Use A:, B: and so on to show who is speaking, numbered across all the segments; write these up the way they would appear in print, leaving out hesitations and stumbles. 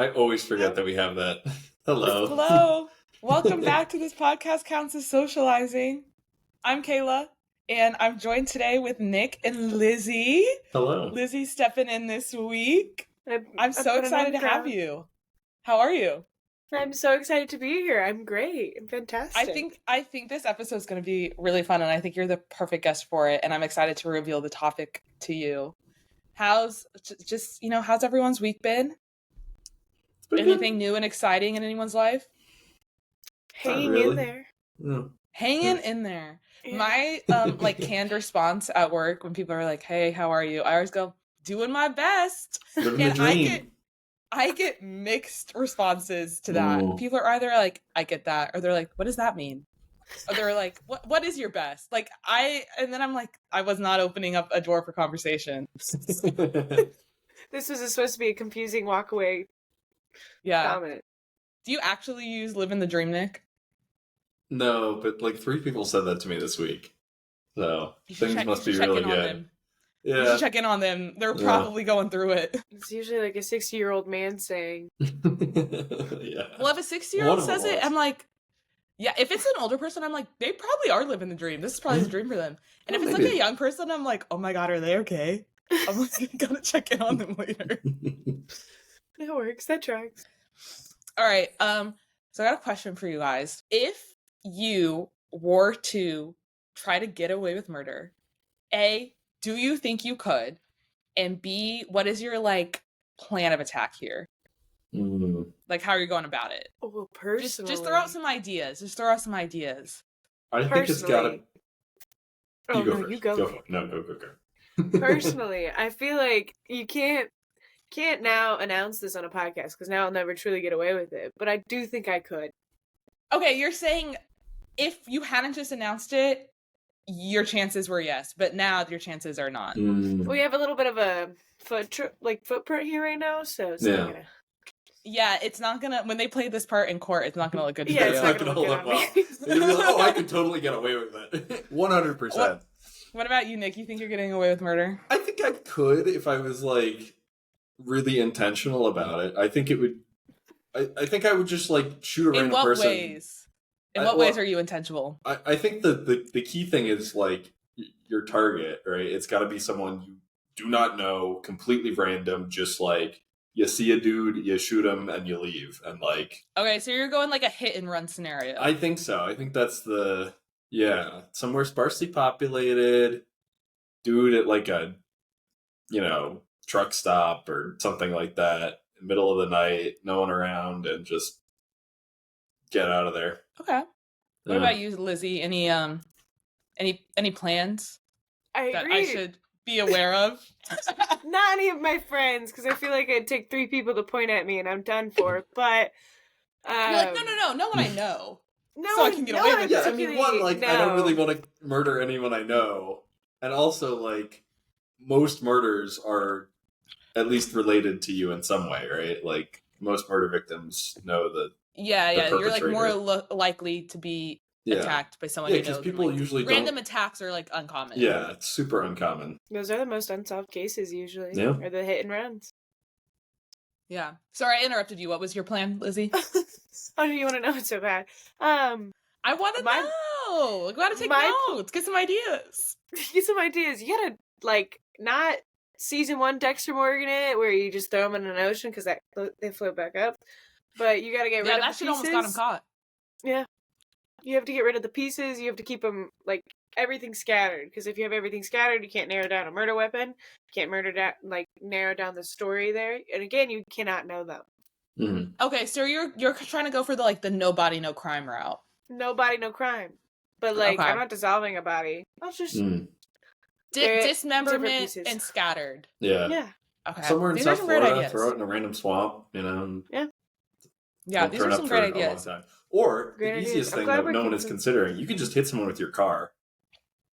A: I always forget that we have that. Hello.
B: Hello. Welcome back to This Podcast Counts as Socializing. I'm Kayla, and I'm joined today with Nick and Lizzie.
A: Hello.
B: Lizzie's stepping in this week. I'm so excited to have you. How are you?
C: I'm so excited to be here. I'm great. I'm fantastic.
B: I think this episode is going to be really fun, and I think you're the perfect guest for it, and I'm excited to reveal the topic to you. How's everyone's week been? Anything new and exciting in anyone's life?
C: Hanging in there.
A: No.
B: Hanging in there.
C: Yeah.
B: My canned response at work when people are like, "Hey, how are you?" I always go, "Doing my best."
A: Living the
B: And
A: dream.
B: I get mixed responses to that.
A: Ooh.
B: People are either like, "I get that," or they're like, "What does that mean?" Or they're like, "What is your best?" And then I'm like, I was not opening up a door for conversation.
C: This was supposed to be a confusing walkaway
B: Yeah.
C: comment.
B: Do you actually use "Living the Dream," Nick?
A: No, but like 3 people said that to me this week. So
B: You should
A: things must be
B: check
A: really
B: in on
A: good.
B: them. You
A: Yeah.
B: should check in on them. They're probably going through it.
C: It's usually like a 60-year-old man saying,
A: Yeah.
B: Well, if a 60-year-old
A: One of them
B: says it,
A: was.
B: I'm like, yeah, if it's an older person, I'm like, they probably are living the dream. This is probably the dream for them. And if
A: Well,
B: it's like
A: maybe.
B: a young person, I'm like, oh my God, are they okay? I'm like, gotta check in on them later.
C: that works, that tracks.
B: All right. So I got a question for you guys. If you were to try to get away with murder, A, do you think you could? And B, what is your plan of attack here? Like, how are you going about it?
C: Oh, personally.
B: Just throw out some ideas.
A: I think it's gotta.
C: Oh,
A: You go
C: no,
A: first.
C: you go.
A: Go for it. No, go.
C: Personally, I feel like you can't now announce this on a podcast because now I'll never truly get away with it. But I do think I could.
B: Okay, you're saying if you hadn't just announced it, your chances were yes, but now your chances are not.
C: We have a little bit of a footprint here right now, so it's not gonna.
B: Yeah, it's not gonna. When they play this part in court, it's not gonna look good.
C: Yeah,
B: for
C: it's
B: you.
C: not gonna
A: hold
C: look
A: up
C: good on
A: well.
C: me.
A: You'll be like, oh, I could totally get away with it. 100%.
B: What about you, Nick? You think you're getting away with murder?
A: I think I could if I was really intentional about it. I think it would. I think I would just shoot a random
B: In what
A: person.
B: ways? In what ways are you intentional?
A: I think the key thing is your target, right? It's got to be someone you do not know, completely random. Just you see a dude, you shoot him, and you leave, and
B: Okay, so you're going a hit and run scenario.
A: I think so. I think that's somewhere sparsely populated, dude at a truck stop or something like that, middle of the night, no one around, and just get out of there.
B: Okay. What about you, Lizzie? Any plans
C: I
B: that
C: agree.
B: I should be aware of?
C: Not any of my friends, because I feel like it'd take 3 people to point at me and I'm done for. But
B: You're like, no one I know.
C: No,
B: So I can get away with it.
A: Yeah, I mean, one, I don't really want to murder anyone I know, and also most murders are at least related to you in some way, right? Most murder victims know the
B: Yeah, you're more
A: perpetrator.
B: likely to be attacked by someone you know.
A: because people usually
B: random attacks are uncommon.
A: Yeah, it's super uncommon.
C: Those are the most unsolved cases usually.
A: Yeah.
C: Or the hit and runs.
B: Yeah. Sorry, I interrupted you. What was your plan, Lizzie?
C: Oh, do you want to know it so bad?
B: I want to know. We gotta take notes. Get some ideas.
C: Get some ideas. You gotta not season 1 Dexter Morgan it, where you just throw them in an ocean because they float back up. But you gotta get rid of the pieces.
B: Yeah, that shit almost got him caught.
C: Yeah. You have to get rid of the pieces. You have to keep them everything scattered. Because if you have everything scattered, you can't narrow down a murder weapon. You can't narrow down the story there. And again, you cannot know them.
A: Mm-hmm.
B: Okay, so you're trying to go for the no body, no crime route.
C: No body, no crime. But
B: Okay.
C: I'm not dissolving a body. I'll just
B: dismemberment and scattered.
A: Yeah.
C: Yeah.
B: Okay.
A: Somewhere in
B: These
A: South
B: are some great
A: Florida,
B: ideas.
A: throw it in a random swamp,
C: Yeah.
B: Yeah, these are some great ideas.
A: Or
C: Great
A: the
C: ideas.
A: easiest
C: I'm
A: thing
C: glad
A: that
C: we're
A: no one is
C: keeping-
A: considering, you can just hit someone with your car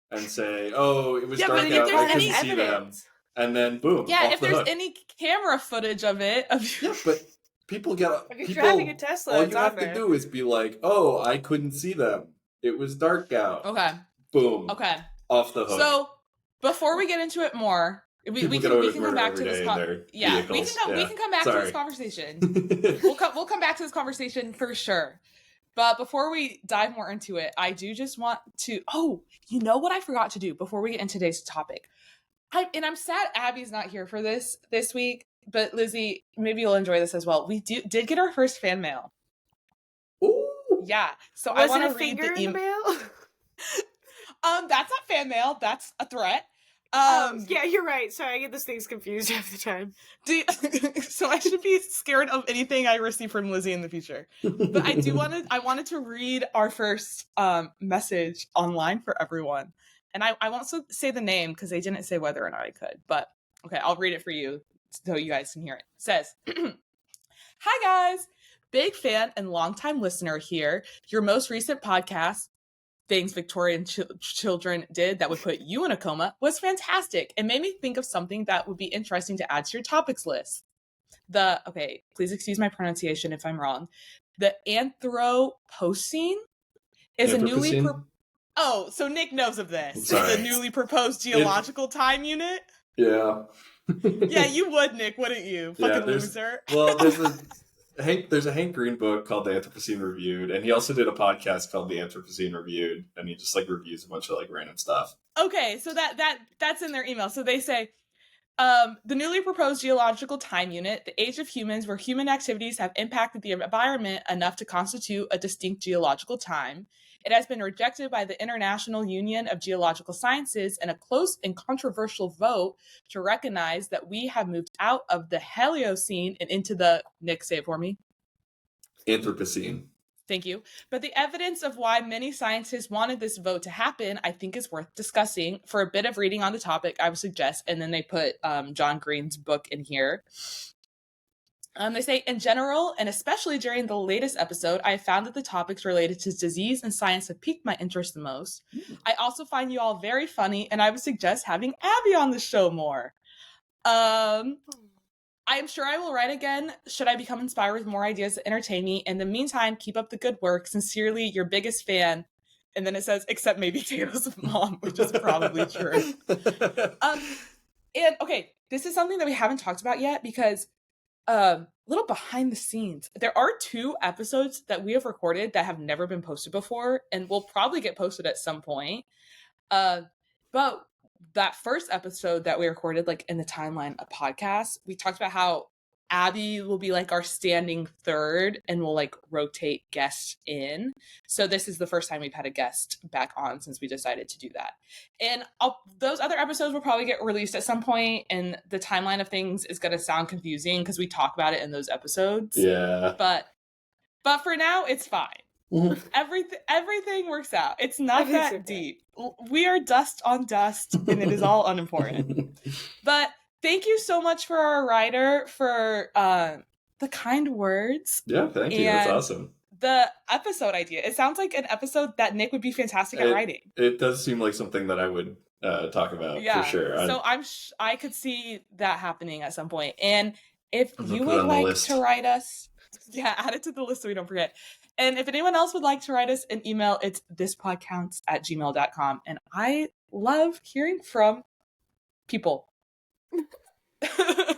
A: and say, "Oh, it was
B: Yeah,
A: dark
B: but if
A: out,
B: there's
A: I couldn't
B: any
A: see them,"
C: evidence.
A: and then boom,
B: Yeah,
A: off
B: if
A: the
B: there's
A: hook.
B: any camera footage of it,
A: Yeah, but people get
C: If you're driving a Tesla,
A: all
C: it's
A: you
C: on
A: have
C: there.
A: to do is be like, "Oh, I couldn't see them. It was dark out."
B: Okay.
A: Boom.
B: Okay.
A: Off the hook.
B: So before we get into it more, We
A: People
B: can
A: get away with
B: come
A: murder
B: back
A: every
B: to this.
A: day in their
B: Yeah,
A: vehicles.
B: we can come back to
A: Sorry.
B: this conversation. We'll come back to this conversation for sure. But before we dive more into it, I do just want to. Oh, you know what I forgot to do before we get into today's topic. I'm sad Abby's not here for this week. But Lizzie, maybe you'll enjoy this as well. We did get our first fan mail.
A: Ooh.
B: Yeah, so
C: Was
B: I want
C: it
B: to
C: a
B: read
C: finger
B: the
C: in the
B: email.
C: mail?
B: That's not fan mail. That's a threat.
C: Yeah, you're right. Sorry, I get those things confused half the time.
B: So I should be scared of anything I receive from Lizzie in the future. But I wanted to read our first message online for everyone. And I won't say the name because they didn't say whether or not I could. But okay, I'll read it for you so you guys can hear it. It says, "Hi guys, big fan and longtime listener here. Your most recent podcast, things Victorian children did that would put you in a coma, was fantastic and made me think of something that would be interesting to add to your topics list. Okay, please excuse my pronunciation if I'm wrong. The Anthropocene is a newly so Nick knows of this. It's a newly proposed geological time unit.
A: Yeah.
B: Yeah, you would, Nick, wouldn't you? Fucking loser.
A: Well, there's a Hank Green book called The Anthropocene Reviewed, and he also did a podcast called The Anthropocene Reviewed, and he just like reviews a bunch of like random stuff.
B: Okay, so that's in their email. So they say, the newly proposed geological time unit, the age of humans, where human activities have impacted the environment enough to constitute a distinct geological time. It has been rejected by the International Union of Geological Sciences in a close and controversial vote to recognize that we have moved out of the Heliocene and into the, Nick, say it for me.
A: Anthropocene.
B: Thank you. But the evidence of why many scientists wanted this vote to happen, I think, is worth discussing. For a bit of reading on the topic, I would suggest, and then they put John Green's book in here. They say, in general, and especially during the latest episode, I found that the topics related to disease and science have piqued my interest the most. I also find you all very funny, and I would suggest having Abby on the show more. I am sure I will write again should I become inspired with more ideas that entertain me. In the meantime, keep up the good work. Sincerely, your biggest fan. And then it says, except maybe Taylor's mom, which is probably true. And okay, this is something that we haven't talked about yet because little behind the scenes. There are 2 episodes that we have recorded that have never been posted before and will probably get posted at some point. But that first episode that we recorded, like in the timeline of podcasts, we talked about how Abby will be like our standing third and we'll like rotate guests in. So this is the first time we've had a guest back on since we decided to do that. And those other episodes will probably get released at some point, and the timeline of things is going to sound confusing because we talk about it in those episodes.
A: Yeah.
B: But for now, it's fine. Everything works out. It's not that deep. We are dust on dust, and it is all unimportant. But thank you so much for our writer for the kind words.
A: Yeah, thank you. That's awesome.
B: The episode idea. It sounds like an episode that Nick would be fantastic at writing.
A: It does seem like something that I would talk about for sure.
B: So I could see that happening at some point. And if you would like to write us, add it to the list so we don't forget. And if anyone else would like to write us an email, it's thispodcounts@gmail.com. And I love hearing from people.
C: I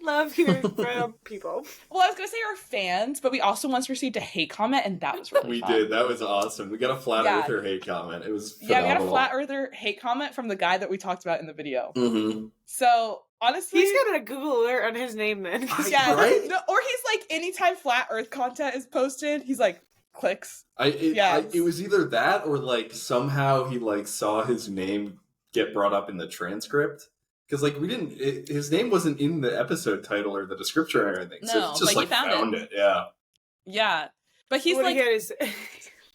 C: love hearing from people.
B: Well, I was going to say our fans, but we also once received a hate comment, and that was really fun.
A: We did. That was awesome. We got a flat earther hate comment. It was phenomenal.
B: Yeah, we got a flat earther hate comment from the guy that we talked about in the video.
A: Mm-hmm.
B: So, honestly...
C: He's got a Google alert on his name then.
B: Yeah,
A: right?
B: No, or he's like, anytime flat earth content is posted, he's like, clicks.
A: It was either that or like somehow he like saw his name get brought up in the transcript. Because, like, his name wasn't in the episode title or the description or anything.
B: No,
A: so it's just,
B: like, he found
A: it. Yeah.
B: Yeah. But he's
C: what
B: like...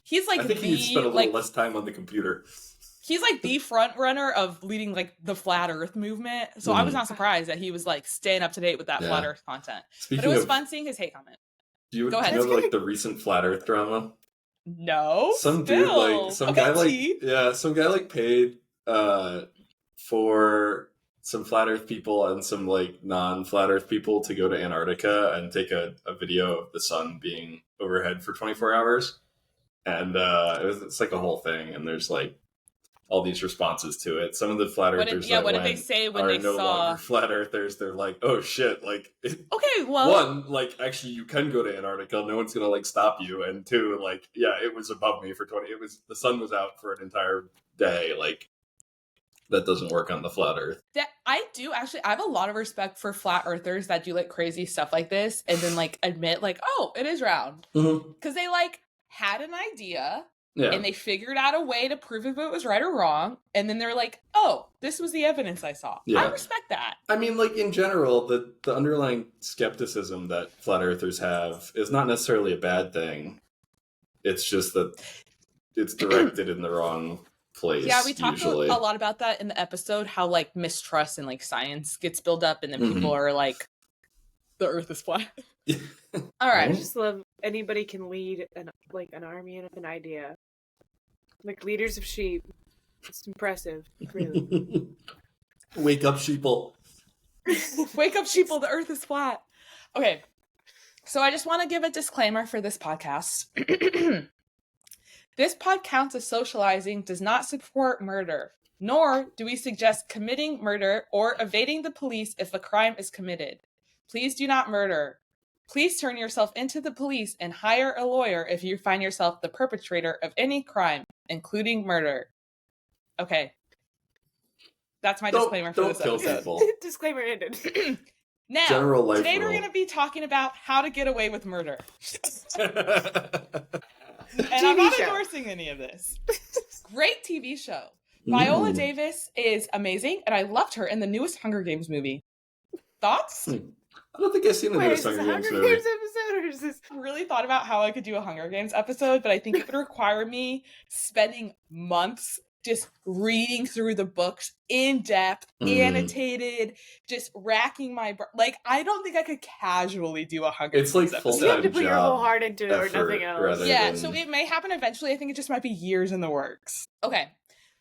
B: He's like
A: I think he spent a little less time on the computer. He's
B: like the front runner of leading, like, the flat earth movement. So I was not surprised that he was, like, staying up to date with that flat earth content. But it was fun seeing his hate comment.
A: Go ahead. Do you know, like, the recent flat earth drama?
B: No.
A: Some dude, like, some guy paid for some flat earth people and some like non-flat earth people to go to Antarctica and take a video of the sun being overhead for 24 hours. And it's like a whole thing. And there's like all these responses to it. Some of the flat earthers
B: what did they say when
A: are
B: they
A: no
B: saw
A: longer flat earthers. They're like, oh shit, like
B: Okay, well,
A: one, like actually you can go to Antarctica, no one's gonna like stop you, and two, like yeah, it was above me for 20. It was the sun was out for an entire day. Like that doesn't work on the flat Earth.
B: I have a lot of respect for flat earthers that do like crazy stuff like this and then like admit like, oh, it is round. Because they like had an idea and they figured out a way to prove if it was right or wrong. And then they're like, oh, this was the evidence I saw.
A: Yeah.
B: I respect that.
A: I mean, like in general, the underlying skepticism that flat earthers have is not necessarily a bad thing. It's just that it's directed in the wrong place.
B: Yeah, we talked
A: usually.
B: a lot about that in the episode, how like mistrust in like science gets built up and then people are like, the earth is flat. All right.
C: I just love anybody can lead an army and an idea. Like leaders of sheep. It's impressive, really.
A: Wake up, sheeple.
B: Wake up, sheeple, the earth is flat. Okay. So I just want to give a disclaimer for this podcast. This pod counts as socializing does not support murder, nor do we suggest committing murder or evading the police if a crime is committed. Please do not murder. Please turn yourself into the police and hire a lawyer if you find yourself the perpetrator of any crime, including murder. Okay. That's my disclaimer for this episode.
C: Disclaimer ended.
B: Now,
A: General life
B: today
A: rule.
B: we're going to be talking about how to get away with murder. And
C: TV
B: I'm not
C: show.
B: endorsing any of this. Great TV show. Viola Davis is amazing, and I loved her in the newest Hunger Games movie. Thoughts?
A: I don't think I've seen the
C: Wait,
A: newest
C: is this
A: Hunger
C: a
A: Games
C: Hunger
A: movie.
C: Games episode or is this...
B: Really thought about how I could do a Hunger Games episode, but I think it would require me spending months just reading through the books in depth, annotated, just racking my like I don't think I could casually do a Hunger
A: It's
B: Games
A: like
B: episode.
A: full-time
C: You have to put your whole heart into it or
A: effort
C: nothing else.
A: rather
B: Yeah,
A: than-
B: so it may happen eventually. I think it just might be years in the works. Okay,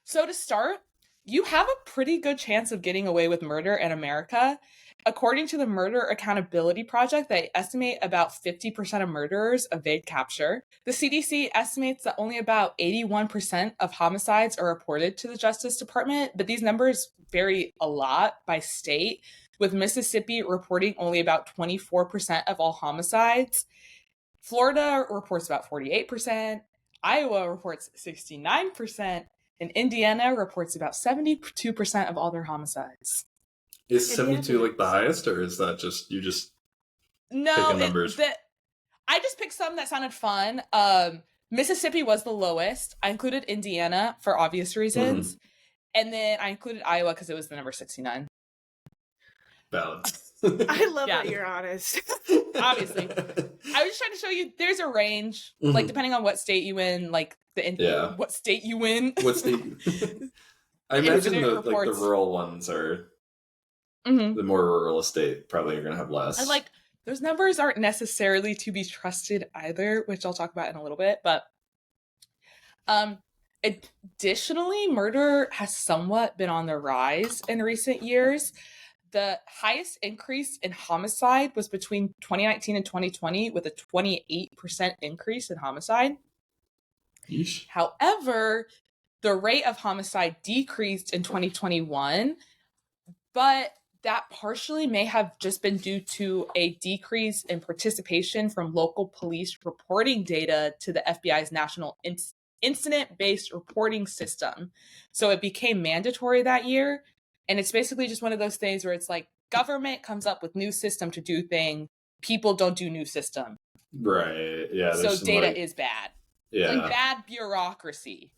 B: so to start, you have a pretty good chance of getting away with murder in America. According to the Murder Accountability Project, they estimate about 50% of murderers evade capture. The CDC estimates that only about 81% of homicides are reported to the Justice Department, but these numbers vary a lot by state, with Mississippi reporting only about 24% of all homicides. Florida reports about 48%, Iowa reports 69%, and Indiana reports about 72% of all their homicides.
A: Is 72 like the highest, or is that just you just
B: No,
A: picking numbers?
B: I just picked some that sounded fun. Mississippi was the lowest. I included Indiana for obvious reasons. And then I included Iowa because it was the number 69.
A: valid?
C: I love
B: Yeah.
C: that you're honest.
B: Obviously. I was just trying to show you there's a range, like depending on what state you in, like what state you in.
A: What's the? I imagine
B: Incident
A: the like the
B: reports.
A: rural ones are the more rural estate probably are going to have less.
B: And like those numbers aren't necessarily to be trusted either, which I'll talk about in a little bit. But additionally, murder has somewhat been on the rise in recent years. The highest increase in homicide was between 2019 and 2020, with a 28% increase in homicide.
A: Yeesh.
B: However, the rate of homicide decreased in 2021, but that partially may have just been due to a decrease in participation from local police reporting data to the FBI's national incident-based reporting system. So it became mandatory that year. And it's basically just one of those things where it's like government comes up with new system to do thing. People don't do new system.
A: Right. Yeah.
B: So
A: there's some,
B: data
A: like,
B: is bad.
A: yeah.
B: Like bad bureaucracy,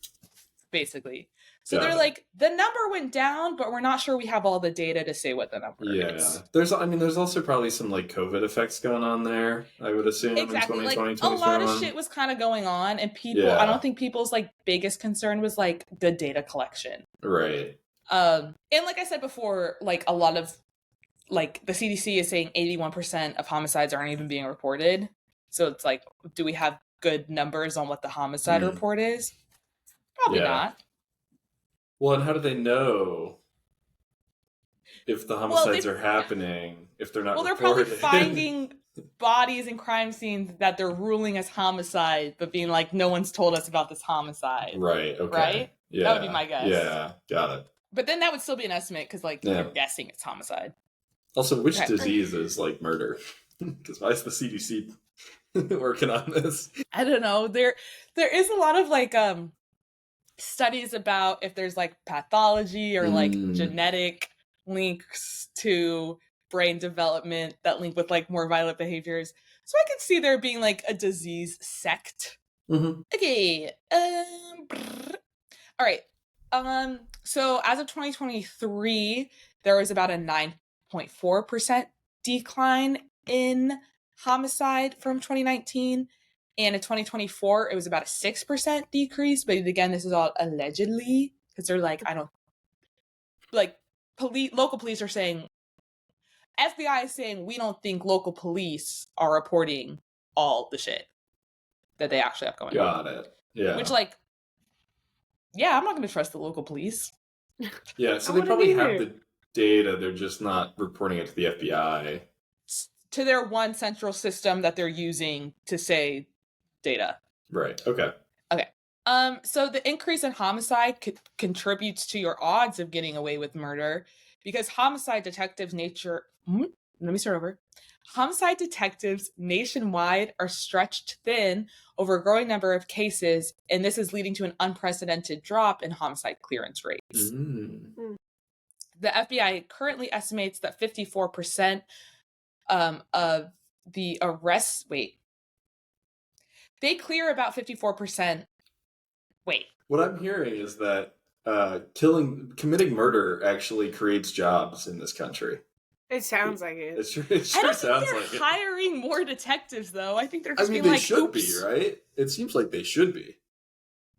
B: basically. So
A: Got
B: they're
A: it.
B: like, the number went down, but we're not sure we have all the data to say what the number is.
A: There's also probably some like COVID effects going on there, I would assume.
B: Exactly.
A: In
B: Like
A: 2020,
B: a lot of
A: 2021.
B: shit was kind of going on, and people,
A: Yeah.
B: I don't think people's like biggest concern was like good data collection.
A: Right.
B: And like I said before, like a lot of like the CDC is saying 81% of homicides aren't even being reported. So it's like, do we have good numbers on what the homicide report is? Probably
A: Yeah.
B: not.
A: Well, and how do they know if the homicides are happening if they're not
B: Well, they're probably
A: reported?
B: finding bodies and crime scenes that they're ruling as homicide, but being like, no one's told us about this homicide.
A: Right. Okay.
B: Right?
A: Yeah.
B: That would be my guess.
A: Yeah, got it.
B: But then that would still be an estimate because, like,
A: Yeah.
B: you're guessing it's homicide.
A: Also, which
B: Okay.
A: disease is like murder? Because why is the CDC working on this?
B: I don't know. There is a lot of like studies about if there's like pathology or like genetic links to brain development that link with like more violent behaviors. So I could see there being like a disease sect.
A: Mm-hmm.
B: Okay. All right. So as of 2023, there was about a 9.4% decline in homicide from 2019. And in 2024, it was about a 6% decrease. But again, this is all allegedly because they're like, I don't like local police are saying, FBI is saying we don't think local police are reporting all the shit that they actually have going on.
A: Got it. Yeah.
B: Which, like, yeah, I'm not going to trust the local police.
A: Yeah, so
C: I
A: they
C: wouldn't
A: probably have
C: either.
A: the data, they're just not reporting it to the FBI.
B: To their one central system that they're using to say data.
A: Right, okay.
B: So the increase in homicide contributes to your odds of getting away with murder because homicide detectives Homicide detectives nationwide are stretched thin over a growing number of cases, and this is leading to an unprecedented drop in homicide clearance rates.
A: Mm.
B: The FBI currently estimates that 54% of the arrests. They clear about 54%.
A: What I'm hearing is that committing murder actually creates jobs in this country.
C: It sounds like it.
A: It sure
B: I don't
A: sounds
B: think
A: like
B: they're
A: it.
B: hiring more detectives, though. I think they're just being
A: they
B: like,
A: should
B: oops.
A: be, right? It seems like they should be.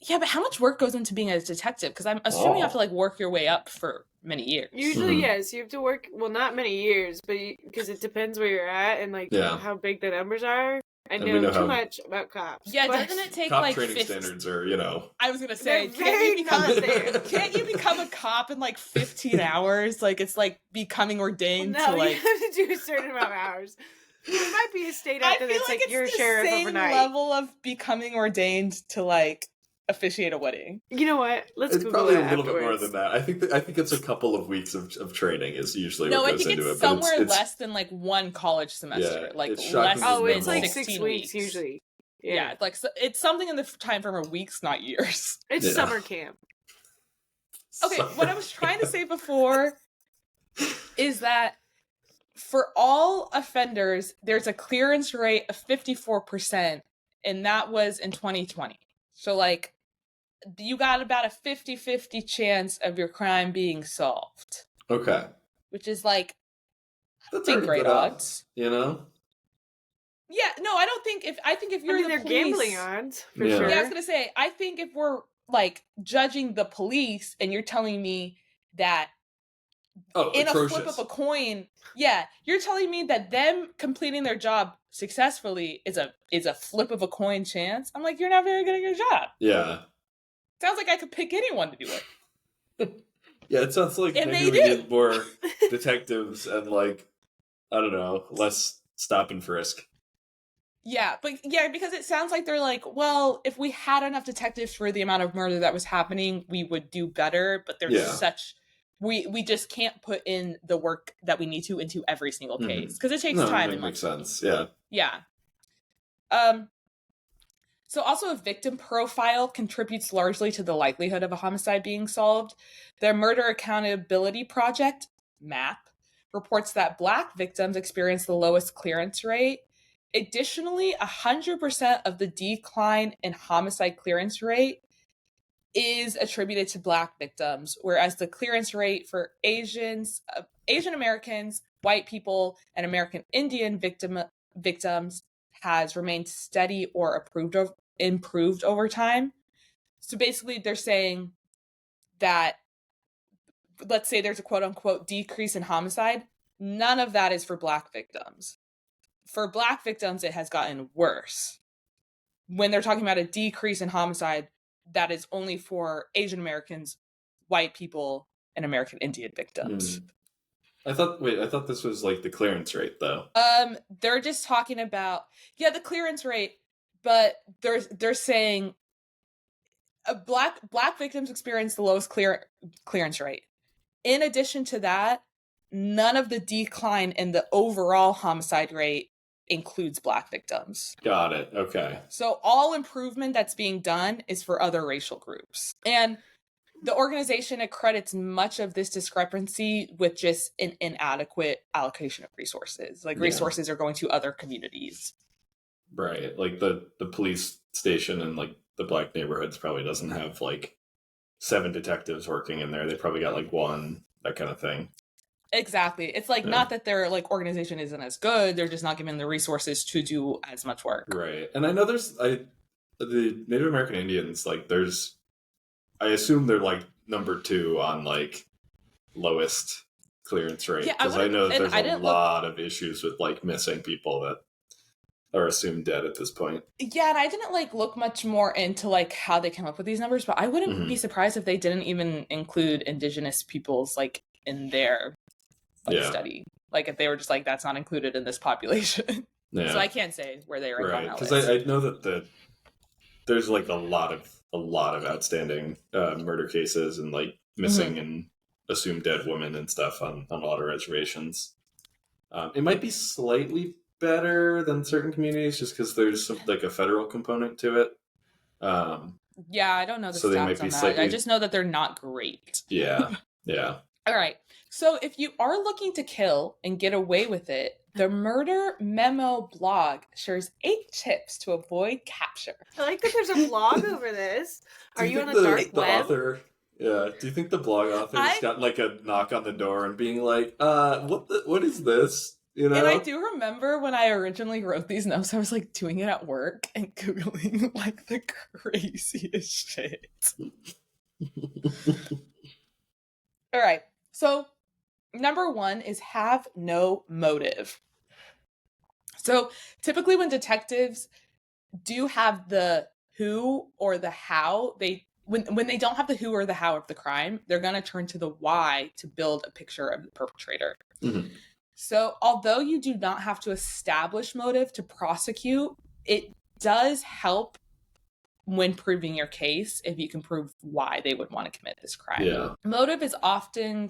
B: Yeah, but how much work goes into being a detective? Because I'm assuming you have to like work your way up for many years.
C: Usually, yes. You have to work, well, not many years, but because it depends where you're at and like how big the numbers are. I know too much about cops.
B: Yeah,
C: but
B: doesn't it take
A: cop
B: like
A: training standards are, you know.
B: I was gonna say,
C: They're
B: can't you become a cop in like 15 hours? Like it's like becoming ordained
C: no,
B: to like.
C: you have to do a certain amount of hours. There might be a state
B: I
C: out there
B: feel
C: that's
B: like
C: like you're a
B: it's the
C: sheriff
B: same
C: overnight.
B: level of becoming ordained to like officiate a wedding.
C: You know what? Let's
A: It's
C: Google
A: probably
C: it
A: a little bit more
C: afterwards.
A: than that. I think it's a couple of weeks of training is usually
B: No,
A: what
B: I
A: goes
B: think
A: into
B: it's
A: it. But
B: somewhere
A: it's
B: less than like one college semester.
A: Yeah,
B: like
A: it's
B: less
A: shockingly
C: Oh,
B: than
C: it's like
A: minimal.
C: 6
B: 16
C: weeks usually.
B: Yeah, like so it's something in the time frame of weeks, not years.
C: It's summer camp.
B: Okay, what I was trying to say before is that for all offenders, there's a clearance rate of 54%, and that was in 2020. So, like, you got about a 50-50 chance of your crime being solved.
A: Okay.
B: Which is, like,
A: That's
B: big
A: already
B: great
A: good
B: odds.
A: You know?
B: Yeah, no, I don't think I think if you're the
C: they're
B: police,
C: gambling odds, for
A: Yeah.
C: sure.
B: Yeah, I was gonna say, I think if we're, like, judging the police and you're telling me that in
A: atrocious.
B: a flip of a coin, yeah, you're telling me that them completing their job successfully is a flip of a coin chance. I'm like, you're not very good at your job.
A: Yeah.
B: Sounds like I could pick anyone to do it.
A: Yeah, it sounds like
B: And
A: maybe
B: they
A: we
B: do.
A: need more detectives and like, I don't know, less stop and frisk.
B: Yeah, but yeah, because it sounds like they're like, well, if we had enough detectives for the amount of murder that was happening, we would do better. But there's such we just can't put in the work that we need to into every single case because it takes time.
A: It makes sense. Yeah.
B: Yeah. So also a victim profile contributes largely to the likelihood of a homicide being solved. The Murder Accountability Project, MAP, reports that Black victims experience the lowest clearance rate. Additionally, 100% of the decline in homicide clearance rate is attributed to Black victims, whereas the clearance rate for Asian Americans, white people, and American Indian victims has remained steady or improved over time. So basically, they're saying that, let's say there's a quote-unquote decrease in homicide. None of that is for Black victims. For Black victims, it has gotten worse. When they're talking about a decrease in homicide, that is only for Asian Americans, white people, and American Indian victims.
A: I thought this was like the clearance rate though.
B: They're just talking about the clearance rate, but they're saying black victims experience the lowest clearance rate. In addition to that, none of the decline in the overall homicide rate includes black victims.
A: Got it. Okay.
B: So all improvement that's being done is for other racial groups. And the organization accredits much of this discrepancy with just an inadequate allocation of resources. Like, resources are going to other communities.
A: Right. Like the police station in like the black neighborhoods probably doesn't have like 7 detectives working in there. They probably got like 1, that kind of thing.
B: Exactly. It's like, not that their like organization isn't as good, they're just not given the resources to do as much work.
A: Right. And I know the Native American Indians, like I assume they're like number 2 on like lowest clearance rate, because I know that there's a lot of issues with like missing people that are assumed dead at this point.
B: Yeah, and I didn't like look much more into like how they came up with these numbers, but I wouldn't be surprised if they didn't even include indigenous peoples like in their study. Like if they were just like, that's not included in this population. So I can't say where they rank on that list.
A: Because I know that there's like a lot of outstanding murder cases and like missing and assumed dead women and stuff on a lot of reservations. It might be slightly better than certain communities just because there's like a federal component to it.
B: Yeah, I don't know the stats on that. I just know that they're not great.
A: Yeah.
B: All right. So if you are looking to kill and get away with it, the Murder Memo blog shares 8 tips to avoid capture.
C: I like that there's a blog over this. Are you on the dark web?
A: Author, do you think the blog author's got like a knock on the door and being like, what is this? You know?
B: And I do remember when I originally wrote these notes, I was like doing it at work and Googling like the craziest shit. All right. So number 1 is have no motive. So typically when detectives do have the who or the how, when they don't have the who or the how of the crime, they're going to turn to the why to build a picture of the perpetrator. So although you do not have to establish motive to prosecute, it does help when proving your case if you can prove why they would want to commit this crime.
A: Yeah.
B: Motive is often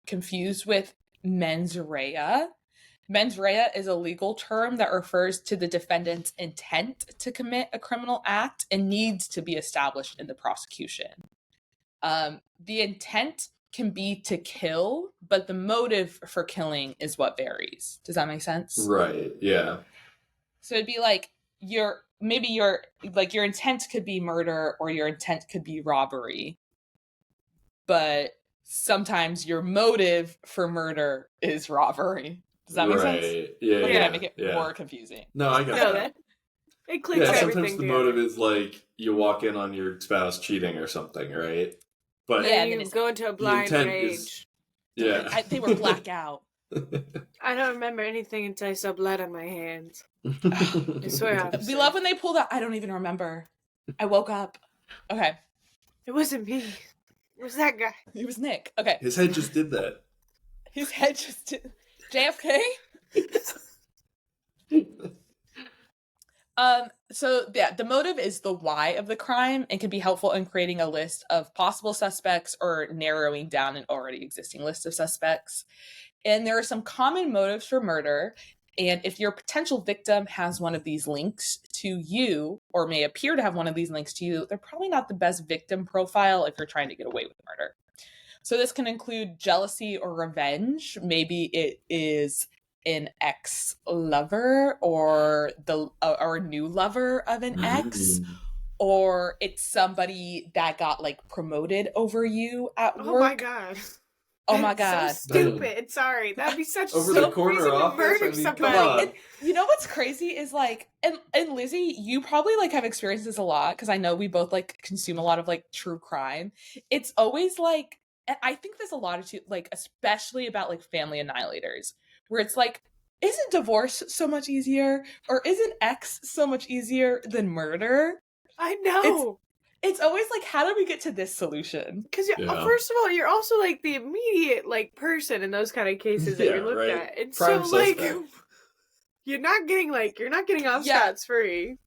B: confused with mens rea. Mens rea is a legal term that refers to the defendant's intent to commit a criminal act and needs to be established in the prosecution. The intent can be to kill, but the motive for killing is what varies. Does that make sense?
A: Right. Yeah.
B: So it'd be like your intent could be murder or your intent could be robbery, but sometimes your motive for murder is robbery. Does that make sense?
A: Yeah.
B: Or did I make it more confusing?
A: No, I got that.
C: It clicks everything
A: sometimes the motive is like you walk in on your spouse cheating or something, right? But
C: and you go into a blind rage.
B: They were blackout.
C: I don't remember anything until I saw blood on my hands. I swear.
B: We love when they pull that. I don't even remember. I woke up. Okay.
C: It wasn't me. It was that guy.
B: It was Nick. Okay.
A: His head just did that.
B: His head just did. JFK? So yeah, the motive is the why of the crime and can be helpful in creating a list of possible suspects or narrowing down an already existing list of suspects. And there are some common motives for murder. And if your potential victim has one of these links to you, or may appear to have one of these links to you, they're probably not the best victim profile if you're trying to get away with murder. So this can include jealousy or revenge. Maybe it is an ex-lover or a new lover of an ex, or it's somebody that got like promoted over you at work.
C: Oh my god.
B: Oh my god.
C: So stupid. Sorry. That'd be such
A: over
C: so
A: the corner office.
C: Murder somebody.
B: You know what's crazy is like, and Lizzie, you probably like have experienced this a lot because I know we both like consume a lot of like true crime. It's always like, and I think there's a lot of like, especially about like family annihilators, where it's like, isn't divorce so much easier, or isn't X so much easier than murder?
C: I know.
B: It's always like, how do we get to this solution?
C: Because first of all, you're also like the immediate like person in those kind of cases that you're looked at, and prime so suspect. Like you're not getting off scot free.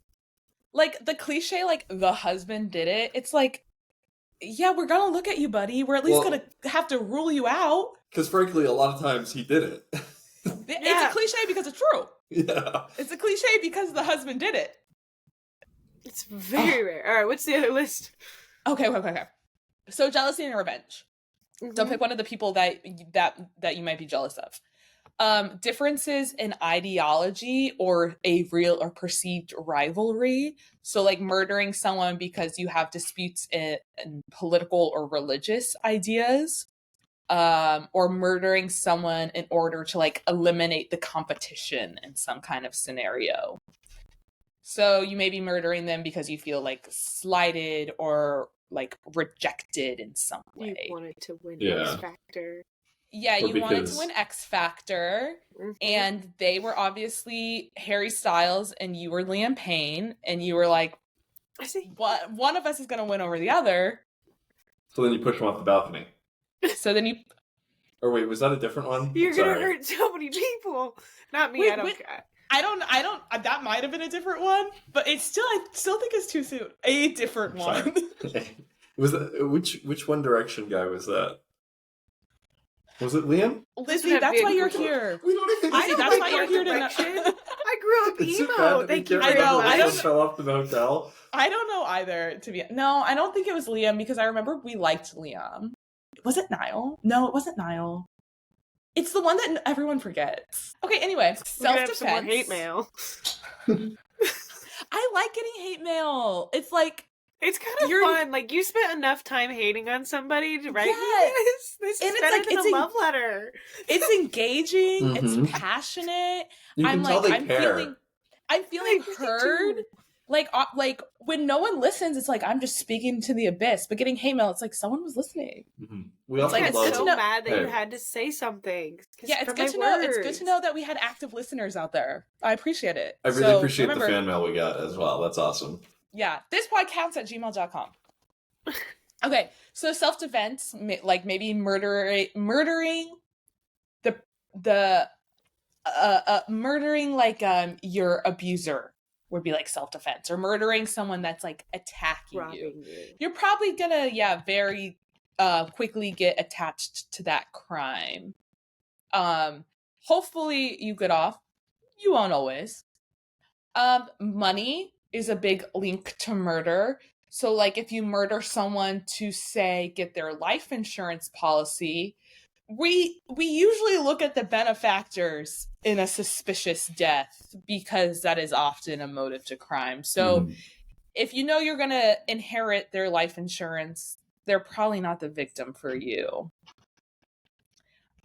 B: like the cliche, like the husband did it. It's like, yeah, we're gonna look at you, buddy. We're at least
A: Well-
B: gonna have to rule you out.
A: Because frankly, a lot of times he did it.
B: It's
C: Yeah.
B: a cliche because it's true.
A: Yeah.
B: It's a cliche because the husband did it.
C: It's very rare. All right, what's the other list?
B: Okay. So jealousy and revenge. So
C: Mhm.
B: pick one of the people that you might be jealous of. Differences in ideology or a real or perceived rivalry. So like murdering someone because you have disputes in political or religious ideas. Or murdering someone in order to like eliminate the competition in some kind of scenario. So you may be murdering them because you feel like slighted or like rejected in some
C: You
B: way.
C: wanted to win
A: Yeah.
C: X Factor.
B: Yeah,
A: Or
B: you wanted to
A: because-
B: win X Factor,
C: Mhm.
B: and they were obviously Harry Styles, and you were Liam Payne, and you were like,
C: I see.
B: "What? One of us is going to win over the other."
A: So then you push him off the balcony.
B: So then you,
A: Or wait, was that a different one?
C: You're
A: Sorry.
C: gonna hurt so many people. Not me.
B: Wait,
C: I don't
B: wait.
C: care.
B: I don't. That might have been a different one, but I still think it's too soon. A different one.
A: Was that which One Direction guy was that? Was it Liam?
B: Lizzie,
C: Doesn't have
B: that's why
C: big
B: you're
C: people.
B: here.
A: We don't even.
B: Lizzie,
C: don't
B: that's
C: like
B: why you're
C: One
B: here to
C: Direction.
B: know.
C: I grew up
A: It's so bad
C: emo.
A: that
C: Thank
A: we
C: you
A: can't
C: very
B: know,
A: remember
B: I
A: who
C: much.
B: don't-
A: fell off the motel.
B: I don't know either. No, I don't think it was Liam because I remember we liked Liam. Was it Niall? No, it wasn't Niall. It's the one that everyone forgets. Okay, anyway,
C: We're gonna have
B: self-defense.
C: some more hate mail.
B: I like getting hate mail. It's like,
C: It's kind of
B: You're-
C: fun. Like you spent enough time hating on somebody to write me
B: Yes.
C: this. This
B: And
C: is
B: it's
C: better
B: like-
C: than
B: it's
C: a
B: a-
C: love letter.
B: it's engaging.
A: Mhm.
B: It's passionate.
A: You can
B: I'm
A: tell
B: like,
A: they
B: I'm
A: care.
B: feeling, I'm feeling
C: I really
B: heard.
C: do.
B: Like when no one listens, it's like I'm just speaking to the abyss. But getting hate mail, it's like someone was listening.
A: Mhm. We
B: It's
A: also
B: like,
C: I
B: it's
C: got
B: good
C: so
B: to know-
C: mad that you
A: Hey.
C: had to say something. 'Cause
B: Yeah, it's
C: for
B: good
C: my
B: to know. It's good
C: words.
B: to know that we had active listeners out there. I appreciate it.
A: I really
B: So,
A: appreciate
B: remember,
A: the fan mail we got as well. That's awesome.
B: Yeah, this pod counts at gmail.com. Okay, so self-defense, like maybe murdering the murdering like your abuser would be like self-defense, or murdering someone that's like attacking you.
C: Robbing you.
B: You're probably gonna very quickly get attached to that crime. Hopefully you get off. You won't always. Money is a big link to murder. So like if you murder someone to say get their life insurance policy, we usually look at the benefactors in a suspicious death because that is often a motive to crime. So
A: Mhm.
B: if you know you're going to inherit their life insurance, they're probably not the victim for you.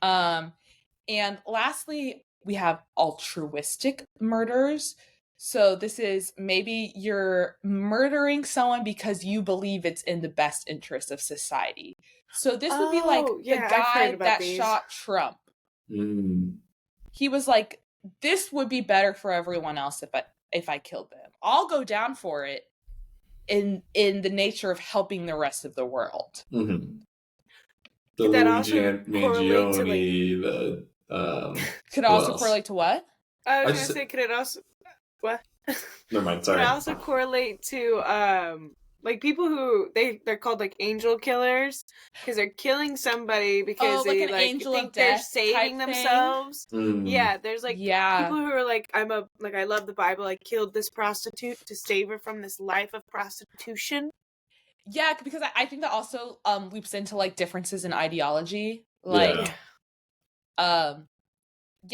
B: And lastly, we have altruistic murders. So this is maybe you're murdering someone because you believe it's in the best interest of society. So this would be like
C: Oh,
B: the
C: yeah, I've
B: guy
C: heard about
B: that
C: these.
B: shot Trump.
A: Mm.
B: He was like, this would be better for everyone else if I killed them. I'll go down for it in the nature of helping the rest of the world.
A: Mhm. The
C: Could that
A: Luigi
C: also correlate to,
A: Mangione, the
B: Could
A: Who
B: also
A: else?
B: correlate to what?
C: I was
A: I
C: gonna
A: just-
C: say, could it also what?
A: never mind,
C: Could
A: sorry.
C: it also correlate to like people who they're called like angel killers because they're killing somebody because
B: like
C: they
B: an
C: like
B: angel of
C: think they're
B: death
C: saving
B: type thing?
C: themselves.
A: Mm.
C: Yeah, there's like
B: Yeah.
C: people who are like I love the Bible. I killed this prostitute to save her from this life of prostitution.
B: Yeah, because I think that also loops into like differences in ideology. Like yeah,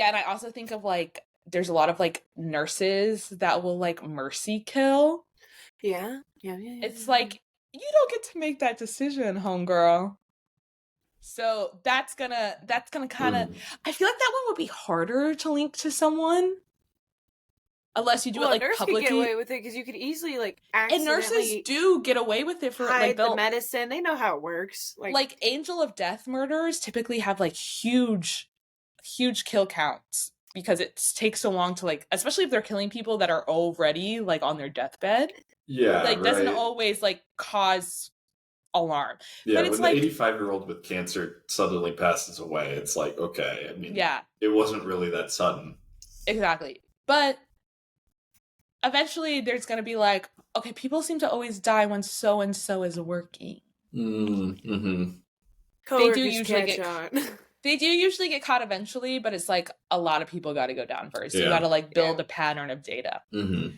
B: and I also think of like there's a lot of like nurses that will like mercy kill.
C: Yeah.
B: It's like you don't get to make that decision, homegirl. So that's gonna kind of
A: Mm.
B: I feel like that one would be harder to link to someone unless you do
C: well,
B: it like
C: a nurse could get
B: publicly.
C: away with it because you could easily like
B: And
C: accidentally
B: nurses do get away with it for
C: hide
B: like
C: the
B: they'll
C: medicine. They know how it works.
B: like angel of death murders typically have like huge kill counts because it takes so long to like, especially if they're killing people that are already like on their deathbed,
A: Yeah,
B: like doesn't
A: right.
B: always like cause alarm.
A: Yeah,
B: but it's
A: when
B: like-
A: the 85-year-old with cancer suddenly passes away, it's like, okay, I mean,
B: Yeah,
A: it wasn't really that sudden.
B: exactly. But eventually there's going to be like, okay, people seem to always die when so and so is working.
A: Mm-hmm.
C: Coworkers
B: usually
C: catch
B: get-
C: on.
B: They do usually get caught eventually, but it's like a lot of people got to go down first. You
A: Yeah.
B: got to like build
C: Yeah.
B: a pattern of data.
A: Mm-hmm.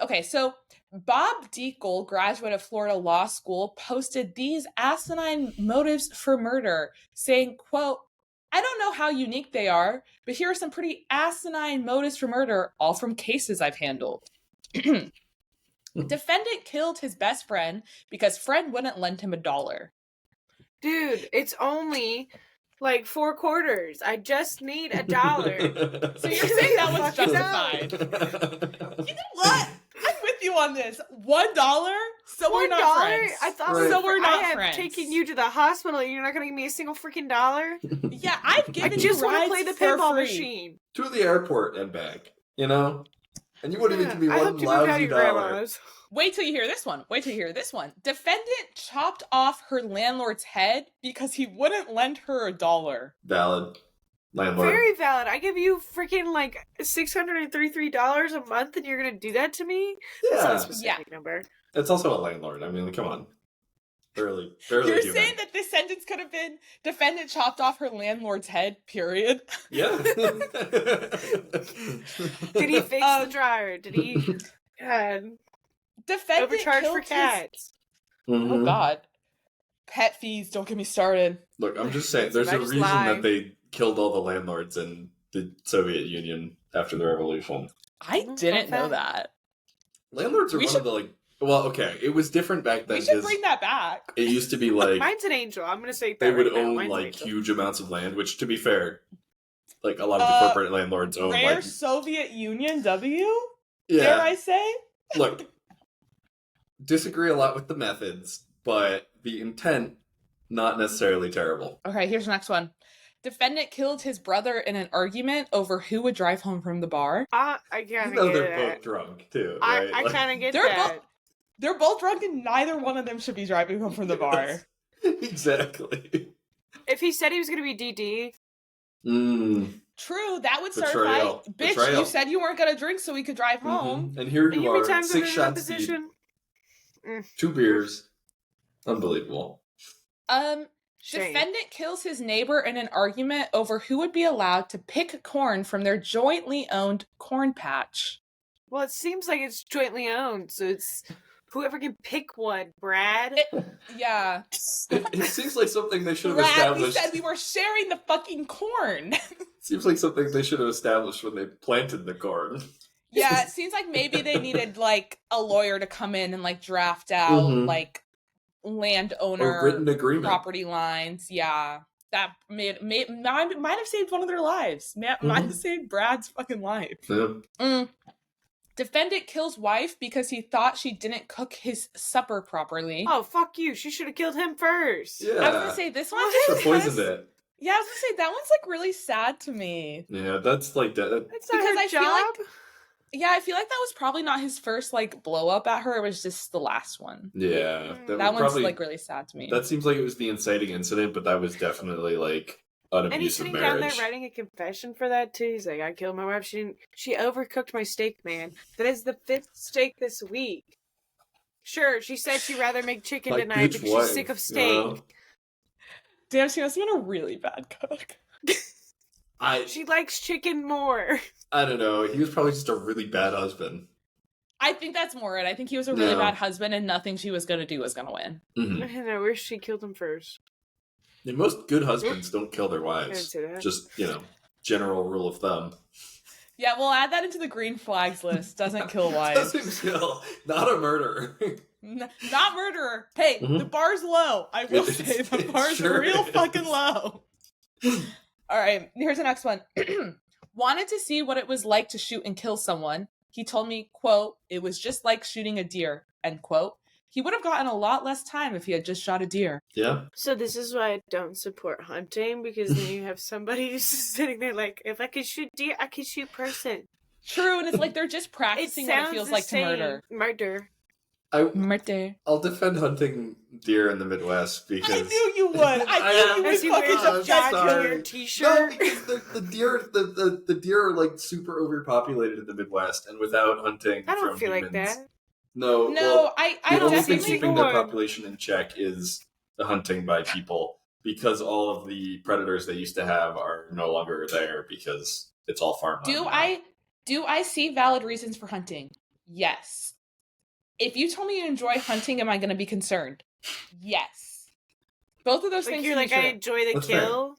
B: Okay, so Bob Deacle, graduate of Florida Law School, posted these asinine motives for murder, saying, quote, I don't know how unique they are, but here are some pretty asinine motives for murder, all from cases I've handled. Defendant killed his best friend because friend wouldn't lend him $1.
C: Dude, it's only like 4 quarters. I just need $1.
B: So you're saying that was
C: Fucking
B: justified? You know what? I'm with you on this. $1? So we're not
C: $1?
B: friends.
C: I thought
A: Right.
B: So we're
C: I
B: not
C: have
B: friends.
C: taken you to the hospital and you're not gonna give me a single freaking dollar?
B: Yeah, I've
C: I
B: given
C: just
B: you
C: want to
B: rides
C: play the
B: for
C: pinball
B: free.
C: machine.
A: To the airport and back, you know? And you wouldn't even give me
C: I
A: one
C: hope you move out of
A: lousy
C: your
A: dollar.
C: grandma's.
B: Wait till you hear this one. Defendant chopped off her landlord's head because he wouldn't lend her $1.
A: Valid. Landlord.
C: Very valid. I give you freaking like $633 a month and you're gonna do that to me? That's not a
A: Yeah.
C: specific number.
A: It's also a landlord. I mean, come on. Barely
B: You're
A: human.
B: saying that this sentence could have been defendant chopped off her landlord's head, period?
A: Yeah.
C: Did he fix the dryer? Did he God,
B: Defendant
C: overcharge
B: killed
C: for
B: his-
C: cats?
B: Oh
A: Mhm.
B: God. Pet fees, don't get me started.
A: Look, I'm just saying, there's
C: I
A: a
C: just
A: reason
C: lie.
A: that they killed all the landlords in the Soviet Union after the revolution.
B: I
C: Mhm,
B: didn't
C: fun
B: know
C: fact.
B: that.
A: Landlords are
B: We
A: one
B: should-
A: of the, like, well, okay, it was different back then
B: We should
A: because
B: bring that back.
A: it used to be like
C: Mine's an angel. I'm gonna say
A: they
C: that
A: would
C: right now.
A: own
C: Mine's an
A: like
C: angel.
A: huge amounts of land, which to be fair, like a lot of the corporate landlords own
B: Rare
A: like
B: Soviet Union W? Dare
A: yeah.
B: I say?
A: Look, disagree a lot with the methods, but the intent not necessarily terrible.
B: Okay, here's the next one. Defendant killed his brother in an argument over who would drive home from the bar.
C: I
A: You
C: kind
A: know
C: of
A: they're
C: get
A: both
C: that.
A: drunk too,
C: I
A: right? Like-
C: kind of get
B: They're
C: that.
B: They're both drunk and neither one of them should be driving home from the bar.
A: Exactly.
C: If he said he was gonna be DD,
B: True, that would
A: Betrayal.
B: certify. Bitch,
A: Betrayal.
B: you said you weren't gonna drink so we could drive home.
A: And here
C: think
A: you
C: how many
A: are,
C: times I've
A: 6
C: been in that
A: shots deep,
C: position?
A: 2 beers. Unbelievable.
C: Shame.
B: Defendant kills his neighbor in an argument over who would be allowed to pick corn from their jointly owned corn patch.
C: Well, it seems like it's jointly owned, so it's whoever can pick one. Brad.
B: Yeah.
A: It seems like something they should have
B: Brad, we
A: established.
B: said we were sharing the fucking corn.
A: Seems like something they should have established when they planted the corn.
B: Yeah, it seems like maybe they needed like a lawyer to come in and like draft out
A: Mhm.
B: like landowner
A: Or written agreement.
B: property lines. Yeah, that might have saved one of their lives. Might
A: Mhm.
B: have saved Brad's fucking life.
A: Yeah.
B: Defendant kills wife because he thought she didn't cook his supper properly.
C: Oh, fuck you. She should have killed him first.
A: Yeah.
B: I was gonna say this one.
A: Should have poisoned it.
B: Yeah, I was gonna say that one's like really sad to me.
A: Yeah, that's like that.
C: That's not
B: Because
C: her
B: I feel
C: job.
B: like- Yeah, I feel like that was probably not his first like blow up at her. It was just the last one.
A: Yeah,
C: That
B: That
A: was
B: one's like really sad to me.
A: That seems like it was the inciting incident, but that was definitely like an
C: And he's
A: abusive
C: sitting down there
A: marriage.
C: writing a confession for that too. He's like, I killed my wife. She overcooked my steak, man. That is the 5th steak this week. Sure, she said she'd rather make chicken
A: Like,
C: tonight
A: bitch,
C: because
A: wife,
C: she's sick of
A: you
C: steak.
A: know?
B: Damn, she must have been a really bad cook.
C: She likes chicken more.
A: I don't know. He was probably just a really bad husband.
B: I think that's more it. I think he was a really
A: No.
B: bad husband and nothing she was gonna do was gonna win.
A: Mhm.
C: I don't know. Where she killed him first.
A: And most good husbands don't kill their
C: I didn't
A: wives.
C: say that.
A: Just, general rule of thumb.
B: Yeah, we'll add that into the green flags list. Doesn't kill wives.
A: Doesn't kill. Not a murderer.
B: Not murderer. Hey,
A: Mhm.
B: the bar's low. I will
A: It-
B: say the
A: it
B: bar's
A: sure
B: real
A: is.
B: fucking low. All right, here's the next one. Wanted to see what it was like to shoot and kill someone. He told me, quote, it was just like shooting a deer, end quote. He would have gotten a lot less time if he had just shot a deer.
A: Yeah.
C: So this is why I don't support hunting, because then you have somebody just sitting there like, if I could shoot deer, I could shoot person.
B: True, and it's like they're just
C: It
B: practicing what it
C: sounds
B: feels
C: the
B: like to
C: same.
B: murder.
C: Murder.
B: Murder.
A: I'll defend hunting deer in the Midwest because
B: I knew you would. I knew you
C: As
B: would
C: he
B: fucking
C: wears
A: I'm
C: a
B: defend
C: John
A: sorry.
C: Killer
A: No,
C: t-shirt.
A: because the deer the deer are like super overpopulated in the Midwest, and without hunting
C: I don't
A: from
C: feel like
A: humans,
C: that.
A: No,
B: No,
A: well,
B: I
A: the only thing
C: definitely
A: keeping their
C: one.
A: population in check is the hunting by people, because all of the predators they used to have are no longer there because it's all farmland
B: do
A: now.
B: I see valid reasons for hunting? Yes. If you told me you enjoy hunting, am I going to be concerned? Yes. Both of those
C: Like
B: things
C: you're
B: can
C: like,
B: be
C: I
B: true.
C: enjoy the
A: That's fair.
C: kill.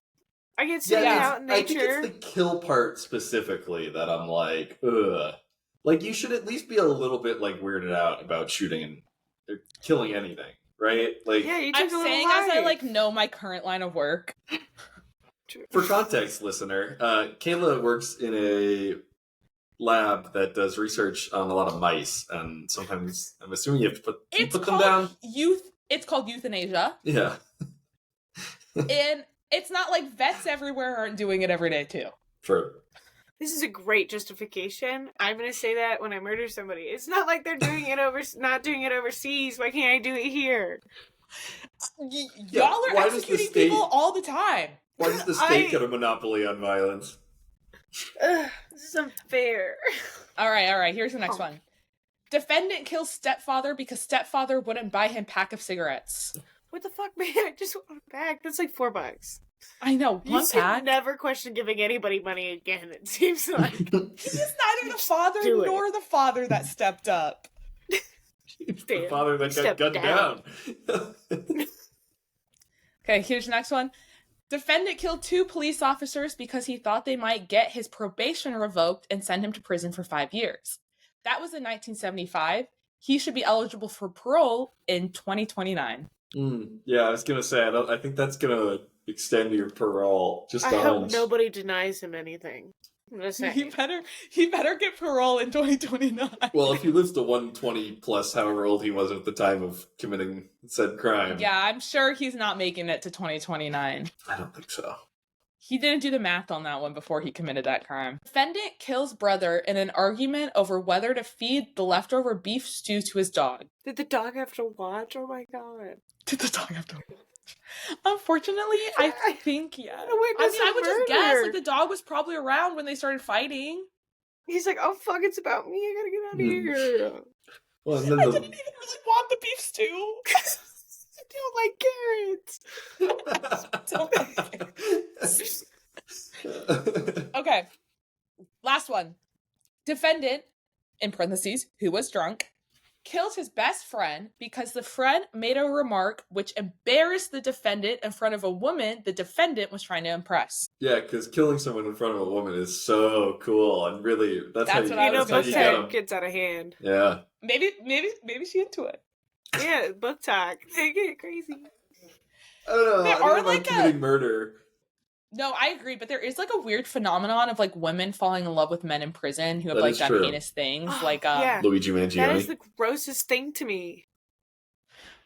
C: I get sitting
B: Yeah,
C: out in
A: I think it's
C: nature.
A: the kill part specifically that I'm like, ugh. Like, you should at least be a little bit like weirded out about shooting and or killing anything, right? Like,
C: Yeah, you
B: I'm
C: took a little
B: saying as I
C: life.
B: know my current line of work.
A: for context, listener, Kayla works in a lab that does research on a lot of mice, and sometimes I'm assuming you have to put them down.
B: It's called euthanasia,
A: Yeah,
B: and it's not like vets everywhere aren't doing it every day too.
A: true.
C: This is a great justification. I'm gonna say that when I murder somebody. It's not like they're doing it not doing it overseas. Why can't I do it here?
A: Yeah,
B: Y'all are
A: why does the
B: executing
A: state-
B: people all the time.
A: Why does the state
C: I-
A: get a monopoly on violence?
C: Ugh, this is unfair.
B: All right. Here's the next
C: Oh.
B: one. Defendant kills stepfather because stepfather wouldn't buy him pack of cigarettes.
C: What the fuck, man? I just want a bag. That's like $4.
B: I know,
C: You
B: one
C: should
B: pack.
C: never question giving anybody money again. It seems like
B: He is neither the father
C: Do it.
B: nor the father that stepped up.
A: The
C: Damn.
A: father that got
C: Step
A: gunned
C: down.
A: down.
B: Okay, here's the next one. Defendant killed 2 police officers because he thought they might get his probation revoked and send him to prison for 5 years. That was in 1975. He should be eligible for parole in 2029.
A: Yeah, I was gonna say, I think that's gonna extend your parole. Just
C: I
A: a
C: hope
A: hunch.
C: nobody denies him anything. I'm just
B: He
C: saying.
B: better get parole in 2029.
A: Well, if he lives to 120 plus however old he was at the time of committing said crime.
B: Yeah, I'm sure he's not making it to 2029.
A: I don't think so.
B: He didn't do the math on that one before he committed that crime. Defendant kills brother in an argument over whether to feed the leftover beef stew to his dog.
C: Did the dog have to watch? Oh my god.
B: Did the dog have to? Unfortunately, I think yeah.
C: What a way to
B: I mean, I would just guess
C: murder.
B: like the dog was probably around when they started fighting.
C: He's like, oh fuck, it's about me. I gotta get out of here.
A: Well, and then
B: I didn't even really want the beef stew.
C: I don't like carrots.
B: Don't like Okay, last one. Defendant, in parentheses, who was drunk, killed his best friend because the friend made a remark which embarrassed the defendant in front of a woman the defendant was trying to impress.
A: Yeah, because killing someone in front of a woman is so cool, and really, that's
B: That's
A: how
B: what I
A: you,
B: was
A: that's how
B: gonna
A: you
B: say.
A: get
C: Book
A: them.
C: gets out of hand.
A: Yeah.
B: Maybe she into it.
C: Yeah, book talk. They get crazy.
A: I don't know.
B: There
A: I
B: are,
A: think if
B: like,
A: I'm committing murder.
B: No, I agree, but there is like a weird phenomenon of like women falling in love with men in prison who have
A: That
B: like
A: is
B: done
A: true.
B: heinous things.
C: Oh,
B: Like
C: yeah.
A: Luigi
C: That is
A: Mangione.
C: the grossest thing to me.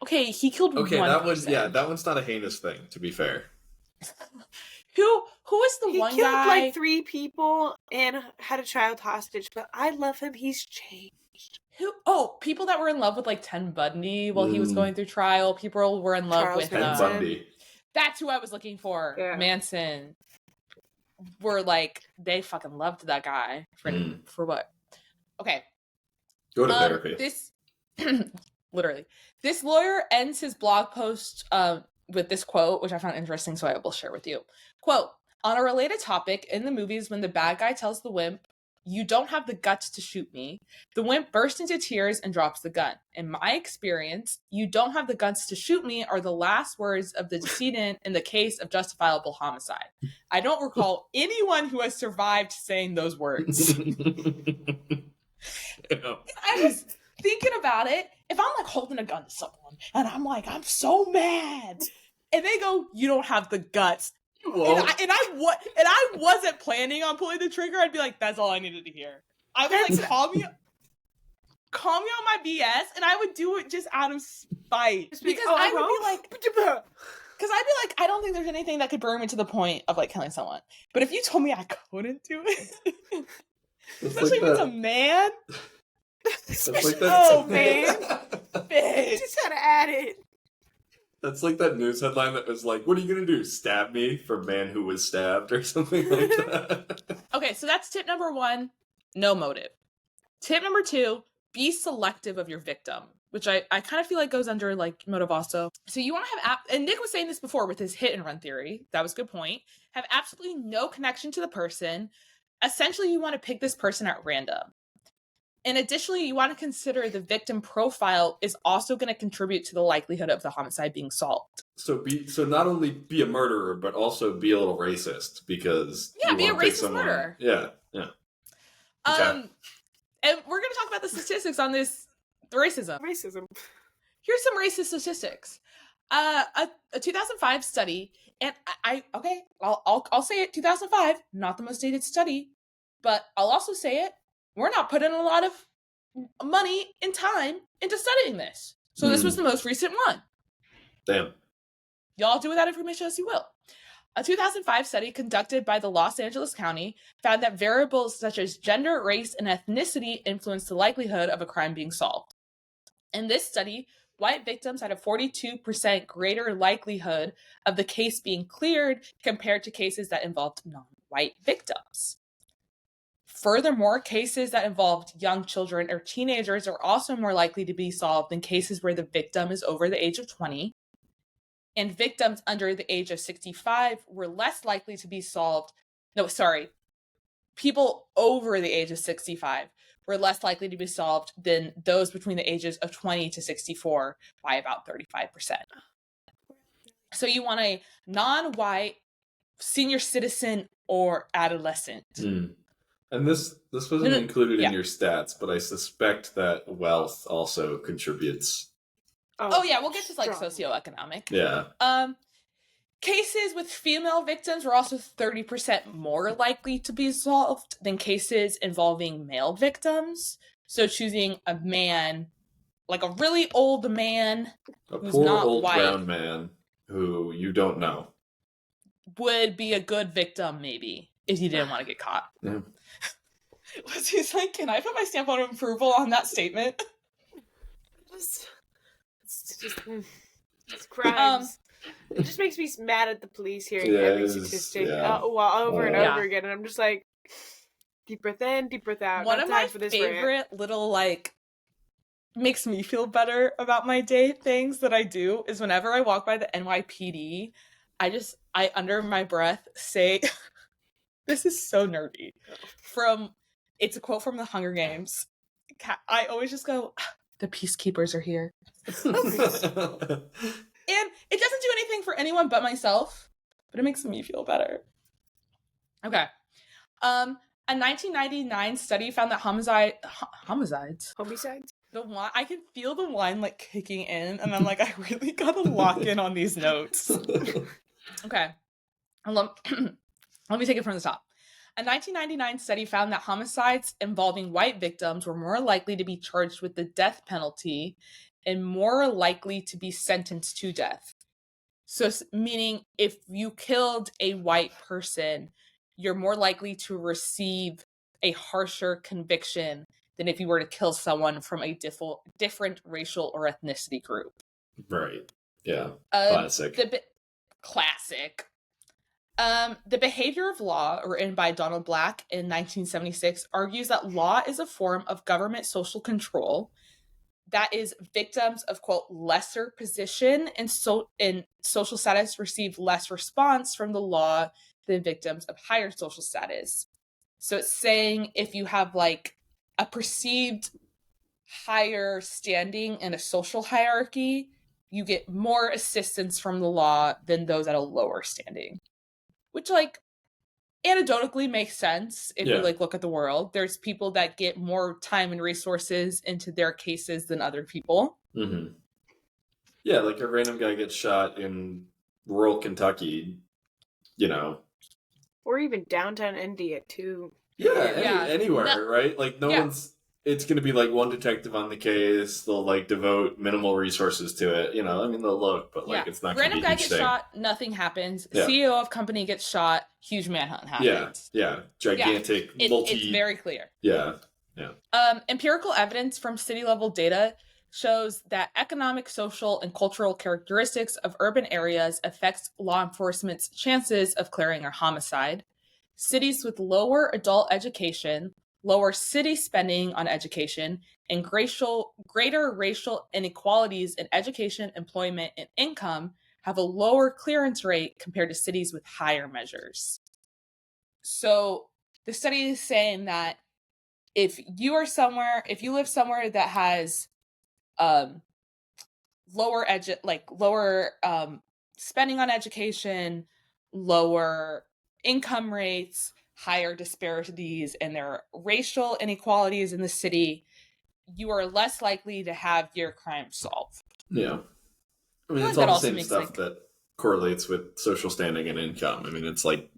B: okay, he killed
A: Okay,
B: one
A: that was
B: person.
A: yeah, that one's not a heinous thing, to be fair.
B: Who is the
C: He
B: one
C: killed
B: guy?
C: like 3 people and had a child hostage, but I love him. He's changed.
B: People that were in love with like Ted Bundy while he was
A: Mm.
B: going through trial. People were in love
C: Charles
B: with
A: Ted
C: Manson.
A: Bundy.
B: That's who I was looking for.
C: Yeah.
B: Manson. Were like they fucking loved that guy for what? Okay.
A: Go to therapy.
B: This literally. This lawyer ends his blog post with this quote, which I found interesting, so I will share with you. Quote, on a related topic, in the movies when the bad guy tells the wimp, you don't have the guts to shoot me, the wimp bursts into tears and drops the gun. In my experience, you don't have the guts to shoot me are the last words of the decedent in the case of justifiable homicide. I don't recall anyone who has survived saying those words.
A: Yeah.
B: I was thinking about it. If I'm like holding a gun to someone and I'm like, I'm so mad, and they go, "You don't have the guts,"
A: Well,
B: and I wasn't planning on pulling the trigger, I'd be like, "That's all I needed to hear." I would like calm you on my BS, and I would do it just out of spite
C: Just
B: because
C: oh,
B: I would be like,
C: like,
B: because I'd be like, I don't think there's anything that could burn me to the point of like killing someone. But if you told me I couldn't do it,
A: it's
B: especially if it's a man,
A: That's like
C: Oh,
B: man. bitch.
C: just had to add it.
A: That's like that news headline that was like, "What are you gonna do? Stab me for man who was stabbed?" or something like that.
B: Okay, so that's tip number 1, no motive. Tip number 2, be selective of your victim, which I kind of feel like goes under like motive also. So you want to have, and Nick was saying this before with his hit and run theory. That was a good point. Have absolutely no connection to the person. Essentially, you want to pick this person at random. And additionally, you want to consider the victim profile is also going to contribute to the likelihood of the homicide being solved.
A: So not only be a murderer, but also be a little racist, because
B: Yeah,
A: you
B: be a
A: wanna pick
B: racist murderer.
A: Yeah. Okay.
B: And we're going to talk about the statistics on the racism.
C: Racism.
B: Here's some racist statistics. A 2005 study, and I'll say it. 2005, not the most dated study, but I'll also say it. We're not putting a lot of money and time into studying this, so this was the most recent one.
A: Damn.
B: Y'all do with that information as you will. A 2005 study conducted by the Los Angeles County found that variables such as gender, race, and ethnicity influenced the likelihood of a crime being solved. In this study, white victims had a 42% greater likelihood of the case being cleared compared to cases that involved non-white victims. Furthermore, cases that involved young children or teenagers are also more likely to be solved than cases where the victim is over the age of 20. And victims under the age of 65 were less likely to be solved. No, sorry. People over the age of 65 were less likely to be solved than those between the ages of 20 to 64 by about 35%. So you want a non-white senior citizen or adolescent.
A: And this wasn't included in your stats, but I suspect that wealth also contributes.
B: Oh yeah, we'll get to like socioeconomic.
A: Yeah.
B: Cases with female victims were also 30% more likely to be solved than cases involving male victims. So choosing a man, like a really old man, who's
A: poor
B: not
A: old
B: white,
A: brown man who you don't know,
B: would be a good victim maybe if you didn't want to get caught.
A: Yeah.
B: He's like, can I put my stamp of approval on that statement?
C: It's crimes. It just makes me mad at the police hearing every statistic over and over again, and I'm just like, deep breath in, deep breath out.
B: One of my favorite little like makes me feel better about my day things that I do is whenever I walk by the NYPD, I under my breath say, this is so nerdy. It's a quote from the Hunger Games. I always just go, the peacekeepers are here. And it doesn't do anything for anyone but myself, but it makes me feel better. Okay. A 1999 study found that homicides. The wine, I can feel the wine like kicking in, and I'm like, I really gotta lock in on these notes. Okay. Let me take it from the top. A 1999 study found that homicides involving white victims were more likely to be charged with the death penalty and more likely to be sentenced to death. So, meaning if you killed a white person, you're more likely to receive a harsher conviction than if you were to kill someone from a different racial or ethnicity group.
A: Right. Yeah. Classic.
B: Classic. The Behavior of Law, written by Donald Black in 1976, argues that law is a form of government social control that is victims of, quote, lesser position and in social status receive less response from the law than victims of higher social status. So it's saying if you have like a perceived higher standing in a social hierarchy, you get more assistance from the law than those at a lower standing. Which, like, anecdotally makes sense if you, like, look at the world. There's people that get more time and resources into their cases than other people.
A: Mm-hmm. Yeah, like a random guy gets shot in rural Kentucky, you know.
C: Or even downtown India, too.
A: Yeah, anywhere, right? Like, no one's... It's going to be, like, one detective on the case. They'll, like, devote minimal resources to it. You know, I mean, they'll look, but, like, it's not going to be a huge
B: Random guy gets
A: thing.
B: shot, nothing happens. CEO of company gets shot, huge manhunt happens.
A: Yeah. Gigantic,
B: It's very clear.
A: Yeah.
B: Empirical evidence from city-level data shows that economic, social, and cultural characteristics of urban areas affects law enforcement's chances of clearing a homicide. Cities with lower adult education, lower city spending on education, and greater racial inequalities in education, employment, and income have a lower clearance rate compared to cities with higher measures. So the study is saying that if you live somewhere that has lower spending on education, lower income rates, higher disparities, and there are racial inequalities in the city, you are less likely to have your crime solved.
A: Yeah. I mean,
B: I
A: it's
B: feel
A: all
B: like
A: the
B: that
A: same
B: also
A: stuff
B: makes,
A: that correlates with social standing and income. I mean, it's like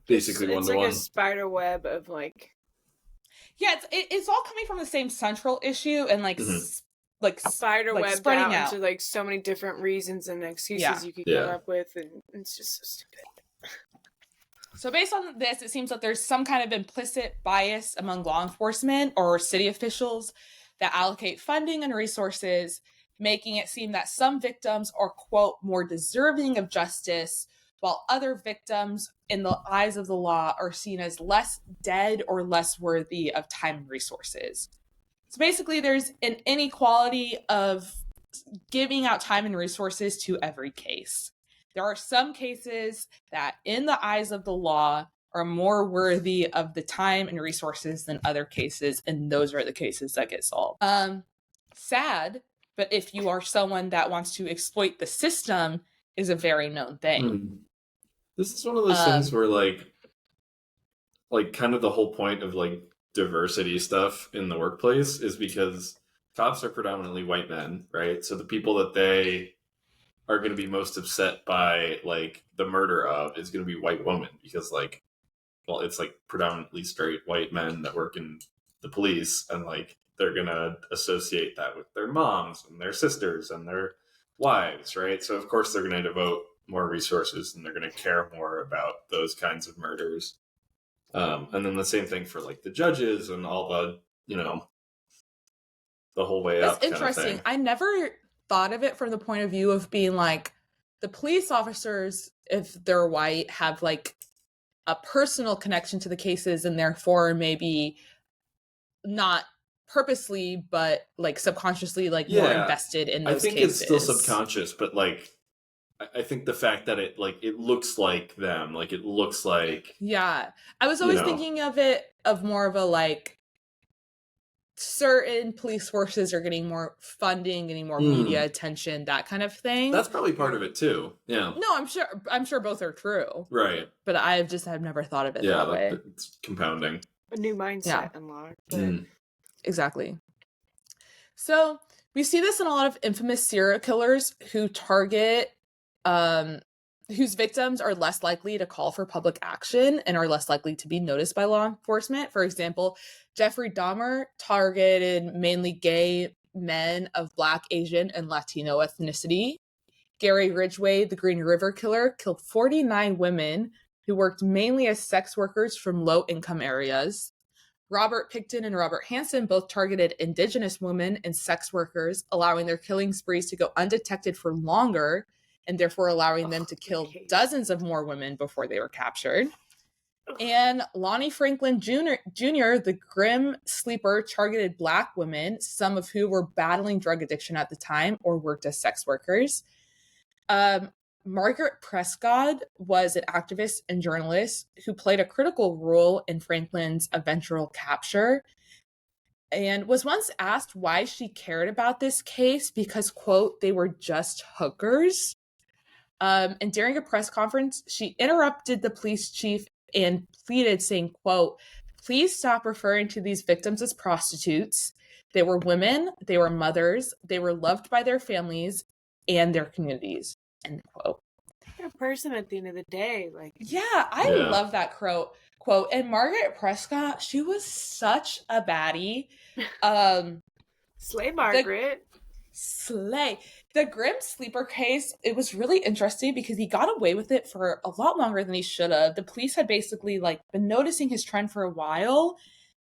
A: basically
C: it's like
A: one-to-one.
C: a spider web of like,
B: yeah, it's all coming from the same central issue and like
C: spider
B: like
C: webbed
B: spreading
C: out
B: out.
C: into like so many different reasons and excuses you could come up with, and it's just so stupid.
B: So based on this, it seems that there's some kind of implicit bias among law enforcement or city officials that allocate funding and resources, making it seem that some victims are, quote, more deserving of justice, while other victims, in the eyes of the law, are seen as less dead or less worthy of time and resources. So basically, there's an inequality of giving out time and resources to every case. There are some cases that, in the eyes of the law, are more worthy of the time and resources than other cases, and those are the cases that get solved. Sad, but if you are someone that wants to exploit the system, is a very known thing.
A: This is one of those things where like kind of the whole point of like diversity stuff in the workplace is because cops are predominantly white men, right? So the people that they are going to be most upset by like the murder of is going to be white women, because like, well, it's like predominantly straight white men that work in the police, and like they're going to associate that with their moms and their sisters and their wives, right? So of course they're going to devote more resources and they're going to care more about those kinds of murders. And then the same thing for like the judges and all the, the whole way up.
B: That's interesting. I never thought of it from the point of view of being like the police officers, if they're white, have like a personal connection to the cases and therefore maybe not purposely but like subconsciously like more invested in those cases. I think
A: it's still subconscious, but like I think the fact that it looks like them, like it looks like,
B: yeah, I was always thinking of it of more of a like certain police forces are getting more funding, getting more media attention, that kind of thing.
A: That's probably part of it too. Yeah.
B: No, I'm sure both are true.
A: Right.
B: But I've never thought of it that way.
A: It's compounding.
C: A new mindset unlocked.
B: Exactly. So we see this in a lot of infamous serial killers who target whose victims are less likely to call for public action and are less likely to be noticed by law enforcement. For example, Jeffrey Dahmer targeted mainly gay men of Black, Asian, and Latino ethnicity. Gary Ridgway, the Green River Killer, killed 49 women who worked mainly as sex workers from low-income areas. Robert Pickton and Robert Hansen both targeted Indigenous women and sex workers, allowing their killing sprees to go undetected for longer, and therefore allowing them to kill dozens of more women before they were captured. And Lonnie Franklin Jr., the grim sleeper, targeted Black women, some of who were battling drug addiction at the time or worked as sex workers. Margaret Prescott was an activist and journalist who played a critical role in Franklin's eventual capture, and was once asked why she cared about this case because, quote, they were just hookers. And during a press conference, she interrupted the police chief and pleaded, saying, quote, "Please stop referring to these victims as prostitutes. They were women, they were mothers, they were loved by their families and their communities," end quote.
C: They're a person at the end of the day. Like,
B: I love that quote. And Margaret Prescott, she was such a baddie.
C: Slay Margaret.
B: Slay. The Grim Sleeper case, it was really interesting because he got away with it for a lot longer than he should have. The police had basically been noticing his trend for a while,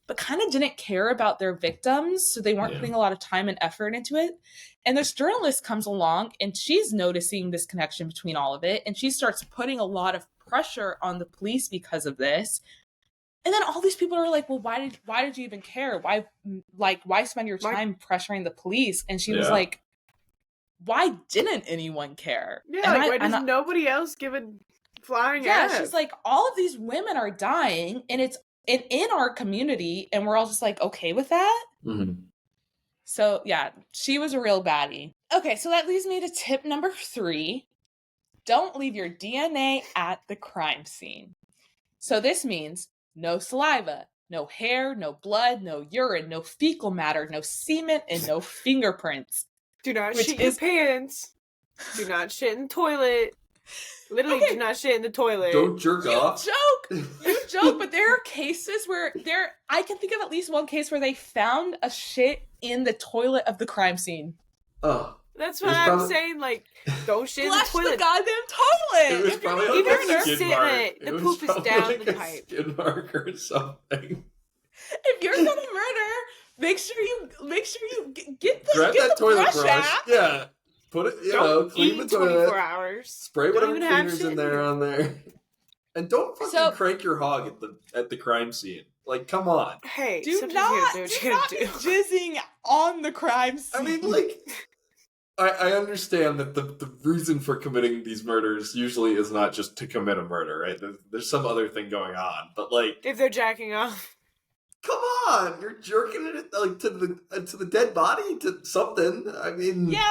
B: but kind of didn't care about their victims, so they weren't putting a lot of time and effort into it. And this journalist comes along and she's noticing this connection between all of it, and she starts putting a lot of pressure on the police because of this. And then all these people are like, well, why did you even care? Why spend your time pressuring the police? And she was
A: Yeah.
B: like, why didn't anyone care?
C: Yeah,
B: And
C: like, why does nobody else give a flying F?
B: she's like, all of these women are dying, and it's in our community, and we're all just like, okay with that?
A: Mm-hmm.
B: So, yeah, she was a real baddie. Okay, so that leads me to tip number 3. Don't leave your DNA at the crime scene. So this means no saliva, no hair, no blood, no urine, no fecal matter, no semen, and no fingerprints.
C: Do not shit your pants. Do not shit in the toilet. Literally, do not shit in the toilet.
A: Don't jerk off.
B: You joke, but there are cases where I can think of at least one case where they found a shit in the toilet of the crime scene.
A: Oh.
C: That's what I'm saying, like, don't shit in the
B: Flush
C: toilet.
B: the goddamn toilet!
A: It was probably like
C: even
A: a
C: if you're
A: skid
C: sitting
A: mark.
C: in it, the
A: was
C: poop is
A: probably
C: down
A: like
C: the
A: a
C: pipe.
A: skid mark or something.
B: If you're gonna murder, make sure you get
A: Grab that
B: the
A: toilet
B: brush
A: brush.
B: out.
A: Yeah. Put it,
C: Don't
A: clean
C: eat
A: the
C: 24
A: toilet.
C: hours.
A: Spray
C: Don't
A: whatever
C: even have
A: cleaners
C: shit
A: in there on there. And don't fucking crank your hog at the crime scene. Like, come on.
C: Hey,
B: Do
C: sometimes
B: not
C: you gotta do what you
B: be
C: gotta do.
B: jizzing on the crime scene.
A: I mean, like, I understand that the reason for committing these murders usually is not just to commit a murder, right? There's some other thing going on. But, like,
C: If they're jacking off.
A: come on, you're jerking it like to the dead body, to something. I mean,
B: yeah,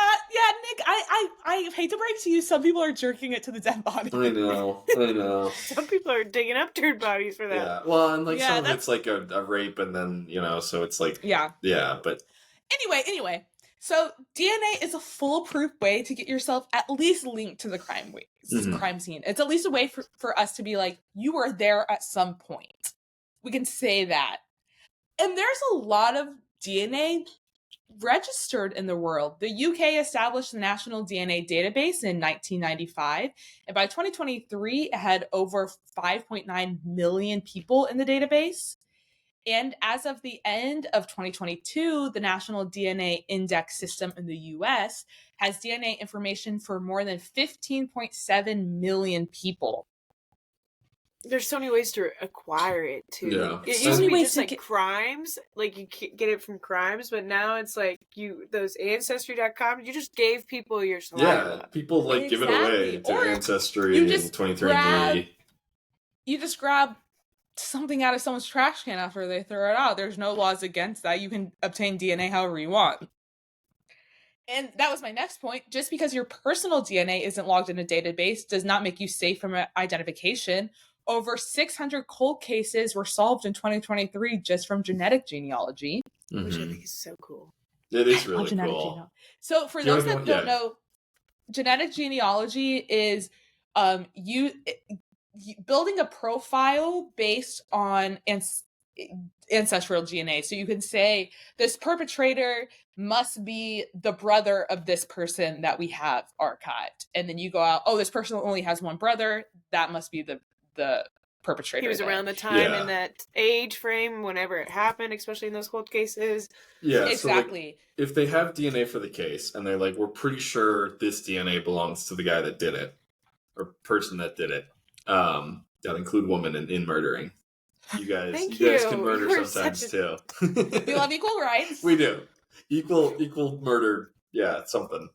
B: Nick. I hate to break it to you, some people are jerking it to the dead body.
A: I know.
C: Some people are digging up dead bodies for that.
A: Yeah, well, and like
B: Yeah,
A: some of it's like a rape, and then so it's like
B: Yeah.
A: But
B: Anyway, so DNA is a foolproof way to get yourself at least linked to the crime scene. It's at least a way for us to be like, you were there at some point. We can say that. And there's a lot of DNA registered in the world. The UK established the National DNA Database in 1995, and by 2023, it had over 5.9 million people in the database. And as of the end of 2022, the National DNA Index System in the US has DNA information for more than 15.7 million people.
C: There's so many ways to acquire it too.
A: Yeah.
C: It
A: So
C: used to
A: many
C: be
B: ways
C: just
B: to
C: like crimes, like you get it from crimes, but now it's like those ancestry.com, you just gave people your saliva.
A: yeah, people like give it away
B: Exactly.
A: to
B: Or
A: Ancestry
B: you
A: and
B: just
A: 23andMe.
B: You just grab something out of someone's trash can after they throw it out. There's no laws against that. You can obtain DNA however you want. And that was my next point. Just because your personal DNA isn't logged in a database does not make you safe from identification. Over 600 cold cases were solved in 2023 just from genetic genealogy.
C: Which I think is so cool.
A: It is
B: I love
A: really
B: genetic
A: cool.
B: genealogy. So for
A: Do you
B: those
A: wanna
B: that
A: go-
B: don't know, genetic genealogy is you building a profile based on ancestral DNA. So you can say this perpetrator must be the brother of this person that we have archived. And then you go out, oh, this person only has one brother. That must be the perpetrator.
C: He was
B: then.
C: around the time
A: Yeah.
C: in that age frame whenever it happened, especially in those cold cases.
A: Yeah,
B: Exactly.
A: So like, if they have DNA for the case and they're like, we're pretty sure this DNA belongs to the guy that did it or person that did it, that include women in murdering. You guys,
C: Thank
A: you guys
C: you.
A: can murder
C: You're
A: sometimes
C: such
A: too.
B: We love equal rights.
A: We do. Equal murder. Yeah, something.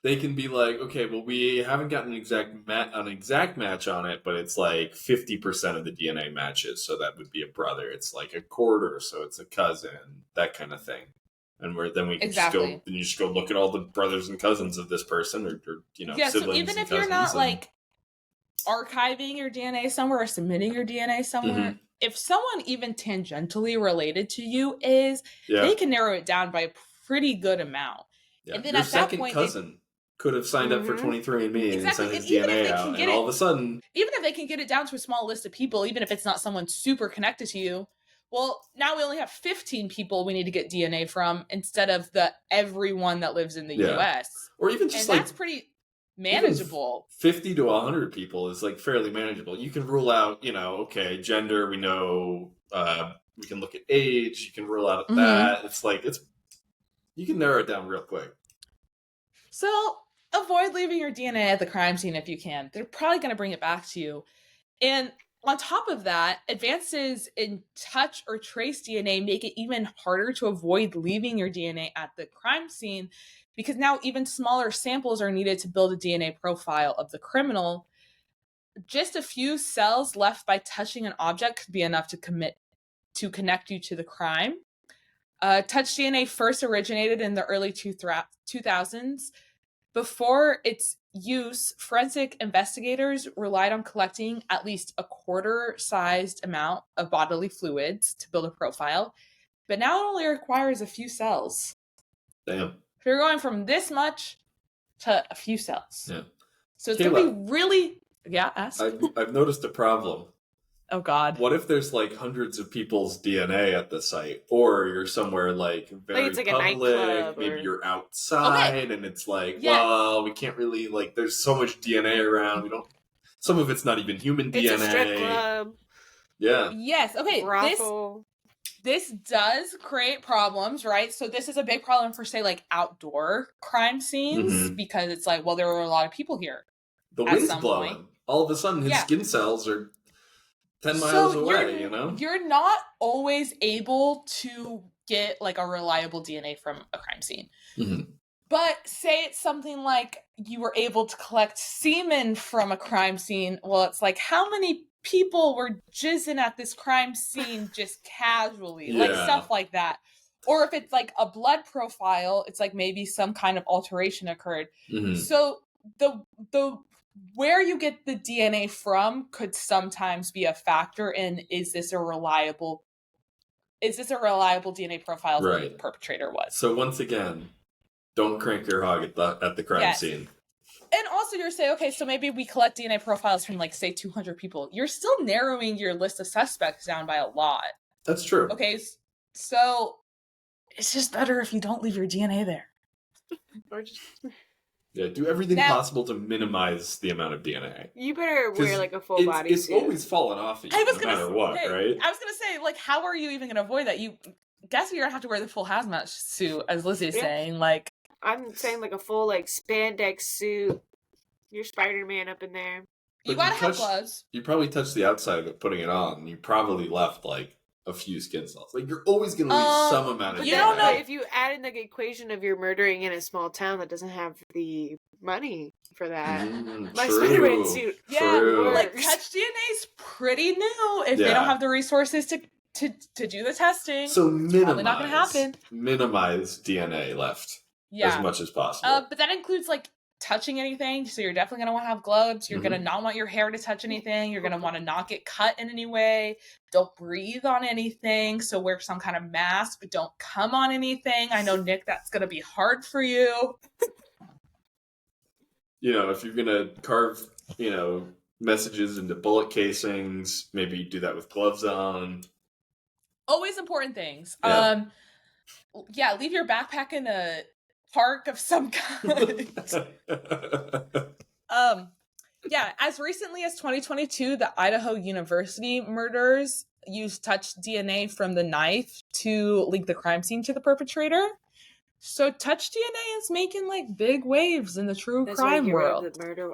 A: They can be like, okay, well, we haven't gotten an exact match on it, but it's like 50% of the DNA matches, so that would be a brother. It's like a quarter, so it's a cousin, that kind of thing. And then we can
B: Exactly.
A: you just go look at all the brothers and cousins of this person, or
B: Yeah,
A: siblings.
B: so even
A: and
B: if you're
A: cousins
B: not
A: and-
B: like archiving your DNA somewhere or submitting your DNA somewhere,
A: Mm-hmm.
B: if someone even tangentially related to you is, they can narrow it down by a pretty good amount.
A: Yeah.
B: And then
A: Your
B: at that
A: second
B: point,
A: cousin could have signed up for
C: Mhm.
A: 23andMe
B: Exactly,
A: and sent
B: and
A: his
B: even if
A: DNA
B: they
A: out,
B: can
A: and
B: get
A: all
B: it-
A: of a sudden,
B: even if they can get it down to a small list of people, even if it's not someone super connected to you, well, now we only have 15 people we need to get DNA from instead of the everyone that lives in the
A: Yeah.
B: US.
A: or even
B: And
A: just like
B: that's pretty manageable.
A: 50 to 100 people is like fairly manageable. You can rule out, okay, gender, we know, we can look at age, you can rule out
B: Mhm.
A: that. It's like, you can narrow it down real quick.
B: So avoid leaving your DNA at the crime scene if you can. They're probably going to bring it back to you. And On top of that, advances in touch or trace DNA make it even harder to avoid leaving your DNA at the crime scene, because now even smaller samples are needed to build a DNA profile of the criminal. Just a few cells left by touching an object could be enough to connect you to the crime. Touch DNA first originated in the early 2000s. Before its use, forensic investigators relied on collecting at least a quarter-sized amount of bodily fluids to build a profile, but now it only requires a few cells.
A: Damn.
B: So you're going from this much to a few cells.
A: Yeah.
B: So it's going to be really... Yeah, ask.
A: I've noticed a problem.
B: Oh, God.
A: What if there's like hundreds of people's DNA at the site, or you're somewhere like very
C: it's like a
A: public,
C: nightclub
A: maybe
C: or-
A: you're outside, and it's like,
B: Yeah.
A: well, we can't really like. There's so much DNA around. We don't. Some of it's not even human DNA.
C: It's a strip club,
A: Yeah.
B: Yes, okay.
C: brothel.
B: This does create problems, right? So this is a big problem for, say, like outdoor crime scenes, because it's like, well, there were a lot of people here.
A: The
B: At
A: wind's
B: some
A: blowing.
B: point.
A: All of a sudden, his
B: Yeah.
A: skin cells are 10 miles
B: So
A: away, you know?
B: You're not always able to get like a reliable DNA from a crime scene.
A: Mhm.
B: But say it's something like you were able to collect semen from a crime scene. Well, it's like, how many people were jizzing at this crime scene just casually? Like
A: Yeah.
B: stuff like that. Or if it's like a blood profile, it's like maybe some kind of alteration occurred.
A: Mhm.
B: So the where you get the DNA from could sometimes be a factor in, is this a reliable DNA profile of who the
A: Right.
B: perpetrator was?
A: So once again, don't crank your hog at the crime
B: Yes.
A: scene.
B: And also you're saying, okay, so maybe we collect DNA profiles from like, say, 200 people. You're still narrowing your list of suspects down by a lot.
A: That's true.
B: Okay, so it's just better if you don't leave your DNA there.
C: Or just,
A: Yeah, do everything
B: Now-
A: possible to minimize the amount of DNA.
C: you better
A: 'Cause
C: wear like a full body
A: It's
C: suit.
A: always falling off of you,
B: I was
A: no
B: gonna
A: matter
B: say,
A: what, right?
B: I was gonna say, like, how are you even gonna avoid that? You guess you're gonna have to wear the full hazmat suit, as Lizzie's
C: Yeah.
B: saying. Like,
C: I'm saying like a full like spandex suit. You're Spider-Man up in there.
B: you
A: But
B: gotta
A: you
B: have
A: touched-
B: gloves.
A: You probably touched the outside of it putting it on, and you probably left like a few skin cells. Like you're always gonna leave some amount of
C: But
B: You
C: then,
B: don't know-
C: if you add in the equation of you're murdering in a small town that doesn't have the money for that, my
A: True.
C: Spider-Man suit.
B: Yeah,
A: True.
B: like
C: works.
B: touch DNA's pretty new. If they
A: Yeah.
B: don't have the resources to do the testing,
A: So minimize,
B: probably not gonna happen.
A: minimize DNA left
B: yeah.
A: as much as possible.
B: But that includes like touching anything. So you're definitely gonna want to have gloves. You're
A: Mhm.
B: gonna not want your hair to touch anything. You're gonna want to not get cut in any way. Don't breathe on anything. So wear some kind of mask. But don't come on anything. I know, Nick, that's gonna be hard for you.
A: You know, if you're gonna carve, messages into bullet casings, maybe do that with gloves on.
B: Always important things.
A: Yeah.
B: Leave your backpack in a park of some kind. As recently as 2022, the Idaho University murders used touch DNA from the knife to link the crime scene to the perpetrator. So touch DNA is making like big waves in the true
C: That's why
B: crime
C: you get rid
B: world.
C: of the murder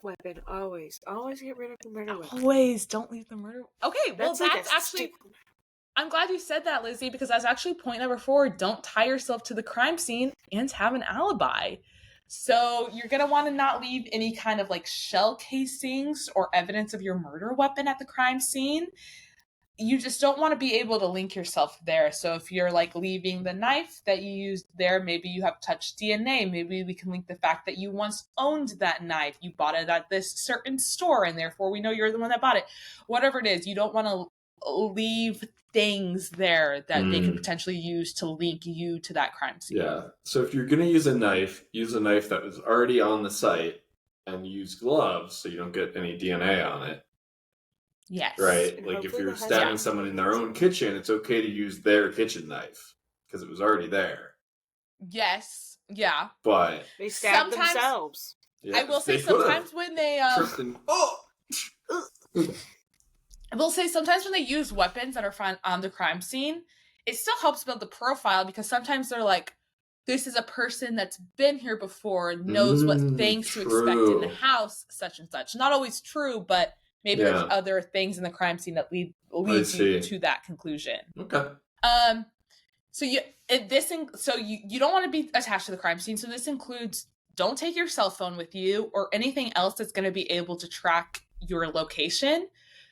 C: weapon. Always get rid of the murder weapon.
B: Always don't leave the murder. Okay, well
C: That's like a
B: that's actually.
C: stupid-
B: I'm glad you said that, Lizzie, because that's actually point number 4. Don't tie yourself to the crime scene and have an alibi. So you're going to want to not leave any kind of like shell casings or evidence of your murder weapon at the crime scene. You just don't want to be able to link yourself there. So if you're like leaving the knife that you used there, maybe you have touched DNA. Maybe we can link the fact that you once owned that knife. You bought it at this certain store and therefore we know you're the one that bought it. Whatever it is, you don't want to leave things there that they could potentially use to link you to that crime scene.
A: Yeah. So if you're gonna use a knife that was already on the site and use gloves so you don't get any DNA on it.
B: Yes.
A: Right?
C: And
A: Like if
C: hopefully
A: you're
C: the hazmat
A: stabbing someone in their own kitchen, it's okay to use their kitchen knife because it was already there.
B: Yes. Yeah.
A: But
C: They stab
B: Sometimes-
C: themselves.
A: yeah,
B: I will say
A: they could've.
B: sometimes when they
A: Tristan,
B: I will say sometimes when they use weapons that are found on the crime scene, it still helps build the profile because sometimes they're like, this is a person that's been here before, knows what things to expect in the
A: true.
B: house, such and such. Not always true, but Maybe there's
A: Yeah.
B: other things in the crime scene that leads
A: see.
B: you to that conclusion.
A: Okay.
B: So you don't want to be attached to the crime scene. So this includes, don't take your cell phone with you or anything else that's going to be able to track your location.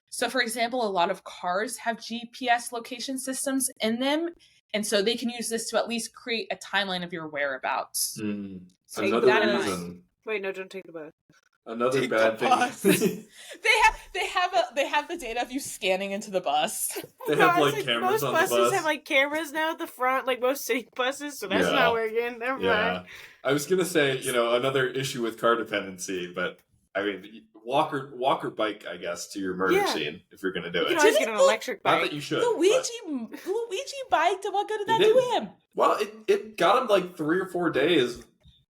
B: So for example, a lot of cars have GPS location systems in them, and so they can use this to at least create a timeline of your whereabouts. So
C: Take
B: keep
C: the
B: that in
C: bus.
B: mind.
C: Wait, no, don't take the bus.
A: Another
B: Take
A: bad
B: the bus.
A: thing.
B: They have the data of you scanning into the bus.
A: They
C: No,
A: have
C: I was
A: like cameras
C: most
A: on the
C: buses
A: bus.
C: have like cameras now at the front, like most city buses, so that's
A: Yeah.
C: not working. Never
A: Yeah.
C: mind.
A: I was gonna say, another issue with car dependency, but I mean, walk or bike, I guess, to your murder
C: Yeah.
A: scene if you're gonna do
C: You can
A: it.
C: always get an electric
A: Not
C: bike.
A: that you should.
B: Luigi biked, and what good did
A: He
B: that do
A: did.
B: him?
A: Well, it got him like 3 or 4 days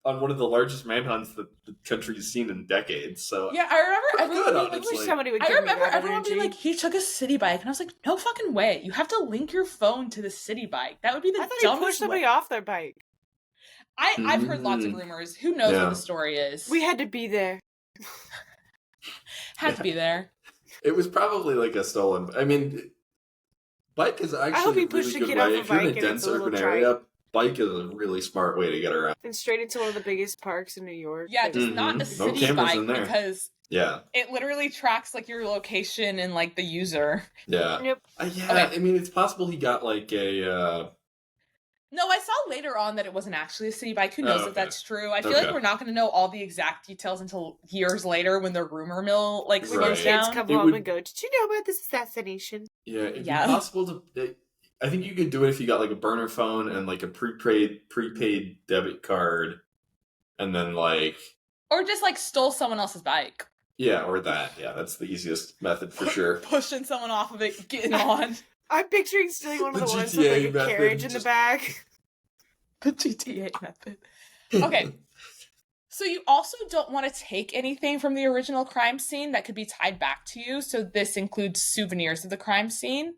A: on one of the largest manhunts that the country's seen in decades. So
B: Yeah, I remember
A: Pretty
B: everyone
A: good,
B: being
C: I
B: like,
A: honestly.
C: wish somebody would
B: I
C: give me
B: remember
C: that
B: everyone being
C: energy.
B: like, he took a city bike, and I was like, no fucking way. You have to link your phone to the city bike. That would be the
C: I thought he pushed
B: dumbest
C: somebody
B: way.
C: off their bike.
B: I've heard lots of
A: Mm.
B: rumors. Who knows
A: Yeah.
B: what the story is?
C: We had to be there.
B: had to be there.
A: it was probably like a stolen. I mean, bike is
C: hope
A: actually
C: he
A: a
C: pushed
A: really
C: a
A: good
C: kid off
A: way.
C: a
A: If you're in
C: bike
A: a
C: and
A: dense
C: it's a little
A: urban
C: trike.
A: area, bike is a really smart way to get around.
C: And straight into one of the biggest parks in New York.
B: Yeah, just not a
A: No
B: city
A: cameras
B: bike
A: in there.
B: because
A: Yeah,
B: it literally tracks like your location and like the user.
A: yeah,
C: Yep.
A: yeah.
B: Okay.
A: I mean, it's possible he got like a.
B: No, I saw later on that it wasn't actually a city bike. Who knows
A: okay.
B: if that's true? I feel like
A: Okay.
B: we're not going to know all the exact details until years later when the rumor mill like
C: When
B: slows
C: your
A: Right.
C: kids
B: down.
C: come
A: It
C: home
A: would-
C: and go, did you know about this assassination?
A: Yeah, it'd
B: Yeah.
A: be possible to. I think you could do it if you got like a burner phone and like a prepaid debit card, and then like
B: Or just like stole someone else's bike.
A: or that. Yeah, that's the easiest method for sure.
B: Pushing someone off of it, getting on.
C: I'm picturing stealing one of
A: The
C: the ones
A: GTA
C: with like a
A: method,
C: carriage in the
A: just-
C: back.
B: The GTA method. Okay. So you also don't want to take anything from the original crime scene that could be tied back to you. So this includes souvenirs of the crime scene.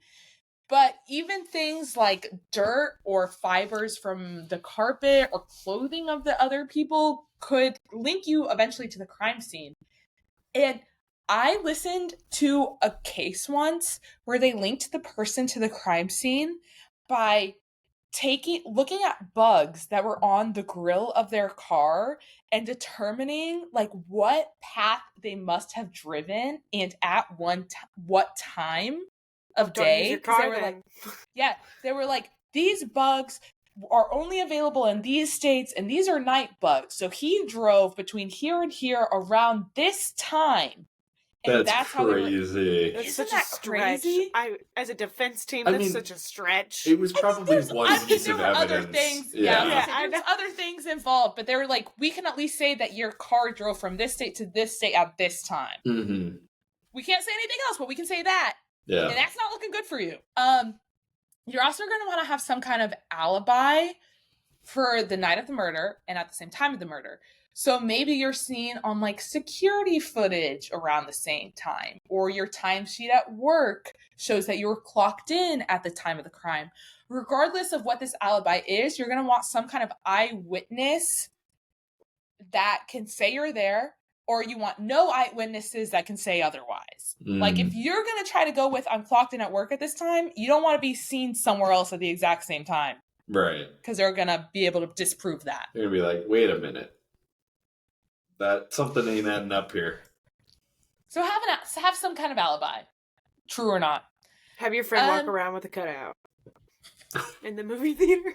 B: But even things like dirt or fibers from the carpet or clothing of the other people could link you eventually to the crime scene. And I listened to a case once where they linked the person to the crime scene by looking at bugs that were on the grill of their car and determining like what path they must have driven and at what time of
C: Don't
B: day.
C: use your
B: 'Cause
C: car
B: they were
C: then.
B: like, yeah, they were like, these bugs are only available in these states and these are night bugs. So he drove between here and here around this time. And
A: That's
B: how they were.
A: crazy.
C: That's
B: Isn't
C: such
B: that
C: a stretch.
B: crazy?
C: As a defense team,
A: I
C: that's
A: mean,
C: such a stretch.
A: It was probably one
B: I mean,
A: piece
B: there
A: of
B: were other
A: evidence.
B: things.
A: Yeah.
C: Yeah.
B: There's
C: I know.
B: other things involved, but they were like, we can at least say that your car drove from this state to this state at this time.
A: Mm-hmm.
B: We can't say anything else, but we can say that,
A: Yeah.
B: and that's not looking good for you. You're also going to want to have some kind of alibi for the night of the murder and at the same time of the murder. So maybe you're seen on like security footage around the same time, or your timesheet at work shows that you were clocked in at the time of the crime. Regardless of what this alibi is, you're going to want some kind of eyewitness that can say you're there, or you want no eyewitnesses that can say otherwise. Like if you're going to try to go with I'm clocked in at work at this time, you don't want to be seen somewhere else at the exact same time
A: Right.
B: because they're going to be able to disprove that.
A: You're gonna be like, wait a minute. That something ain't adding up here.
B: So have some kind of alibi, true or not.
C: Have your friend walk
B: Um,
C: around with a cutout in the movie theater.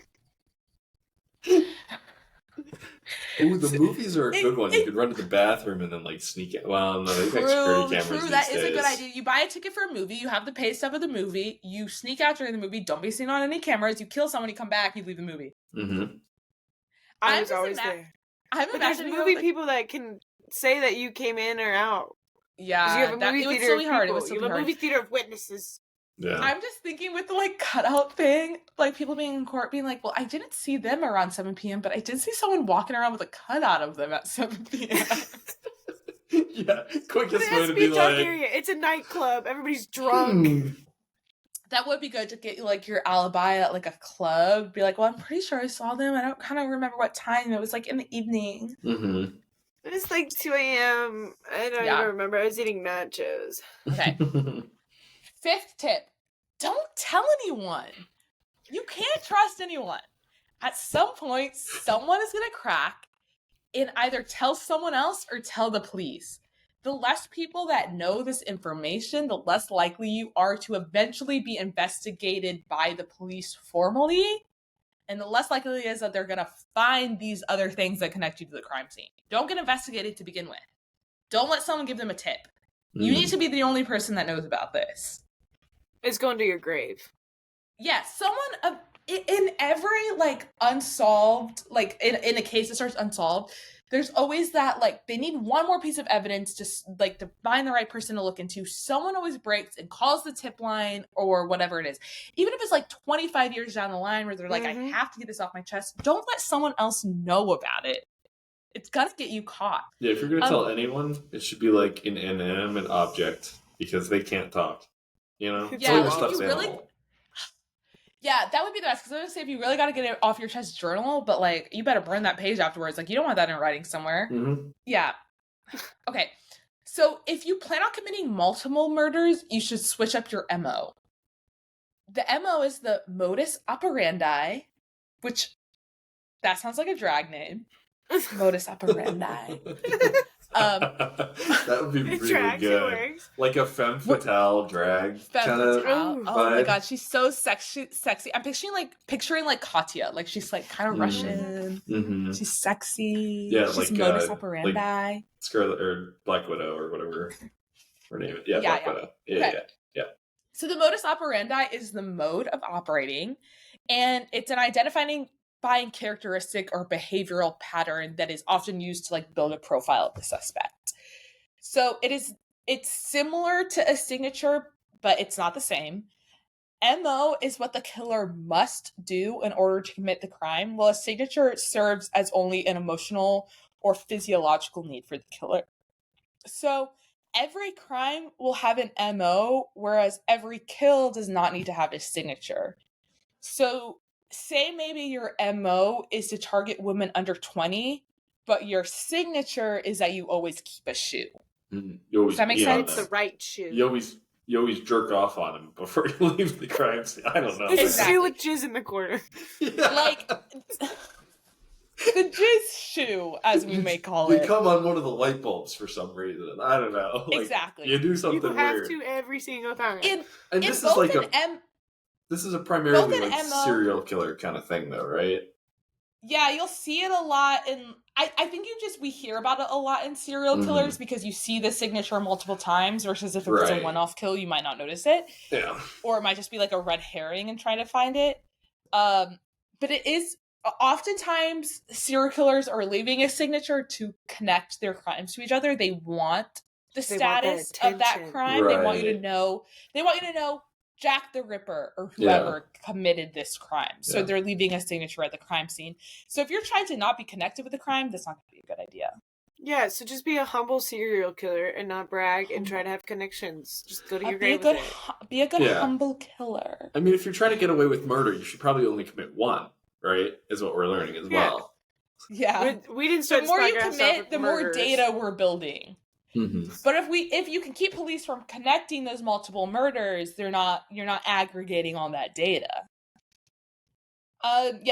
A: Ooh, the movies are a good one. You could run to the bathroom and then like sneak it. Well, no, they've got security cameras
B: True, that
A: these
B: is a good
A: days.
B: idea. You buy a ticket for a movie, you have the pay stub of the movie, you sneak out during the movie, don't be seen on any cameras, you kill someone, you come back, you leave the movie.
A: Mm-hmm.
C: I
B: I'm
C: was
B: just
C: always
B: ima-
C: there.
B: I'm
C: But there's
B: imagining
C: movie
B: like,
C: people that can say that you came in or out. 'Cause
B: yeah,
C: you have a
B: that,
C: movie
B: it would
C: theater
B: still
C: of
B: be hard. It
C: people.
B: would still
C: You
B: be
C: have a
B: hard.
C: movie theater of witnesses.
A: Yeah.
B: I'm just thinking with the like cutout thing, like people being in court being like, well, I didn't see them around 7 p.m., but I did see someone walking around with a cutout of them at 7 p.m.
A: Yeah.
C: The
A: Quickest way to be
C: SB talk
A: like.
C: area. It's a nightclub. Everybody's drunk.
B: That would be good to get like your alibi at like a club. Be like, well, I'm pretty sure I saw them. I don't kind of remember what time. It was like in the evening.
A: Mm-hmm.
C: It was like 2 a.m. I don't
B: Yeah.
C: even remember. I was eating nachos.
B: Okay. Fifth tip. Don't tell anyone. You can't trust anyone. At some point, someone is going to crack and either tell someone else or tell the police. The less people that know this information, the less likely you are to eventually be investigated by the police formally. And the less likely it is that they're going to find these other things that connect you to the crime scene. Don't get investigated to begin with. Don't let someone give them a tip. You need to be the only person that knows about this.
C: It's going to your grave.
B: Yeah, someone in every like unsolved, like in a case that starts unsolved, there's always that like they need one more piece of evidence to like to find the right person to look into. Someone always breaks and calls the tip line or whatever it is. Even if it's like 25 years down the line where they're like, I have to get this off my chest. Don't let someone else know about it. It's gonna get you caught.
A: Yeah, if you're gonna tell anyone, it should be like an inanimate object because they can't talk. You know,
C: Yeah,
A: Some of your
C: like,
A: stuff's
B: you really-
A: animal.
B: Yeah, that would be the best. Because I was gonna say if you really got to get it off your chest, journal. But like, you better burn that page afterwards. Like, you don't want that in writing somewhere.
A: Mm-hmm.
B: Yeah. Okay. So if you plan on committing multiple murders, you should switch up your MO. The MO is the modus operandi, which that sounds like a drag name. Modus operandi.
A: That would be
C: It
A: really
C: tracks, it
A: good.
C: works.
A: Like a femme fatale drag
B: Femme
A: kind of.
B: fatale. Oh my
A: vibe.
B: god, she's so sexy. I'm picturing like Katya. Like she's like kind of Russian.
A: Mm-hmm.
B: She's sexy.
A: Yeah,
B: she's
A: like,
B: modus
A: like
B: operandi.
A: Scarlet or Black Widow or whatever her name is. Yeah, Black Widow. Yeah,
B: Okay.
A: yeah.
B: So the modus operandi is the mode of operating, and it's an identifying characteristic or behavioral pattern that is often used to like build a profile of the suspect. So it's similar to a signature, but it's not the same. MO is what the killer must do in order to commit the crime, while a signature serves as only an emotional or physiological need for the killer. So every crime will have an MO, whereas every kill does not need to have a signature. So say maybe your MO is to target women under 20, but your signature is that you always keep a shoe.
A: Mm-hmm. You always
B: Does that make
A: pee on
B: sense?
C: It's
A: them.
C: the right shoe.
A: You always jerk off on him before you leave the crime scene. I don't know.
C: It's
B: Exactly.
C: a shoe with jizz in the corner.
B: Like the jizz shoe, as we may call
A: They
B: it.
A: come on one of the light bulbs for some reason. I don't know. Like,
B: Exactly.
A: You do something
C: You have
A: weird.
C: to every single time.
A: And
B: In
A: this is
B: both
A: like
B: an
A: this is a primarily
B: both an
A: like
B: MO
A: serial killer kind of thing, though, right?
B: Yeah, you'll see it a lot in I think we hear about it a lot in serial killers because you see the signature multiple times versus if it was a
A: Right.
B: one-off kill, you might not notice it.
A: Yeah.
B: Or it might just be like a red herring and trying to find it. But it is oftentimes serial killers are leaving a signature to connect their crimes to each other. They want the
C: They want that
B: status of that
C: attention.
B: crime. They want you to
A: Right.
B: know. They want you to know Jack the Ripper or whoever committed this crime. So
A: Yeah.
B: they're leaving a signature at the crime scene. So if you're trying to not be connected with the crime, that's not going to be a good idea.
C: Yeah, so just be a humble serial killer and not brag and try to have connections. Just go to your
B: Be a
C: grave
B: good,
C: with it.
B: be a good
A: Yeah.
B: humble killer.
A: I mean, if you're trying to get away with murder, you should probably only commit one, right? Is what we're learning as
C: Yeah.
A: well.
B: Yeah.
C: We didn't
B: The
C: start
B: more you
C: this podcast off
B: commit,
C: with
B: the more
C: murderers.
B: data we're building.
A: Mm-hmm.
B: But if you can keep police from connecting those multiple murders, you're not aggregating all that data.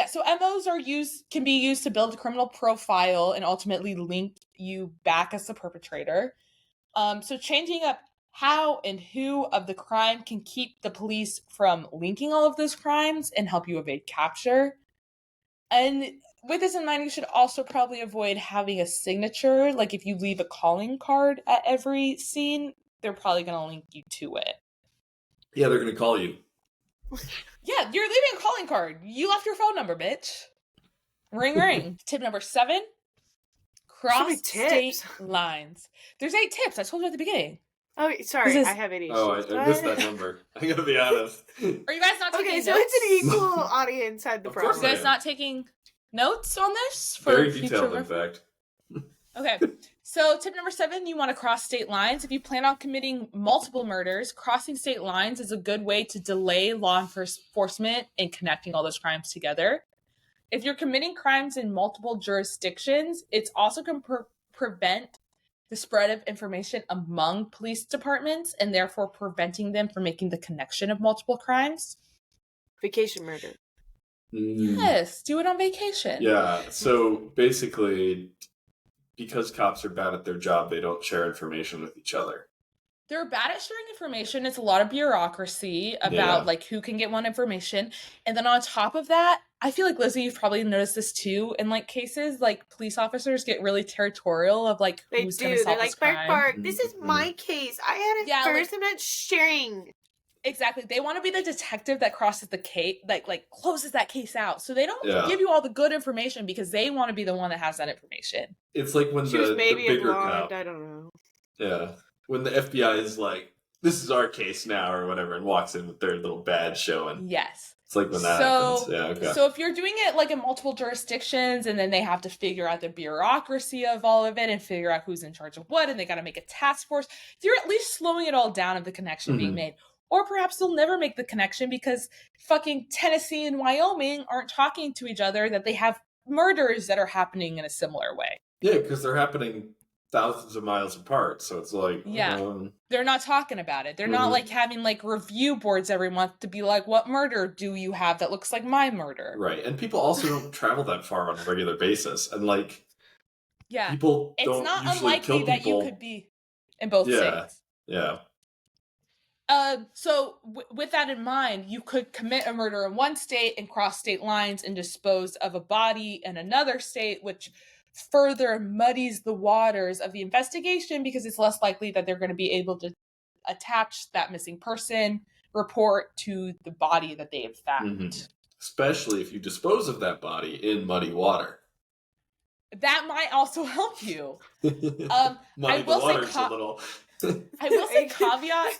B: So MOs can be used to build a criminal profile and ultimately link you back as the perpetrator. So changing up how and who of the crime can keep the police from linking all of those crimes and help you evade capture. And with this in mind, you should also probably avoid having a signature. Like if you leave a calling card at every scene, they're probably going to link you to it.
A: Yeah, they're gonna call you.
B: Yeah, you're leaving a calling card. You left your phone number, bitch. Ring, ring. Tip number 7. Cross
C: many
B: state
C: tips.
B: lines. There's 8 tips. I told you at the beginning.
C: Oh, sorry,
B: This is-
C: I have ADHD.
A: Oh, I missed that number. I gotta be honest.
B: Are you guys not taking
C: Okay,
B: notes?
C: so it's an equal audience had the
A: Of course
B: You
C: problem.
B: guys not taking notes on this? For
A: Very
B: future
A: detailed, in
B: reference?
A: fact.
B: Okay, so tip number 7, you want to cross state lines. If you plan on committing multiple murders, crossing state lines is a good way to delay law enforcement in connecting all those crimes together. If you're committing crimes in multiple jurisdictions, it's also prevent the spread of information among police departments and therefore preventing them from making the connection of multiple crimes.
C: Vacation murder.
B: Yes, do it on vacation.
A: Yeah, so basically, because cops are bad at their job, they don't share information with each other.
B: They're bad at sharing information. It's a lot of bureaucracy about
A: Yeah.
B: like who can get what information. And then on top of that, I feel like Lizzie, you've probably noticed this too. In like cases, like police officers get really territorial of like
C: They
B: who's going to
C: do.
B: solve
C: They're
B: this
C: like,
B: crime.
C: Bark, this is
A: Mhm.
C: my case. I had it
B: Yeah,
C: first. I'm not sharing.
B: Exactly. They want to be the detective that crosses the case, like closes that case out. So they don't
A: Yeah.
B: give you all the good information because they want to be the one that has that information.
A: It's like when
C: She was
A: the
C: maybe a
A: bigger
C: blonde.
A: cop,
C: I don't know.
A: yeah, when the FBI is like, "This is our case now" or whatever, and walks in with their little badge showing.
B: Yes.
A: It's like when that
B: So-
A: happens. Yeah, okay.
B: So if you're doing it like in multiple jurisdictions and then they have to figure out the bureaucracy of all of it and figure out who's in charge of what and they got to make a task force, you're at least slowing it all down of the connection being
A: Mhm.
B: made. Or perhaps they'll never make the connection because fucking Tennessee and Wyoming aren't talking to each other, that they have murders that are happening in a similar way.
A: Yeah, because they're happening thousands of miles apart, so it's like,
B: Yeah. They're not talking about it. They're not
A: Mhm.
B: like having like review boards every month to be like, what murder do you have that looks like my murder?
A: right. And people also don't travel that far on a regular basis, and like
B: Yeah.
A: people
B: It's
A: don't
B: not
A: usually
B: unlikely
A: kill
B: that
A: people.
B: you could be in both
A: Yeah.
B: states.
A: Yeah.
B: So with that in mind, you could commit a murder in one state and cross state lines and dispose of a body in another state, which further muddies the waters of the investigation because it's less likely that they're going to be able to attach that missing person report to the body that they have found.
A: Mhm. Especially if you dispose of that body in muddy water.
B: That might also help you.
A: Muddy
B: I will
A: the
B: say
A: waters a little.
B: I will say caveat.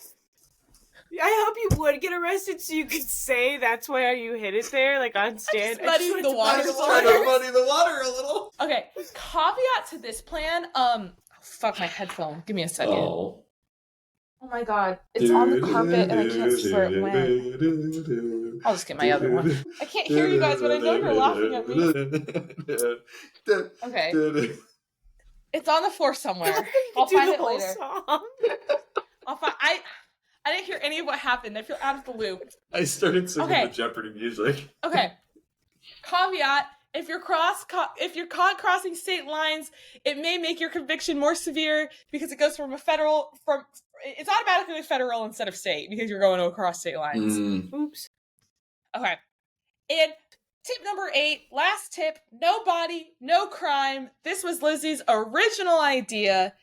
C: I hope you would get arrested so you could say that's why you hid it there, like on stand.
B: just muddied
C: wanted
B: the
C: to
B: water.
C: muddy
A: I was trying to muddy the water a little.
B: Okay, caveat to this plan. Fuck my headphone. Give me a second.
A: Oh.
B: Oh my god, it's on the carpet and I can't see where it went. I'll just get my other one. I can't hear you guys, but I know you're laughing at me. Okay, it's on the floor somewhere. I'll
C: Do
B: find
C: the
B: it
C: whole
B: later.
C: song.
B: I'll find. I didn't hear any of what happened. I feel out of the loop.
A: I started singing
B: Okay.
A: the Jeopardy music.
B: Okay. Caveat: if you're caught crossing state lines, it may make your conviction more severe because it goes from it's automatically federal instead of state because you're going across state lines.
C: Oops.
B: Okay. And tip number 8, last tip, no body, no crime. This was Lizzie's original idea.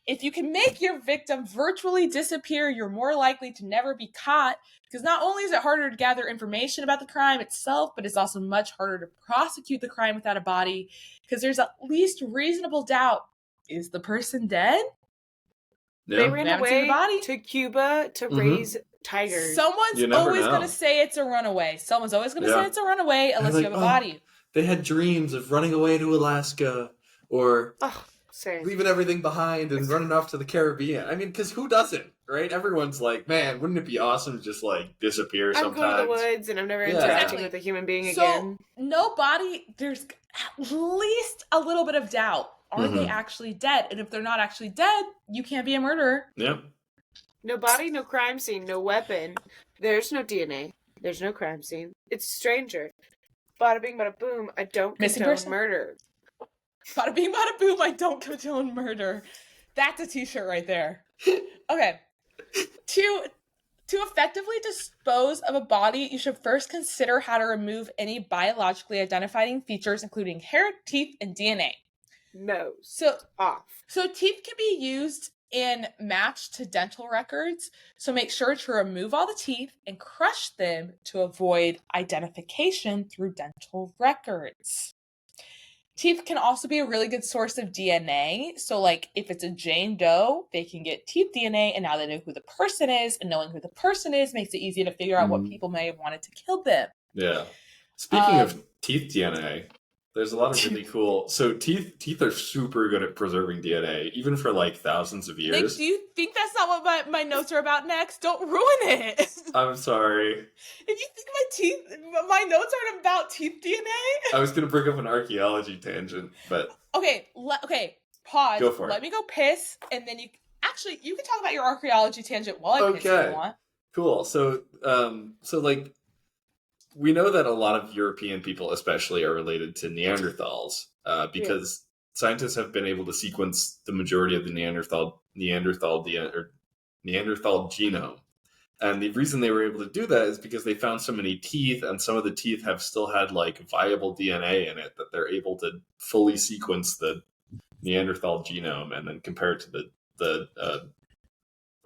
B: If you can make your victim virtually disappear, you're more likely to never be caught, because not only is it harder to gather information about the crime itself, but it's also much harder to prosecute the crime without a body, because there's at least reasonable doubt. Is the person dead?
C: They
A: Yeah.
C: ran
B: Haven't seen
C: away
B: the body?
C: to Cuba to
A: Mhm.
C: raise tigers.
B: Someone's
A: You never
B: always
A: know.
B: going to say it's a runaway. Someone's always going to
A: Yeah.
B: say it's a runaway unless
A: like,
B: you have a
A: "Oh,
B: body.
A: They had dreams of running away to Alaska or
C: Oh, same.
A: leaving everything behind and running off to the Caribbean. I mean, because who doesn't, right? Everyone's like, man, wouldn't it be awesome to just like disappear
C: I'm going to the
A: sometimes?
C: woods and I'm never
A: Yeah.
C: interacting
B: Exactly.
C: with a human being
B: So,
C: again.
B: no body, there's at least a little bit of doubt. Are they
A: Mhm.
B: actually dead? And if they're not actually dead, you can't be a murderer.
A: Yep.
C: No body, no crime scene, no weapon. There's no DNA. There's no crime scene. It's a stranger. Bada bing, bada boom. I don't
B: Missing
C: condone
B: person?
C: murder.
B: Bada bing, bada boom, I don't condone murder. That's a t-shirt right there. Okay. To effectively dispose of a body, you should first consider how to remove any biologically identifying features, including hair, teeth, and DNA.
C: Nose.
B: So
C: Off.
B: teeth can be used and matched to dental records. So make sure to remove all the teeth and crush them to avoid identification through dental records. Teeth can also be a really good source of DNA. So like if it's a Jane Doe, they can get teeth DNA and now they know who the person is, and knowing who the person is makes it easy to figure out what
A: Mhm.
B: people may have wanted to kill them.
A: Yeah. Speaking of
B: Um,
A: teeth DNA, there's a lot of really cool. So teeth are super good at preserving DNA, even for like thousands of
B: Nick,
A: years.
B: do you think that's not what my notes are about next? Don't ruin it.
A: I'm sorry.
B: If you think my notes aren't about teeth DNA.
A: I was gonna bring up an archaeology tangent, but
B: Okay, okay. pause.
A: Go for it.
B: Let me go piss, and then you can talk about your archaeology tangent while I piss if
A: Okay.
B: you want.
A: Cool. So, like, we know that a lot of European people, especially, are related to Neanderthals because scientists have been able to sequence the majority of the Neanderthal genome. And the reason they were able to do that is because they found so many teeth, and some of the teeth have still had like viable DNA in it that they're able to fully sequence the Neanderthal genome and then compare it to the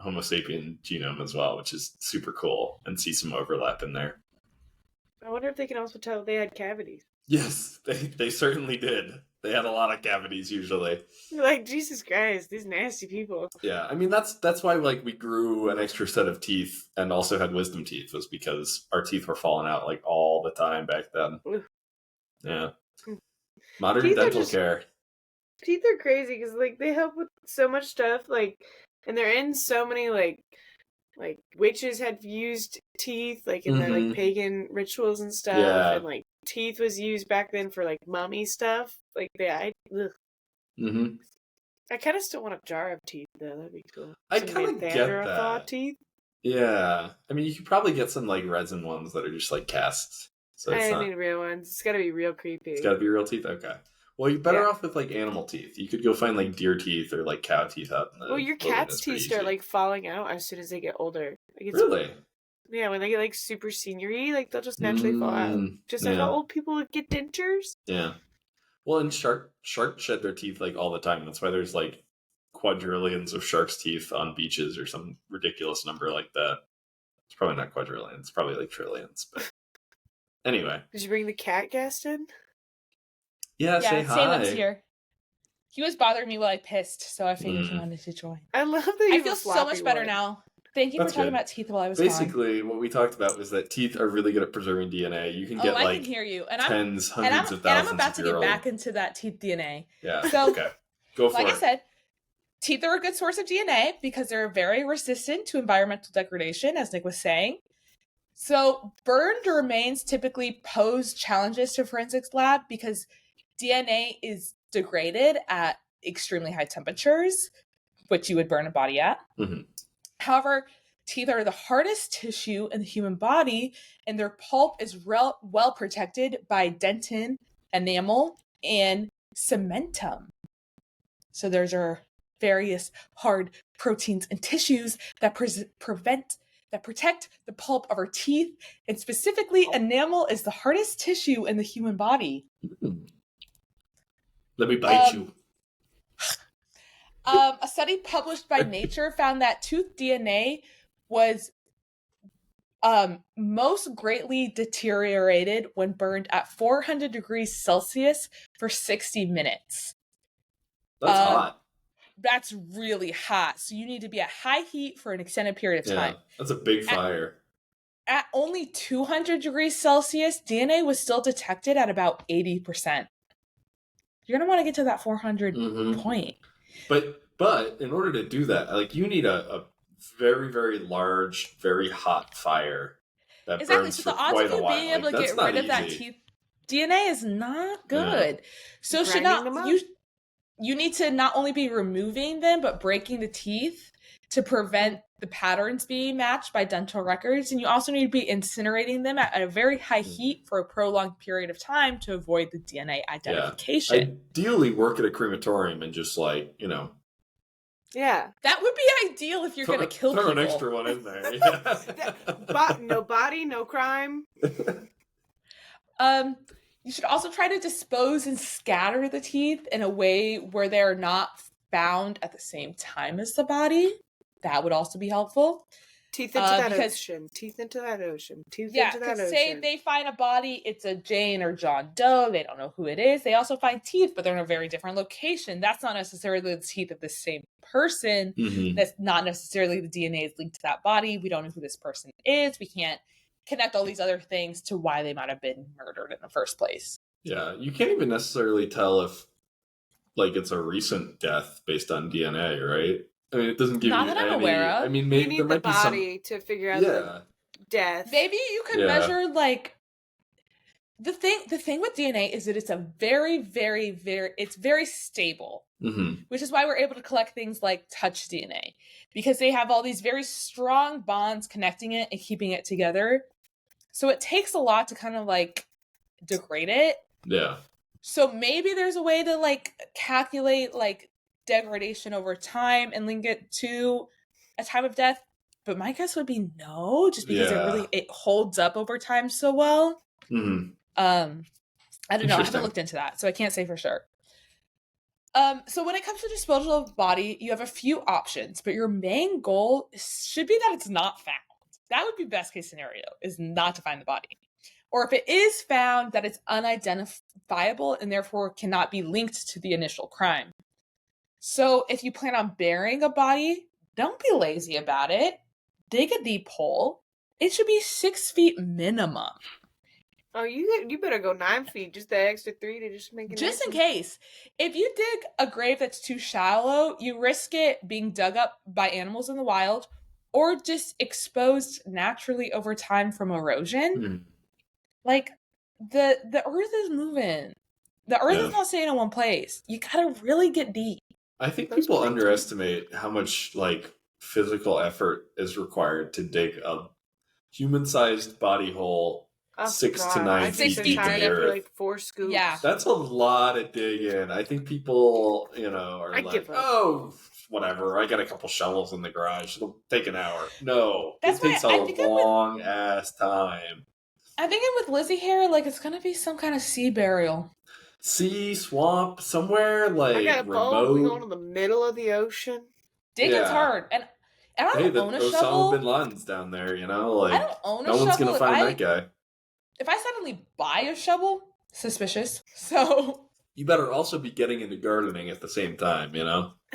A: Homo sapien genome as well, which is super cool, and see some overlap in there.
C: I wonder if they can also tell they had cavities.
A: Yes, they certainly did. They had a lot of cavities usually.
C: You're like, Jesus Christ, these nasty people.
A: Yeah, I mean that's why like we grew an extra set of teeth and also had wisdom teeth, was because our teeth were falling out like all the time back then.
C: Ooh.
A: Yeah. Modern
C: Teeth are
A: dental
C: just-
A: care.
C: Teeth are crazy because like they help with so much stuff, like, and they're in so many like witches had used teeth like in their
A: Mhm.
C: like pagan rituals and stuff,
A: Yeah.
C: and like teeth was used back then for like mummy stuff. Like
A: Mm-hmm.
C: I kind of still want a jar of teeth though. That'd be cool.
A: I
C: Some
A: kinda get
C: Neanderthal
A: that.
C: teeth.
A: Yeah, I mean you could probably get some like resin ones that are just like casts, so
C: I
A: it's not.
C: need real ones. It's gotta be real creepy.
A: It's got to be real teeth. Okay. Well, you're better
C: Yeah.
A: off with like animal teeth. You could go find like deer teeth or like cow teeth out in the
C: Well, your cat's
A: wilderness pretty
C: teeth start
A: easy.
C: like falling out as soon as they get older. Like, it's,
A: Really?
C: Yeah, when they get like super seniory, like they'll just naturally fall out. Just like
A: yeah.
C: how old people get dentures.
A: Yeah. Well, and sharks shed their teeth like all the time. That's why there's like quadrillions of sharks' teeth on beaches or some ridiculous number like that. It's probably not quadrillions. It's probably like trillions. But anyway,
C: Did you bring the cat, Gaston?
A: yeah. Say hi.
B: Salem's here. He was bothering me while I pissed, so I figured he
A: Mm.
B: wanted to join.
C: I love that.
B: I
C: He's
B: feel
C: a
B: so
C: sloppy
B: much better
C: one.
B: now. Thank you
A: That's
B: for talking
A: good.
B: about teeth while I was gone.
A: Basically, what we talked about was that teeth are really good at preserving DNA. You can
B: Oh,
A: get
B: I
A: like
B: can hear you, and
A: tens,
B: I'm
A: hundreds of thousands
B: about to
A: of
B: get
A: year
B: back
A: old.
B: into that teeth DNA.
A: Yeah.
B: So,
A: Okay. Go for
B: like
A: it.
B: I said, teeth are a good source of DNA because they're very resistant to environmental degradation, as Nick was saying. So, burned remains typically pose challenges to forensics lab because DNA is degraded at extremely high temperatures, which you would burn a body at.
A: Mhm.
B: However, teeth are the hardest tissue in the human body, and their pulp is well protected by dentin, enamel, and cementum. So there's our various hard proteins and tissues that protect the pulp of our teeth, and specifically enamel is the hardest tissue in the human body.
A: Let me bite you.
B: A study published by Nature found that tooth DNA was most greatly deteriorated when burned at 400 degrees Celsius for 60 minutes.
A: That's hot.
B: That's really hot. So you need to be at high heat for an extended period of
A: Yeah,
B: time.
A: that's a big fire.
B: At only 200 degrees Celsius, DNA was still detected at about 80%. You're going to want to get to that 400
A: Mhm.
B: point.
A: But in order to do that, like you need a very, very large, very hot fire that
B: Exactly.
A: burns
B: So
A: for
B: the odds
A: quite
B: of
A: a
B: you
A: while.
B: being able
A: Like,
B: to
A: that's
B: get
A: not
B: rid of that
A: easy.
B: teeth DNA is not good. So should
C: Grinding them
B: not
C: up.
B: you need to not only be removing them but breaking the teeth to prevent the patterns being matched by dental records, and you also need to be incinerating them at a very high heat for a prolonged period of time to avoid the DNA identification.
A: Ideally, work at a crematorium and just like
C: Yeah.
B: That would be ideal if you're going to kill
A: throw
B: people.
A: an extra one in there.
C: No body, no crime.
B: You should also try to dispose and scatter the teeth in a way where they're not found at the same time as the body. That would also be helpful.
C: Teeth into that
B: because-
C: ocean. Teeth into that ocean. Teeth
B: Yeah,
C: into that
B: because
C: ocean.
B: say they find a body, it's a Jane or John Doe. They don't know who it is. They also find teeth, but they're in a very different location. That's not necessarily the teeth of the same person.
A: Mhm.
B: That's not necessarily the DNA is linked to that body. We don't know who this person is. We can't connect all these other things to why they might have been murdered in the first place.
A: Yeah, you can't even necessarily tell if like it's a recent death based on DNA, right? I mean, it doesn't give
B: Not
A: you
B: that I'm
A: any.
B: aware of.
A: I mean,
C: you
A: maybe
C: need
A: there
C: the
A: might be some.
C: body to figure out
A: Yeah,
C: the death.
B: Maybe you could
A: Yeah.
B: measure like the thing with DNA is that it's a very, very, it's very stable, which is why we're able to collect things like touch DNA, because they have all these very strong bonds connecting it and keeping it together. So it takes a lot to kind of like degrade it.
A: Yeah.
B: So maybe there's a way to like calculate like degradation over time and link it to a time of death. But my guess would be no, just because it holds up over time so well. I don't know. I haven't looked into that, so I can't say for sure. So when it comes to disposal of body, you have a few options, but your main goal should be that it's not found. That would be best case scenario, is not to find the body. Or if it is found, that it's unidentifiable and therefore cannot be linked to the initial crime. So if you plan on burying a body, don't be lazy about it. Dig a deep hole. It should be 6 feet minimum.
C: Oh, you better go 9 feet. Just the extra 3 to just make it.
B: Just in case. If you dig a grave that's too shallow, you risk it being dug up by animals in the wild or just exposed naturally over time from erosion. Like, the earth is moving. The earth is not staying in one place. You gotta really get deep.
A: I think people underestimate how much, like, physical effort is required to dig a human-sized body hole 6 to 9 feet deep in the earth.
C: Like 4 scoops.
B: Yeah.
A: That's a lot of digging. I think people, are oh, whatever. I got a couple shovels in the garage. It'll take an hour. No. It takes a long-ass time.
B: I'm thinking with Lizzie here, like, it's gonna be some kind of sea burial.
A: Sea, swamp, somewhere, like,
C: I got a
A: remote.
C: boat. We go to the middle of the ocean.
B: Digging's hard. And I don't own a shovel.
A: Osama bin Laden's down there, Like,
B: I don't own a shovel.
A: No one's gonna find that guy.
B: If I suddenly buy a shovel, suspicious. So
A: you better also be getting into gardening at the same time,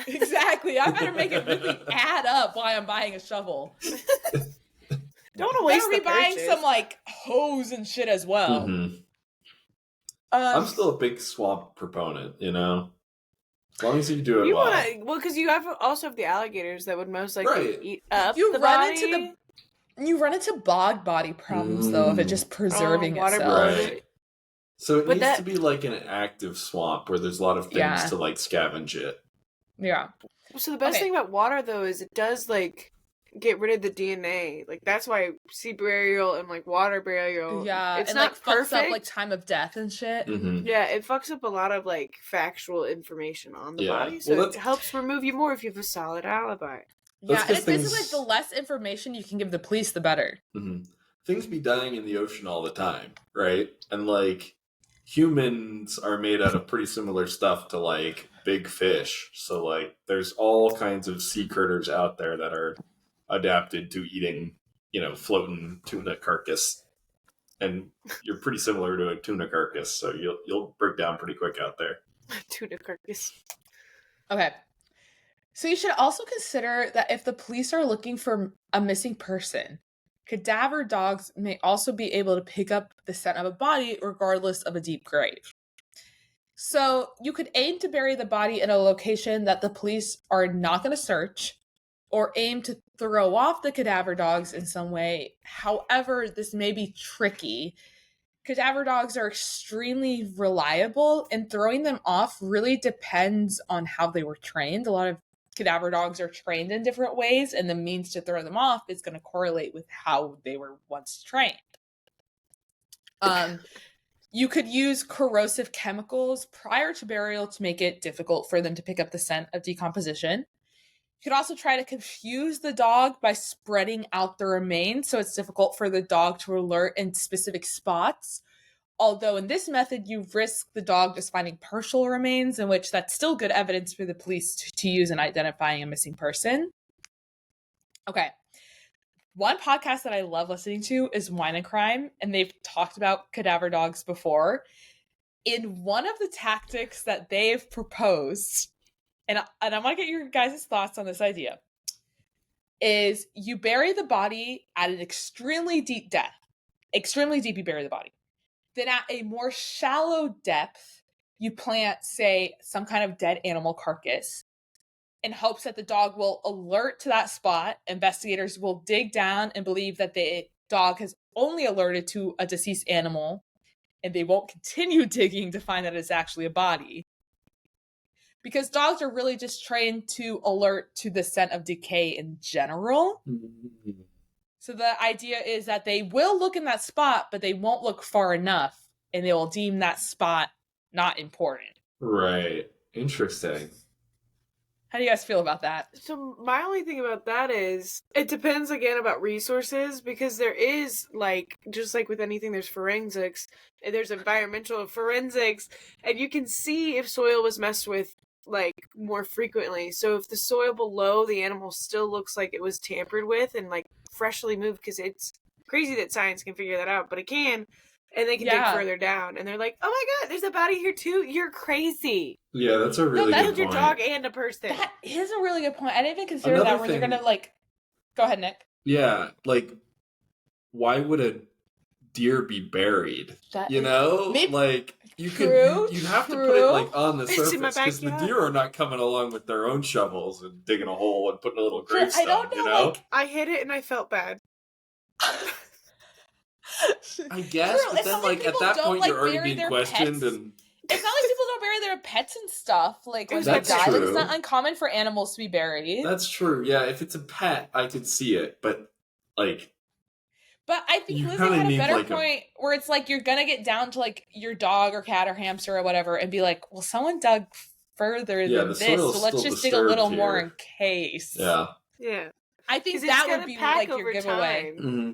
B: Exactly. I better make it really add up why I'm buying a shovel.
C: Don't want to waste the
B: purchase. Buying some like hose and shit as well.
A: I'm still a big swamp proponent, As long as you do it well.
C: Because you also have the alligators that would most likely eat up
B: you
C: the
B: run
C: body.
B: You run into bog body problems though of it just preserving itself.
A: Right. So it needs to be like an active swamp where there's a lot of things to like scavenge it.
B: Yeah.
C: So the best thing about water though is it does like get rid of the DNA. Like that's why sea burial and like water burial.
B: Yeah,
C: it's
B: and
C: not
B: like
C: perfect.
B: Fucks up like time of death and shit.
C: Yeah, it fucks up a lot of like factual information on the body. So it helps remove you more if you have a solid alibi.
B: Yeah, and it's basically like the less information you can give the police, the better.
A: Things be dying in the ocean all the time, right? And like humans are made out of pretty similar stuff to like big fish. So like there's all kinds of sea critters out there that are adapted to eating, floating tuna carcass. And you're pretty similar to a tuna carcass, so you'll break down pretty quick out there.
C: Tuna carcass.
B: Okay. So you should also consider that if the police are looking for a missing person, cadaver dogs may also be able to pick up the scent of a body regardless of a deep grave. So you could aim to bury the body in a location that the police are not going to search, or aim to throw off the cadaver dogs in some way. However, this may be tricky. Cadaver dogs are extremely reliable, and throwing them off really depends on how they were trained. A lot of cadaver dogs are trained in different ways, and the means to throw them off is going to correlate with how they were once trained. You could use corrosive chemicals prior to burial to make it difficult for them to pick up the scent of decomposition. You could also try to confuse the dog by spreading out the remains, so it's difficult for the dog to alert in specific spots. Although in this method, you risk the dog just finding partial remains, in which that's still good evidence for the police to use in identifying a missing person. Okay. One podcast that I love listening to is Wine and Crime, and they've talked about cadaver dogs before. In one of the tactics that they've proposed, and I want to get your guys' thoughts on this idea, is you bury the body at an extremely deep depth. Extremely deep, you bury the body. Then at a more shallow depth, you plant, say, some kind of dead animal carcass in hopes that the dog will alert to that spot. Investigators will dig down and believe that the dog has only alerted to a deceased animal and they won't continue digging to find that it's actually a body. Because dogs are really just trained to alert to the scent of decay in general. So the idea is that they will look in that spot, but they won't look far enough, and they will deem that spot not important.
A: Right. Interesting.
B: How do you guys feel about that?
C: So my only thing about that is it depends again about resources, because there is, like, just like with anything, there's forensics and there's environmental forensics, and you can see if soil was messed with like more frequently. So if the soil below the animal still looks like it was tampered with and like freshly moved, because it's crazy that science can figure that out, but it can. And they can dig further down, and they're like, "Oh my god, there's a body here too! You're crazy!"
A: Yeah, that's a really good
C: Killed your
A: point.
C: dog and a person.
B: That is a really good point. I didn't even consider
A: Another
B: that where they're
A: thing-
B: gonna like. Go ahead, Nick.
A: Yeah, like, why would a deer be buried?
B: That
A: You
B: is-
A: know,
B: Maybe-
A: like you
B: True,
A: could, you'd have to put it
B: true.
A: like on the
C: It's in
A: surface
C: my
A: because the
C: backyard.
A: deer are not coming along with their own shovels and digging a hole and putting a little
B: True, I
A: gravestone.
B: don't know,
A: You know,
B: like-
C: I hit it and I felt bad.
A: I guess,
B: True,
A: but
B: it's
A: then
B: not like
A: like at
B: people
A: that
B: don't,
A: point
B: like,
A: you're already
B: bury
A: being
B: their
A: questioned,
B: pets.
A: and
B: It's not like people don't bury their pets and stuff. Like when they
C: That's
B: die, like, it's
A: true.
B: not uncommon for animals to be buried.
A: that's true. Yeah, if it's a pet, I could see it, but like,
B: But I think
A: You
B: Lizzie
A: kinda
B: had a
A: need,
B: better
A: like, a-
B: point where it's like you're gonna get down to like your dog or cat or hamster or whatever and be like, well, someone dug further
A: Yeah,
B: than
A: the
B: this, so
A: soil's
B: let's
A: still
B: just dig a little
A: disturbed
B: more
A: here.
B: in case.
A: yeah.
C: Yeah.
B: I think
C: 'Cause it's
B: that
C: gonna
B: would be
C: pack
B: like your
C: over
B: giveaway.
C: time.
A: hmm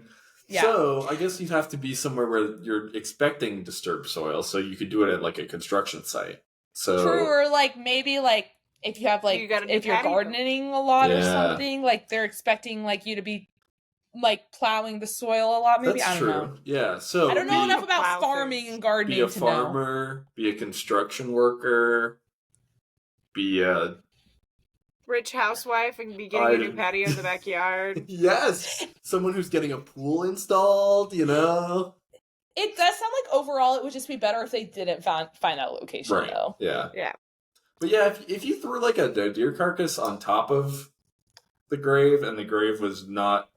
B: Yeah.
A: So I guess you'd have to be somewhere where you're expecting disturbed soil, so you could do it at like a construction site. So
B: True, or like maybe like if you have like
C: You got a new
B: if you're
C: patio.
B: gardening a lot or
A: Yeah.
B: something, like they're expecting like you to be like plowing the soil a lot. Maybe
A: that's
B: I don't
A: true.
B: know.
A: Yeah. So
B: I don't know
A: be,
B: enough about
C: plow
B: farming
C: things.
B: and
A: be
B: gardening
A: a
B: to know.
A: farmer, be a construction worker, be a
C: Rich housewife and be getting a new
A: I-
C: patio in the backyard.
A: yes, someone who's getting a pool installed. You know,
B: It does sound like overall it would just be better if they didn't find that location
A: right?
B: though.
A: Yeah.
C: Yeah.
A: But yeah, if you threw like a deer carcass on top of the grave and the grave was not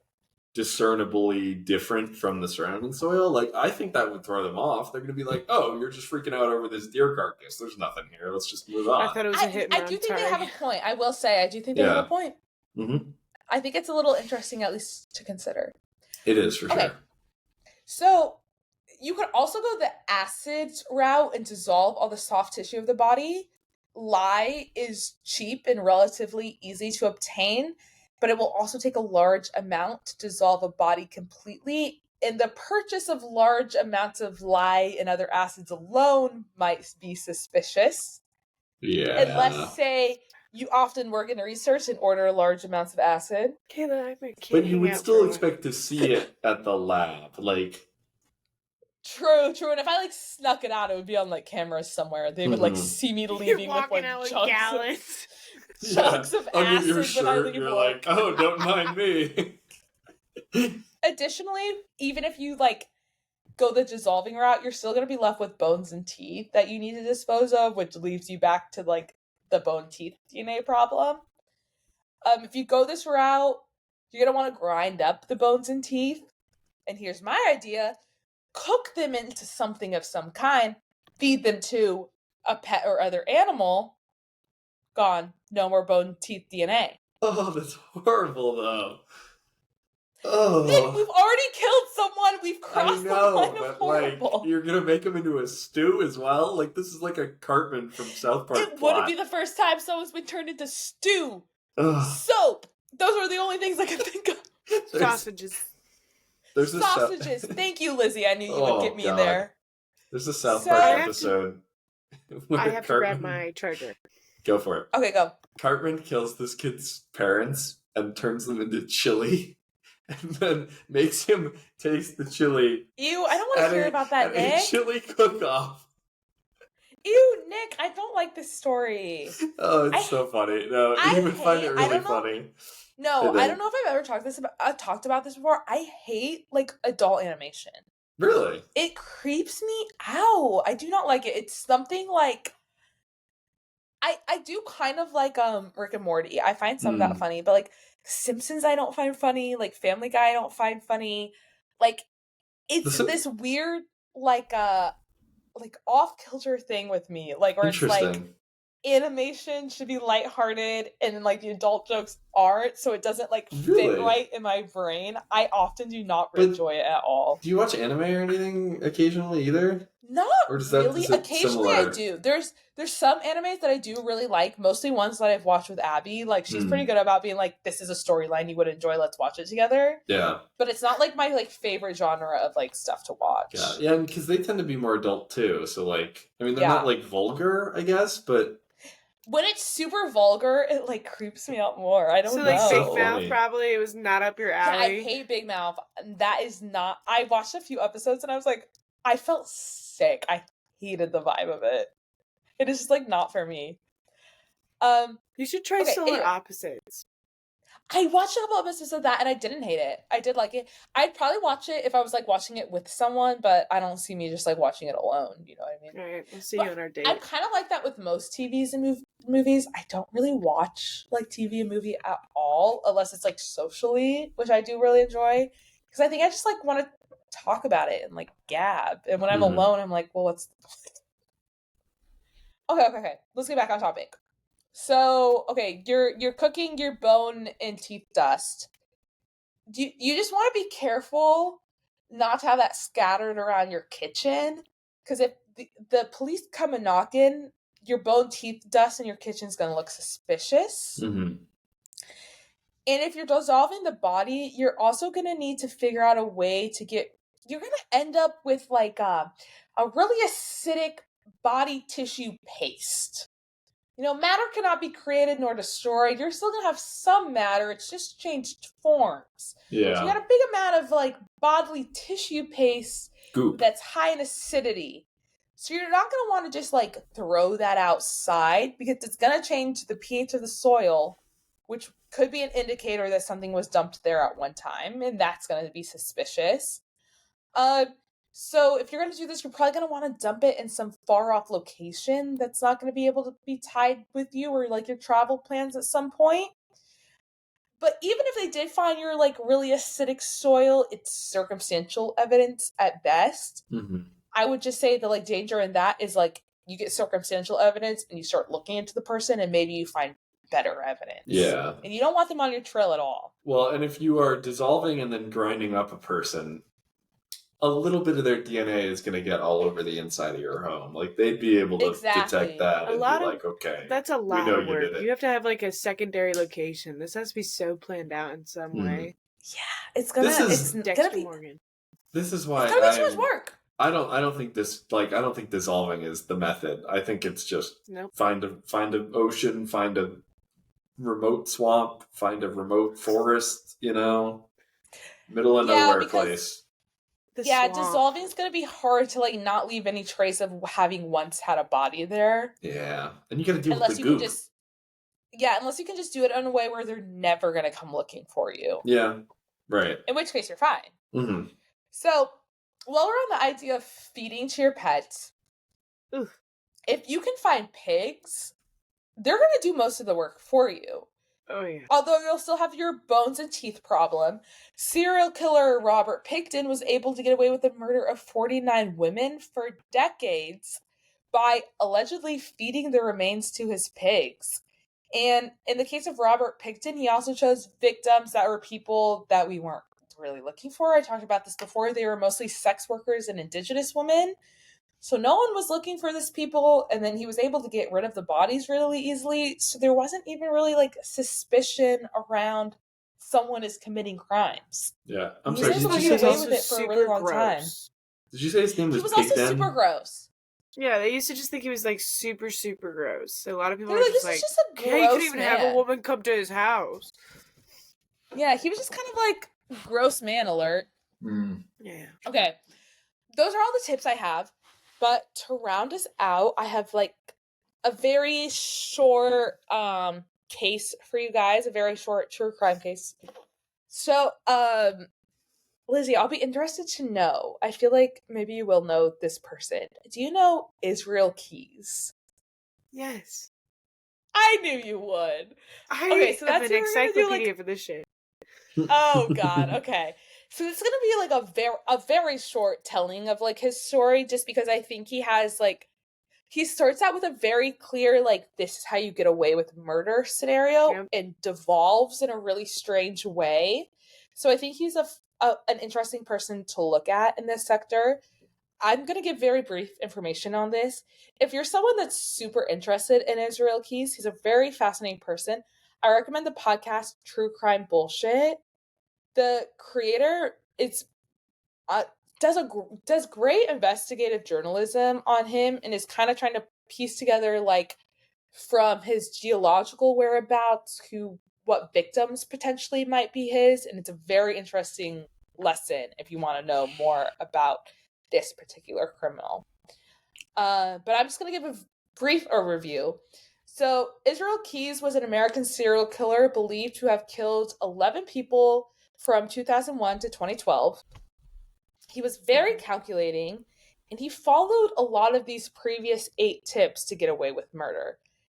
A: discernibly different from the surrounding soil, like I think that would throw them off. They're gonna be like, "Oh, you're just freaking out over this deer carcass. There's nothing here. Let's just move
C: I
A: on."
C: thought it was a hit and
B: I
C: run.
B: do think they
C: sorry.
B: have a point. I will say I do think they have
A: Yeah.
B: a point.
A: Mm-hmm.
B: I think it's a little interesting at least to consider.
A: It is for
B: Okay.
A: sure.
B: So you could also go the acids route and dissolve all the soft tissue of the body. Lye is cheap and relatively easy to obtain, but it will also take a large amount to dissolve a body completely. And the purchase of large amounts of lye and other acids alone might be suspicious.
A: Yeah.
B: Unless, say, you often work in research and order large amounts of acid.
C: Kayla, I can't
A: But you
C: hang
A: would
C: out
A: still
C: for a while.
A: expect to see it at the lab, like.
B: True, true. And if I like snuck it out, it would be on like cameras somewhere. They would like
A: Mhm.
B: see me
C: You're
B: leaving with
C: walking
B: like
C: out with
B: chunks,
C: gallons.
B: chunks of
A: under
B: acid
A: your
B: when I
A: shirt,
B: leave
A: you're
B: work.
A: like, "Oh, don't mind me."
B: Additionally, even if you like go the dissolving route, you're still gonna be left with bones and teeth that you need to dispose of, which leaves you back to like the bone teeth DNA problem. If you go this route, you're gonna want to grind up the bones and teeth. And here's my idea: cook them into something of some kind, feed them to a pet or other animal. Gone. No more bone teeth DNA.
A: Oh, that's horrible, though.
B: Nick,
A: Oh,
B: we've already killed someone. We've
A: I
B: crossed the
A: know,
B: line of
A: but like,
B: horrible.
A: you're gonna make him into a stew as well. Like, this is like a Cartman from South Park.
B: It
A: plot.
B: wouldn't be the first time someone's been turned into stew,
A: Ugh.
B: soap. Those are the only things I can think of.
A: There's-
C: Sausages.
A: There's a Sou-
B: Sausages. Thank you, Lizzie. I knew you
A: Oh,
B: would get me in
A: God.
B: there.
A: There's a South
B: So-
A: Park
C: I have to-
A: episode. where
C: I have to grab
A: Cartman-
C: my charger.
A: Go for it.
B: Okay, go.
A: Cartman kills this kid's parents and turns them into chili, and then makes him taste the chili
B: Ew, I don't want
A: at
B: to hear
A: a-
B: about that,
A: at a
B: Nick.
A: chili cook-off.
B: Ew, Nick, I don't like this story.
A: Oh, it's
B: I-
A: so funny. No,
B: I
A: you would find it
B: hate- I
A: really
B: don't know-
A: funny.
B: No,
A: And
B: I
A: then-
B: don't know if I've ever talked about this before. I hate like adult animation.
A: Really?
B: It creeps me out. I do not like it. It's something like I do kind of like Rick and Morty. I find some of that
A: Mm.
B: funny, but like Simpsons I don't find funny, like Family Guy I don't find funny. Like it's
A: The Sim-
B: this weird like like off kilter thing with me, like where it's like
A: Interesting.
B: animation should be lighthearted and like the adult jokes aren't, so it doesn't like fit
A: Really?
B: right in my brain. I often do not
A: But-
B: enjoy it at all.
A: Do you watch anime or anything occasionally either?
B: Not
A: Or does that-
B: really.
A: is it
B: Occasionally
A: similar?
B: I do. There's some animes that I do really like, mostly ones that I've watched with Abby. Like she's pretty good about being like, this is a storyline you would enjoy, let's watch it together.
A: Yeah.
B: But it's not like my like favorite genre of like stuff to watch.
A: Yeah, because they tend to be more adult too. So like, I mean, they're
B: Yeah.
A: not like vulgar, I guess, but
B: When it's super vulgar, it like creeps me out more. I don't
C: So
B: know.
C: like
A: So
C: Big Mouth
A: funny.
C: probably it was not up your
B: Yeah, I
C: alley.
B: hate Big Mouth. That is not. I watched a few episodes and I was like, I felt sick. I hated the vibe of it. It is just like not for me.
C: You should try
B: Okay,
C: Solar
B: anyway.
C: Opposites.
B: I watched a couple episodes of that and I didn't hate it. I did like it. I'd probably watch it if I was like watching it with someone, but I don't see me just like watching it alone. You know what I mean?
C: All right, we'll see
B: But
C: you on our date.
B: I'm kind of like that with most TVs and movies. I don't really watch like TV and movie at all unless it's like socially, which I do really enjoy because I think I just like want to talk about it and like gab. And when I'm
A: Mhm.
B: alone, I'm like, well, what's the point? Okay. Let's get back on topic. So, okay, you're cooking your bone and teeth dust. You just want to be careful not to have that scattered around your kitchen, because if the police come and knock in, your bone teeth dust in your kitchen's gonna look suspicious.
A: Mhm.
B: And if you're dissolving the body, you're also gonna need to figure out a way to get. You're gonna end up with like a really acidic body tissue paste. You know, matter cannot be created nor destroyed. You're still gonna have some matter. It's just changed forms. So you
A: Yeah.
B: got a big amount of like bodily tissue paste
A: Goop.
B: that's high in acidity. So you're not going to want to just like throw that outside because it's going to change the pH of the soil, which could be an indicator that something was dumped there at one time, and that's going to be suspicious. So if you're going to do this, you're probably going to want to dump it in some far off location that's not going to be able to be tied with you or like your travel plans at some point. But even if they did find your like really acidic soil, it's circumstantial evidence at best.
A: Mhm.
B: I would just say the like danger in that is like you get circumstantial evidence and you start looking into the person and maybe you find better evidence.
A: Yeah.
B: And you don't want them on your trail at all.
A: Well, and if you are dissolving and then grinding up a person, a little bit of their DNA is going to get all over the inside of your home. Like they'd be able to
B: Exactly.
A: detect that
C: A
A: and
C: lot
A: be
C: of-
A: like, okay,
C: That's a lot
A: know
C: of
A: you
C: work.
A: did it.
C: You have to have like a secondary location. This has to be so planned out in some
A: Mhm.
C: way.
B: It's gonna
A: This is-
B: it's gonna
C: Dexter
B: be
C: Morgan.
A: this is why
B: it's gonna be too much work.
A: I don't think dissolving is the method. I think it's just
C: Nope.
A: find an ocean, find a remote swamp, find a remote forest, middle of
B: Yeah,
A: nowhere
B: because-
A: place.
C: The
B: Yeah,
C: swamp.
B: dissolving is gonna be hard to like not leave any trace of having once had a body there.
A: Yeah, and you got to deal
B: Unless
A: with the
B: you can
A: goop.
B: unless you can just do it in a way where they're never gonna come looking for you.
A: Yeah, right.
B: In which case you're fine.
A: hmm
B: So, while we're on the idea of feeding to your pets,
C: Oof.
B: if you can find pigs, they're going to do most of the work for you.
C: Oh yeah.
B: Although you'll still have your bones and teeth problem, serial killer Robert Pickton was able to get away with the murder of 49 women for decades by allegedly feeding the remains to his pigs. And in the case of Robert Pickton, he also chose victims that were people that we weren't really looking for. I talked about this before. They were mostly sex workers and indigenous women. So no one was looking for these people, and then he was able to get rid of the bodies really easily. So there wasn't even really like suspicion around someone is committing crimes.
A: Yeah, I'm
B: He
A: sorry.
B: was
A: Did
B: able
A: you
B: to
A: say
B: get away
A: his,
B: with it for a really long time.
A: Did you say his name
B: He
A: was
B: was also
A: Pigden?
B: super gross.
C: Yeah, they used to just think he was like super, super gross. So a lot of people
B: They're
C: are
B: like,
C: just
B: this
C: like,
B: is just a gross
C: yeah, he couldn't even
B: man.
C: have a woman come to his house.
B: Yeah, he was just kind of like gross man alert.
A: Mm.
C: Yeah.
B: Okay, those are all the tips I have. But to round us out, I have like a very short case for you guys, a very short true crime case. So, Lizzie, I'll be interested to know. I feel like maybe you will know this person. Do you know Israel Keys?
C: Yes.
B: I knew you would.
C: I
B: Okay, so
C: am
B: that's
C: an
B: what we're gonna do,
C: encyclopedia for this shit.
B: Oh God. Okay. So it's gonna be like a very short telling of like his story, just because I think he has like he starts out with a very clear like this is how you get away with murder scenario
C: Yep.
B: and devolves in a really strange way. So I think he's an interesting person to look at in this sector. I'm going to give very brief information on this. If you're someone that's super interested in Israel Keys, he's a very fascinating person. I recommend the podcast True Crime Bullshit. The creator uh, does great investigative journalism on him and is kind of trying to piece together like from his geological whereabouts who what victims potentially might be his, and it's a very interesting lesson if you want to know more about this particular criminal. But I'm just going to give a brief overview. So, Israel Keys was an American serial killer believed to have killed 11 people from 2001 to 2012. He was very calculating, and he followed a lot of these previous 8 tips to get away with murder.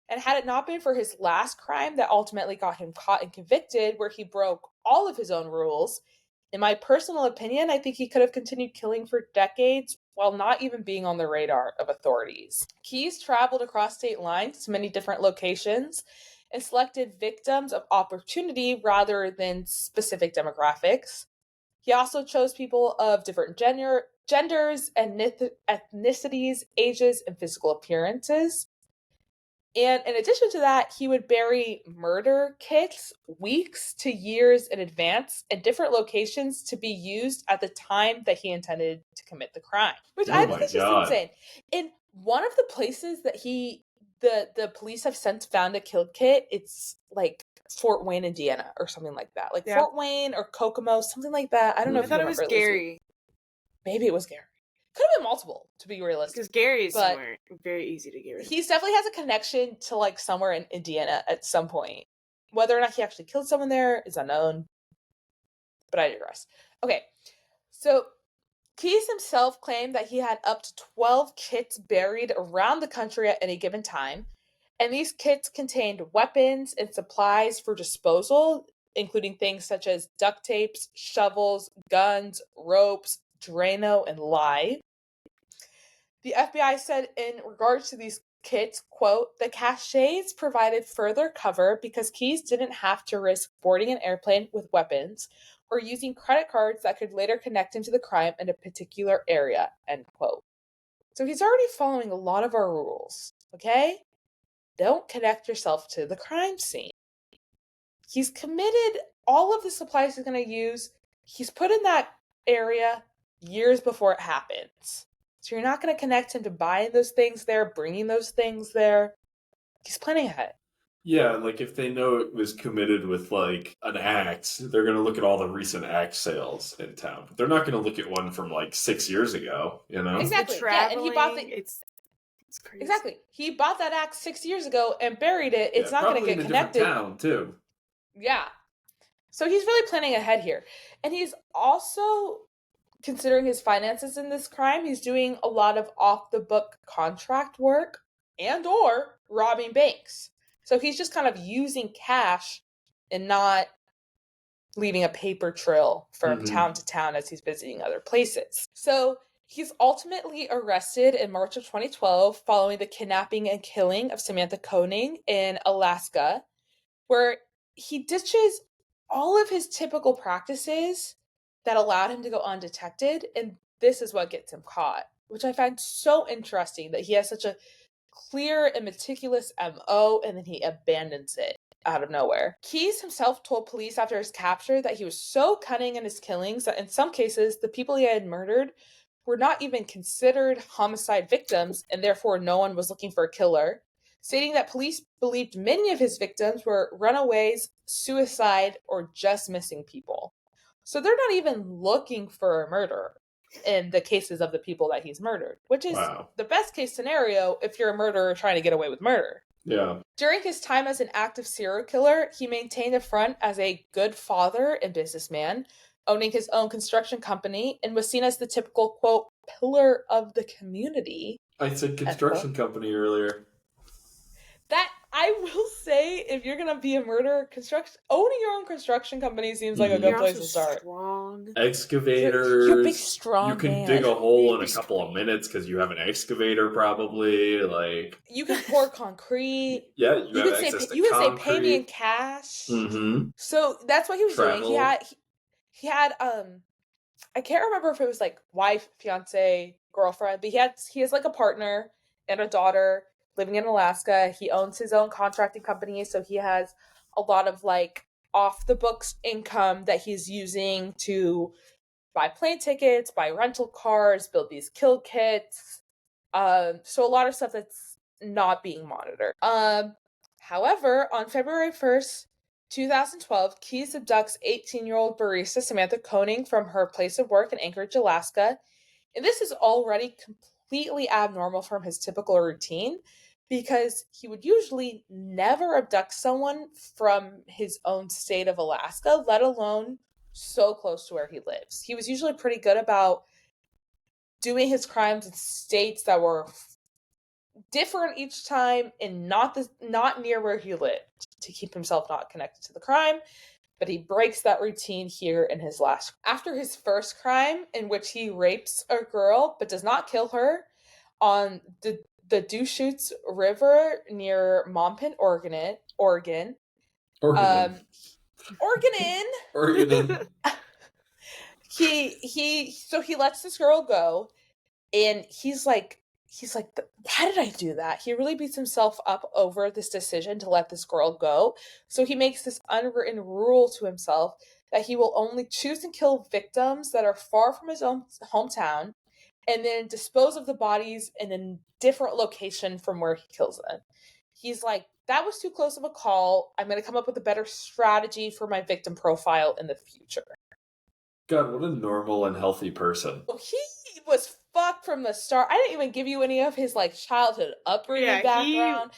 B: And had it not been for his last crime that ultimately got him caught and convicted, where he broke all of his own rules, in my personal opinion, I think he could have continued killing for decades while not even being on the radar of authorities. Keys traveled across state lines to many different locations and selected victims of opportunity rather than specific demographics. He also chose people of different genders, ethnicities, ages, and physical appearances. And in addition to that, he would bury murder kits weeks to years in advance in different locations to be used at the time that he intended to commit the crime. Which I think is just insane. In one of the places that the police have since found a killed kit, it's like Fort Wayne, Indiana, or something like that. Like Fort Wayne or Kokomo, something like that. I don't know if
C: I thought it was Gary.
B: Maybe it was Gary. Could have been multiple, to be realistic.
C: Because Gary is somewhere very easy to get rid of.
B: He definitely has a connection to like somewhere in Indiana at some point. Whether or not he actually killed someone there is unknown. But I digress. Okay, so Keys himself claimed that he had up to 12 kits buried around the country at any given time. And these kits contained weapons and supplies for disposal, including things such as duct tapes, shovels, guns, ropes, Drano, and lye. The FBI said in regards to these kits, quote, the caches provided further cover because Keys didn't have to risk boarding an airplane with weapons or using credit cards that could later connect him to the crime in a particular area, end quote. So he's already following a lot of our rules, okay? Don't connect yourself to the crime scene. He's committed all of the supplies he's going to use. He's put in that area years before it happens. So you're not going to connect him to buying those things there, bringing those things there. He's planning ahead.
A: Yeah, like if they know it was committed with like an axe, they're going to look at all the recent axe sales in town. They're not going to look at one from like 6 years ago, you know?
B: Exactly. Yeah, and he bought it's crazy. Exactly. He bought that axe 6 years ago and buried it. It's not going to get connected.
A: In a different town too.
B: Yeah. So he's really planning ahead here. And he's also, considering his finances in this crime, he's doing a lot of off-the-book contract work and or robbing banks. So he's just kind of using cash and not leaving a paper trail from town to town as he's visiting other places. So he's ultimately arrested in March of 2012 following the kidnapping and killing of Samantha Koenig in Alaska, where he ditches all of his typical practices that allowed him to go undetected, and this is what gets him caught, which I find so interesting that he has such a clear and meticulous MO and then he abandons it out of nowhere. Keys himself told police after his capture that he was so cunning in his killings that in some cases the people he had murdered were not even considered homicide victims and therefore no one was looking for a killer, stating that police believed many of his victims were runaways, suicide, or just missing people. So they're not even looking for a murderer in the cases of the people that he's murdered, which is the best case scenario if you're a murderer trying to get away with murder.
A: Yeah.
B: During his time as an active serial killer, he maintained a front as a good father and businessman, owning his own construction company, and was seen as the typical, quote, pillar of the community.
A: I said construction company earlier.
B: That, I will say, if you're gonna be a murderer, owning your own construction company seems like a
A: Mhm.
B: good
C: You're
B: place
C: also
B: to start.
C: strong.
A: Excavators.
B: You're a big, strong
A: You can
B: man.
A: dig a hole in a
C: Big,
A: couple of minutes because you have an excavator, probably. Like,
B: You can pour concrete.
A: yeah, you have access to
B: You can say pay me in
A: concrete.
B: cash.
A: Mm-hmm.
B: So that's what he was doing.
A: Travel.
B: He had I can't remember if it was like wife, fiance, girlfriend, but he has like a partner and a daughter living in Alaska. He owns his own contracting company, so he has a lot of like off the books income that he's using to buy plane tickets, buy rental cars, build these kill kits. So a lot of stuff that's not being monitored. However, on February 1st, 2012, Keyes abducts 18-year-old barista Samantha Koenig from her place of work in Anchorage, Alaska. And this is already completely abnormal from his typical routine because he would usually never abduct someone from his own state of Alaska, let alone so close to where he lives. He was usually pretty good about doing his crimes in states that were different each time and not near where he lived to keep himself not connected to the crime. But he breaks that routine here in his last. After his first crime, in which he rapes a girl but does not kill her on the Deschutes River near Mompin, Oregon.
A: Oregon.
B: Oregon. He lets this girl go, and he's like, why did I do that? He really beats himself up over this decision to let this girl go. So he makes this unwritten rule to himself that he will only choose and kill victims that are far from his own hometown, and then dispose of the bodies in a different location from where he kills them. He's like, that was too close of a call. I'm going to come up with a better strategy for my victim profile in the future.
A: God, what a normal and healthy person.
B: Well, he was fucked from the start. I didn't even give you any of his like childhood upbringing background.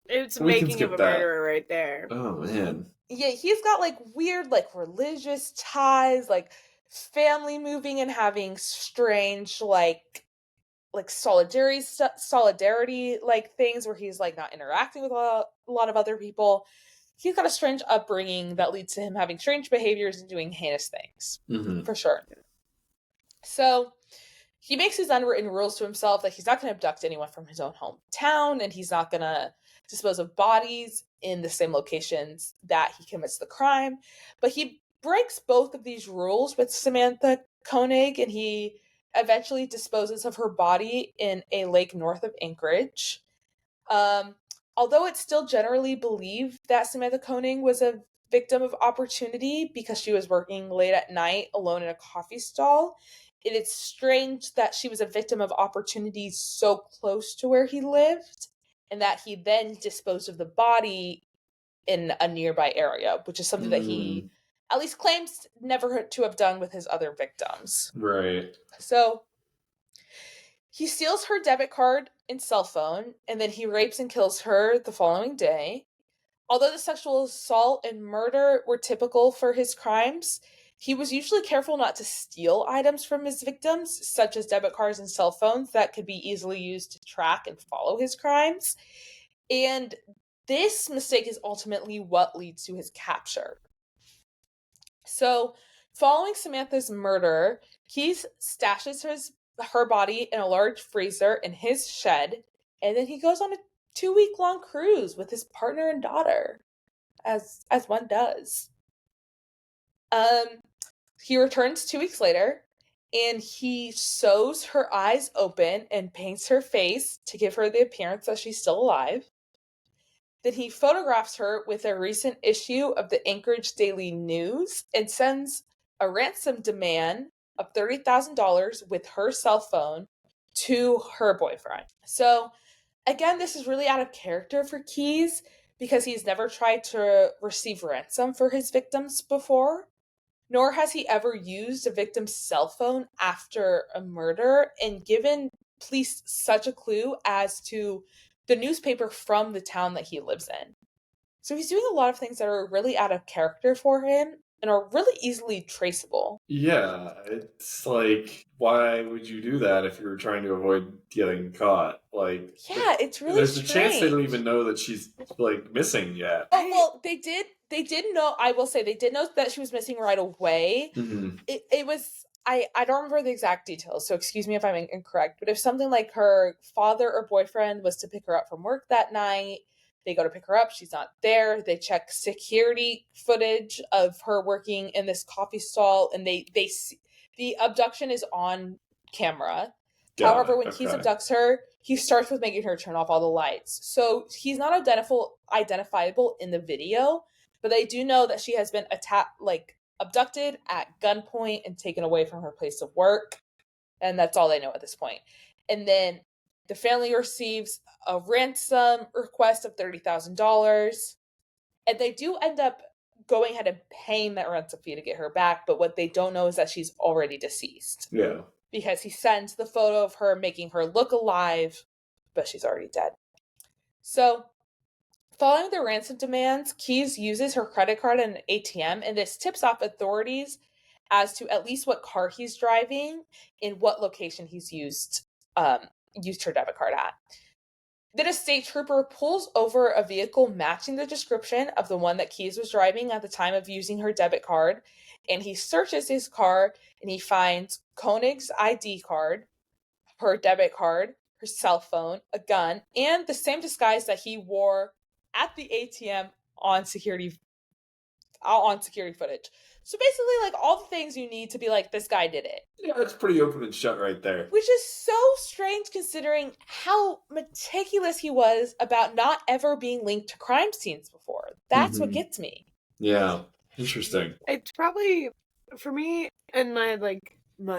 C: It's
A: We can
C: making
A: skip
C: of a
A: that.
C: murderer right there.
A: Oh, man.
B: Yeah, he's got like weird like religious ties, like family moving and having strange like solidarity like things where he's like not interacting with a lot of other people. He's got a strange upbringing that leads to him having strange behaviors and doing heinous things.
A: Mm-hmm.
B: For sure. So he makes his unwritten rules to himself that he's not going to abduct anyone from his own hometown, and he's not going to dispose of bodies in the same locations that he commits the crime. But he breaks both of these rules with Samantha Koenig, and he eventually disposes of her body in a lake north of Anchorage. Although it's still generally believed that Samantha Koenig was a victim of opportunity because she was working late at night alone in a coffee stall, it is strange that she was a victim of opportunity so close to where he lived, and that he then disposed of the body in a nearby area, which is something that he at least claims never to have done with his other victims.
A: Right.
B: So he steals her debit card and cell phone, and then he rapes and kills her the following day. Although the sexual assault and murder were typical for his crimes, he was usually careful not to steal items from his victims, such as debit cards and cell phones that could be easily used to track and follow his crimes. And this mistake is ultimately what leads to his capture. So, following Samantha's murder, Keyes stashes her body in a large freezer in his shed, and then he goes on a 2-week-long cruise with his partner and daughter, as one does. He returns 2 weeks later, and he sews her eyes open and paints her face to give her the appearance that she's still alive. Then he photographs her with a recent issue of the Anchorage Daily News and sends a ransom demand of $30,000 with her cell phone to her boyfriend. So, again, this is really out of character for Keyes because he's never tried to receive ransom for his victims before, nor has he ever used a victim's cell phone after a murder and given police such a clue as to the newspaper from the town that he lives in. So he's doing a lot of things that are really out of character for him, and are really easily traceable.
A: Yeah, it's like, why would you do that if you were trying to avoid getting caught? Like,
B: Yeah, it's really
A: there's a chance they don't
B: strange.
A: even know that she's like missing yet.
B: Oh, well, they did know, I will say, they did know that she was missing right away.
A: Mm-hmm.
B: It was, I don't remember the exact details, so excuse me if I'm incorrect, but if something like her father or boyfriend was to pick her up from work that night, they go to pick her up, she's not there, they check security footage of her working in this coffee stall, and they see the abduction is on camera. However, when Keyes abducts her, he starts with making her turn off all the lights. So he's not identifiable in the video, but they do know that she has been abducted at gunpoint and taken away from her place of work. And that's all they know at this point. And then the family receives a ransom request of $30,000. And they do end up going ahead and paying that ransom fee to get her back. But what they don't know is that she's already deceased.
A: Yeah.
B: Because he sends the photo of her making her look alive, but she's already dead. So, following the ransom demands, Keyes uses her credit card and an ATM, and this tips off authorities as to at least what car he's driving and what location he's used her debit card at. Then a state trooper pulls over a vehicle matching the description of the one that Keyes was driving at the time of using her debit card, and he searches his car and he finds Koenig's ID card, her debit card, her cell phone, a gun, and the same disguise that he wore at the ATM on security footage. So basically, like, all the things you need to be like, this guy did it.
A: Yeah, that's pretty open and shut right there.
B: Which is so strange considering how meticulous he was about not ever being linked to crime scenes before. That's what gets me.
A: Yeah, interesting.
C: It's probably, for me, and my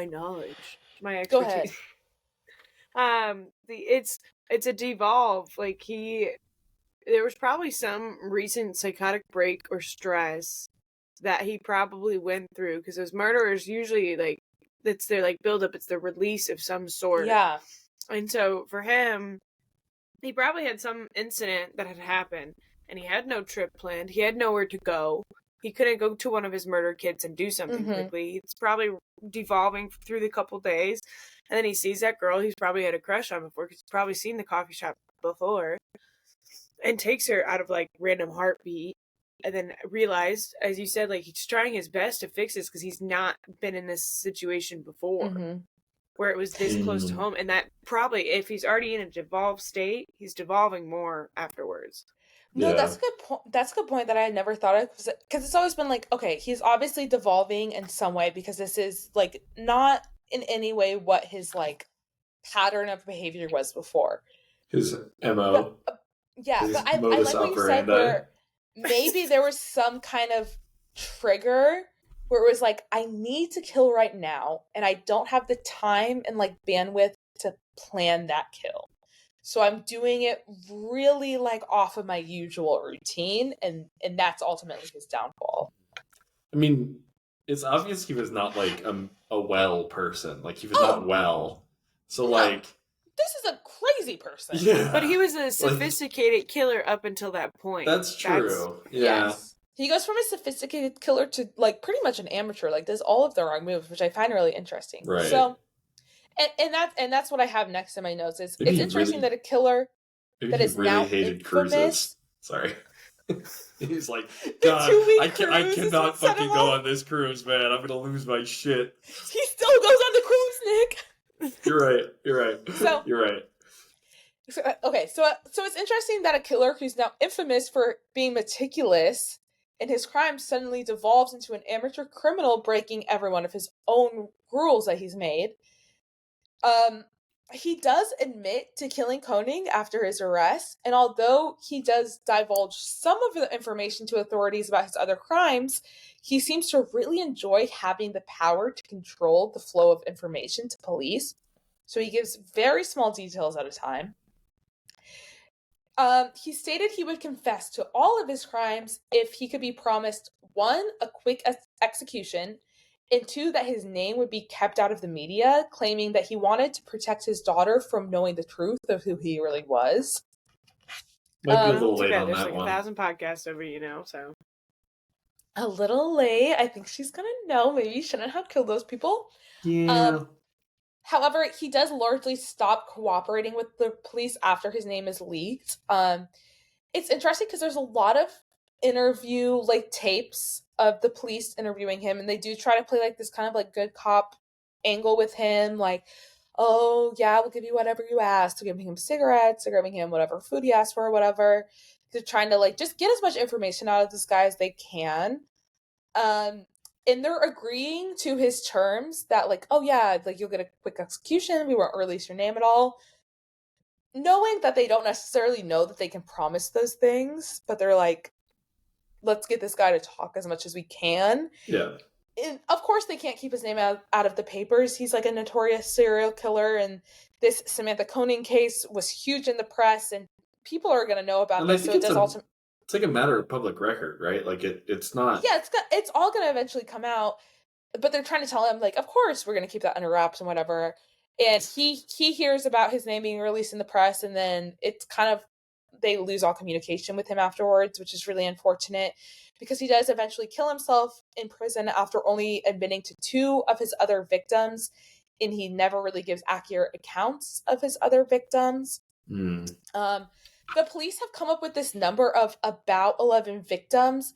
C: knowledge, my expertise.
B: Go ahead.
C: It's a devolve. Like, there was probably some recent psychotic break or stress that he probably went through, because those murderers usually, like, it's their, like, buildup, it's their release of some sort.
B: Yeah.
C: And so for him, he probably had some incident that had happened, and he had no trip planned. He had nowhere to go. He couldn't go to one of his murder kits and do something quickly. It's probably devolving through the couple days, and then he sees that girl he's probably had a crush on before, because he's probably seen the coffee shop before, and takes her out of, like, random heartbeat. And then realized, as you said, like, he's trying his best to fix this because he's not been in this situation before where it was this close to home. And that probably, if he's already in a devolved state, he's devolving more afterwards.
B: No, that's a good point. That's a good point that I had never thought of, because it's always been like, okay, he's obviously devolving in some way because this is, like, not in any way what his, like, pattern of behavior was before.
A: His MO.
B: But I like what you said, where maybe there was some kind of trigger where it was like, I need to kill right now, and I don't have the time and, like, bandwidth to plan that kill. So I'm doing it really, like, off of my usual routine, and that's ultimately his downfall.
A: I mean, it's obvious he was not, like, a well person. Like, he was not well. So, like...
B: This is a crazy person.
A: Yeah.
C: But he was a sophisticated killer up until that point.
A: That's true. Yeah.
B: Yes. He goes from a sophisticated killer to, like, pretty much an amateur. Like, does all of the wrong moves, which I find really interesting.
A: Right.
B: So, and that's what I have next in my notes. It's interesting that a killer that is
A: really
B: now
A: hated
B: infamous.
A: Cruises. Sorry. He's like, God, I cannot fucking go on this cruise, man. I'm gonna lose my shit.
B: He still goes on the cruise, Nick.
A: You're right.
B: So,
A: you're right.
B: So it's interesting that a killer who's now infamous for being meticulous in his crimes suddenly devolves into an amateur criminal breaking every one of his own rules that he's made. He does admit to killing Koenig after his arrest, and although he does divulge some of the information to authorities about his other crimes, he seems to really enjoy having the power to control the flow of information to police. So he gives very small details at a time. He stated he would confess to all of his crimes if he could be promised, 1, a quick execution, and 2, that his name would be kept out of the media, claiming that he wanted to protect his daughter from knowing the truth of who he really was.
A: Might be a little late on
C: there's
A: that
C: like
A: one.
C: 1,000 podcasts over, so.
B: a little late. I think she's gonna know. Maybe you shouldn't have killed those people.
A: Yeah.
B: However, he does largely stop cooperating with the police after his name is leaked. It's interesting because there's a lot of interview like tapes of the police interviewing him, and they do try to play like this kind of like good cop angle with him, like, oh yeah, we'll give you whatever you ask. They're giving him cigarettes, they're giving him whatever food he asked for, or whatever. They're trying to like just get as much information out of this guy as they can. Um, and they're agreeing to his terms that like, oh yeah, like you'll get a quick execution, we won't release your name at all, knowing that they don't necessarily know that they can promise those things, but they're like, let's get this guy to talk as much as we can.
A: Yeah.
B: And of course, they can't keep his name out of the papers. He's like a notorious serial killer, and this Samantha Koenig case was huge in the press, and people are going to know about
A: And I
B: this. So
A: think
B: it does also.
A: it's like a matter of public record, right? Like it's not.
B: Yeah, it's all going to eventually come out, but they're trying to tell him like, of course we're going to keep that under wraps and whatever. And he hears about his name being released in the press, and then it's kind of they lose all communication with him afterwards, which is really unfortunate because he does eventually kill himself in prison after only admitting to 2 of his other victims, and he never really gives accurate accounts of his other victims.
A: Mm.
B: The police have come up with this number of about 11 victims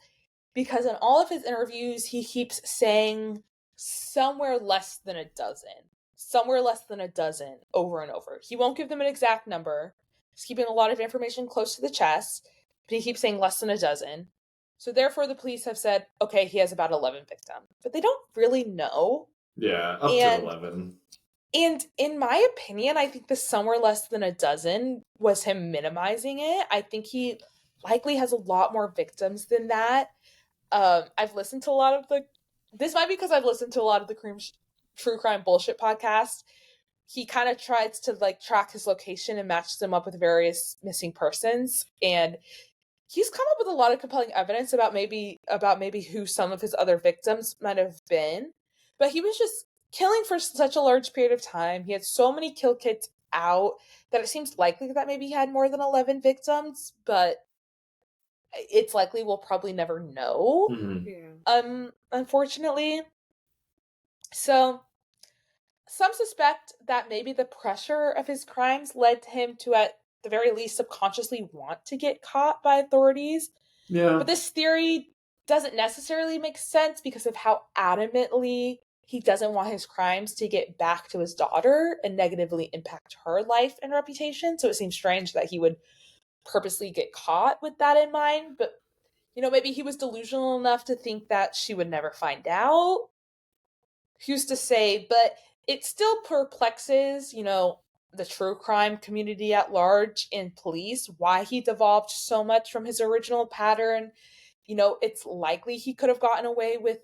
B: because in all of his interviews, he keeps saying somewhere less than a dozen over and over. He won't give them an exact number. He's keeping a lot of information close to the chest, but he keeps saying less than a dozen. So therefore, the police have said, okay, he has about 11 victims, but they don't really know.
A: Yeah, up to 11.
B: And in my opinion, I think the somewhere less than a dozen was him minimizing it. I think he likely has a lot more victims than that. I've listened to a lot of this might be because I've listened to a lot of the true crime bullshit podcasts. He kind of tries to like track his location and match them up with various missing persons, and he's come up with a lot of compelling evidence about maybe who some of his other victims might have been. But he was just killing for such a large period of time. He had so many kill kits out that it seems likely that maybe he had more than 11 victims, but it's likely we'll probably never know.
A: Mm-hmm.
C: Yeah.
B: Unfortunately. So some suspect that maybe the pressure of his crimes led him to, at the very least, subconsciously want to get caught by authorities.
A: Yeah.
B: But this theory doesn't necessarily make sense because of how adamantly he doesn't want his crimes to get back to his daughter and negatively impact her life and reputation. So it seems strange that he would purposely get caught with that in mind. But, maybe he was delusional enough to think that she would never find out. Who's to say? But it still perplexes, the true crime community at large and police, why he devolved so much from his original pattern. It's likely he could have gotten away with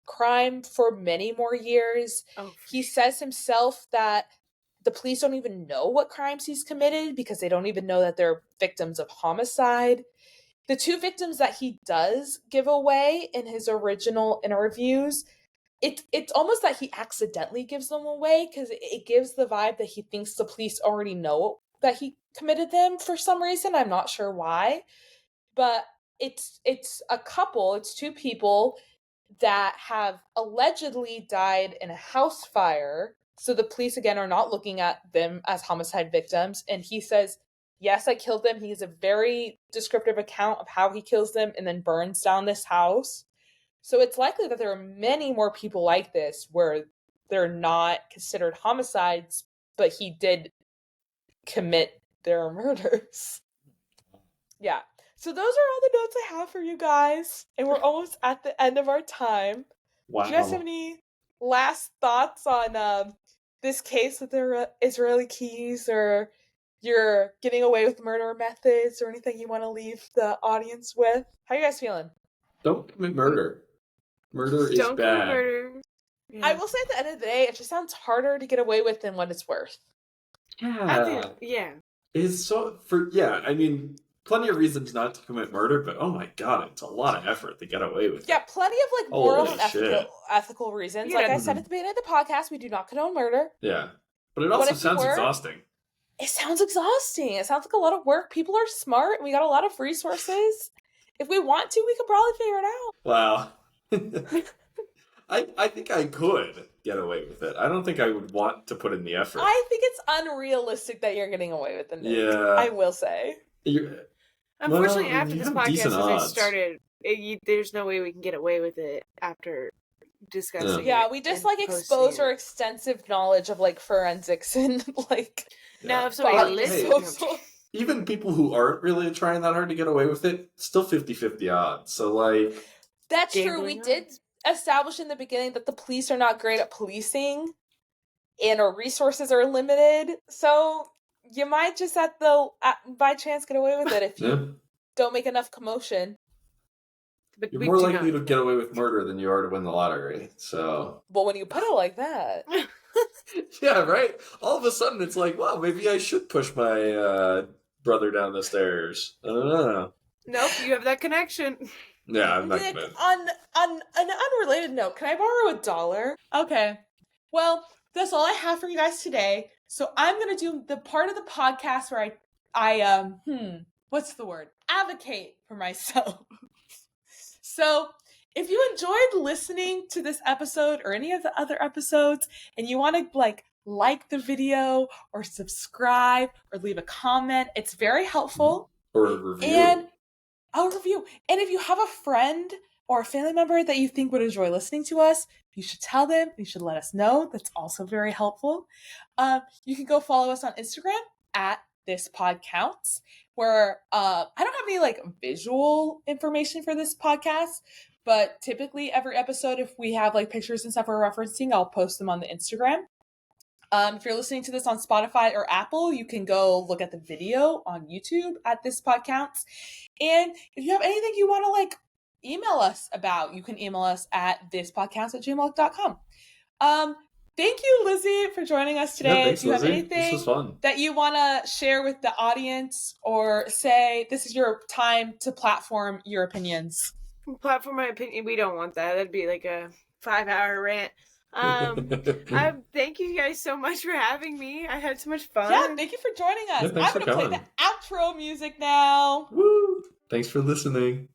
B: crime for many more years. He says himself that the police don't even know what crimes he's committed because they don't even know that they're victims of homicide. The 2 victims that he does give away in his original interviews, it's almost that he accidentally gives them away because it gives the vibe that he thinks the police already know that he committed them for some reason. I'm not sure why, but it's a couple. It's 2 people that have allegedly died in a house fire. So the police again are not looking at them as homicide victims. And he says, yes, I killed them. He has a very descriptive account of how he kills them and then burns down this house. So it's likely that there are many more people like this where they're not considered homicides, but he did commit their murders. Yeah. So those are all the notes I have for you guys. And we're almost at the end of our time.
A: Wow.
B: Do you guys have any last thoughts on this case with the Israeli keys, or your getting away with murder methods, or anything you want to leave the audience with? How are you guys feeling?
A: Don't commit murder. Murder is
C: Don't
A: bad.
C: commit murder. Yeah.
B: I will say at the end of the day, it just sounds harder to get away with than what it's worth.
C: Yeah.
A: It's so I mean, plenty of reasons not to commit murder, but oh my god, it's a lot of effort to get away with.
B: Yeah, plenty of like moral
A: Holy
B: and
A: shit.
B: ethical reasons.
C: Yeah.
B: Like I said at the beginning of the podcast, we do not condone murder.
A: Yeah. But it also
B: if you
A: sounds
B: were-
A: exhausting.
B: It sounds exhausting. It sounds like a lot of work. People are smart. We got a lot of resources. if we want to, we could probably figure it out.
A: Wow. I think I could get away with it. I don't think I would want to put in the effort.
B: I think it's unrealistic that you're getting away with it.
A: Yeah.
B: I will say.
C: Unfortunately,
A: Well,
C: after
A: you
C: this
A: have
C: podcast
A: decent
C: has
A: odds.
C: started, there's no way we can get away with it after discussing.
B: Yeah,
C: it
B: we just
C: and
B: like
C: posting
B: expose
C: it.
B: our extensive knowledge of like forensics and like
C: Now, if
B: body
C: somebody listens,
B: disposal.
A: Even people who aren't really trying that hard to get away with it, still 50-50 odds. So, like...
B: That's true. We
C: Gambling
B: did
C: odds.
B: establish in the beginning that the police are not great at policing and our resources are limited. So you might just by chance get away with it if you
A: Yeah.
B: don't make enough commotion.
C: but
A: You're
C: we
A: more
C: do
A: likely
C: not.
A: to get away with murder than you are to win the lottery. So...
B: But when you put it like that,
A: Yeah, right? All of a sudden, it's like, wow, maybe I should push my brother down the stairs. I don't know.
C: Nope, you have that connection.
A: Yeah, I'm not
B: Nick,
A: gonna...
B: on an unrelated note, can I borrow $1? Okay. Well, that's all I have for you guys today. So I'm gonna do the part of the podcast where I what's the word? Advocate for myself. So if you enjoyed listening to this episode or any of the other episodes and you want to like the video or subscribe or leave a comment, it's very helpful.
A: Or a review.
B: And a review. And if you have a friend or a family member that you think would enjoy listening to us, you should tell them. You should let us know. That's also very helpful. You can go follow us on Instagram at This Pod Counts, where I don't have any visual information for this podcast, but typically every episode, if we have pictures and stuff we're referencing, I'll post them on the Instagram. If you're listening to this on Spotify or Apple, you can go look at the video on YouTube at This Pod Counts. And if you have anything you want to email us about, you can email us at thispodcast@gmail.com. Thank you, Lizzie, for joining us today.
A: Yeah, thanks,
B: Do you have
A: Lizzie.
B: anything
A: This was fun.
B: that you want to share with the audience or say this is your time to platform your opinions?
C: Platform my opinion. We don't want that. That'd be like a 5-hour rant. Thank you guys so much for having me. I had so much fun.
B: Yeah, thank you for joining us.
A: Yeah, thanks
B: I'm
A: for
B: going to play
A: coming.
B: the outro music now.
A: Woo! Thanks for listening.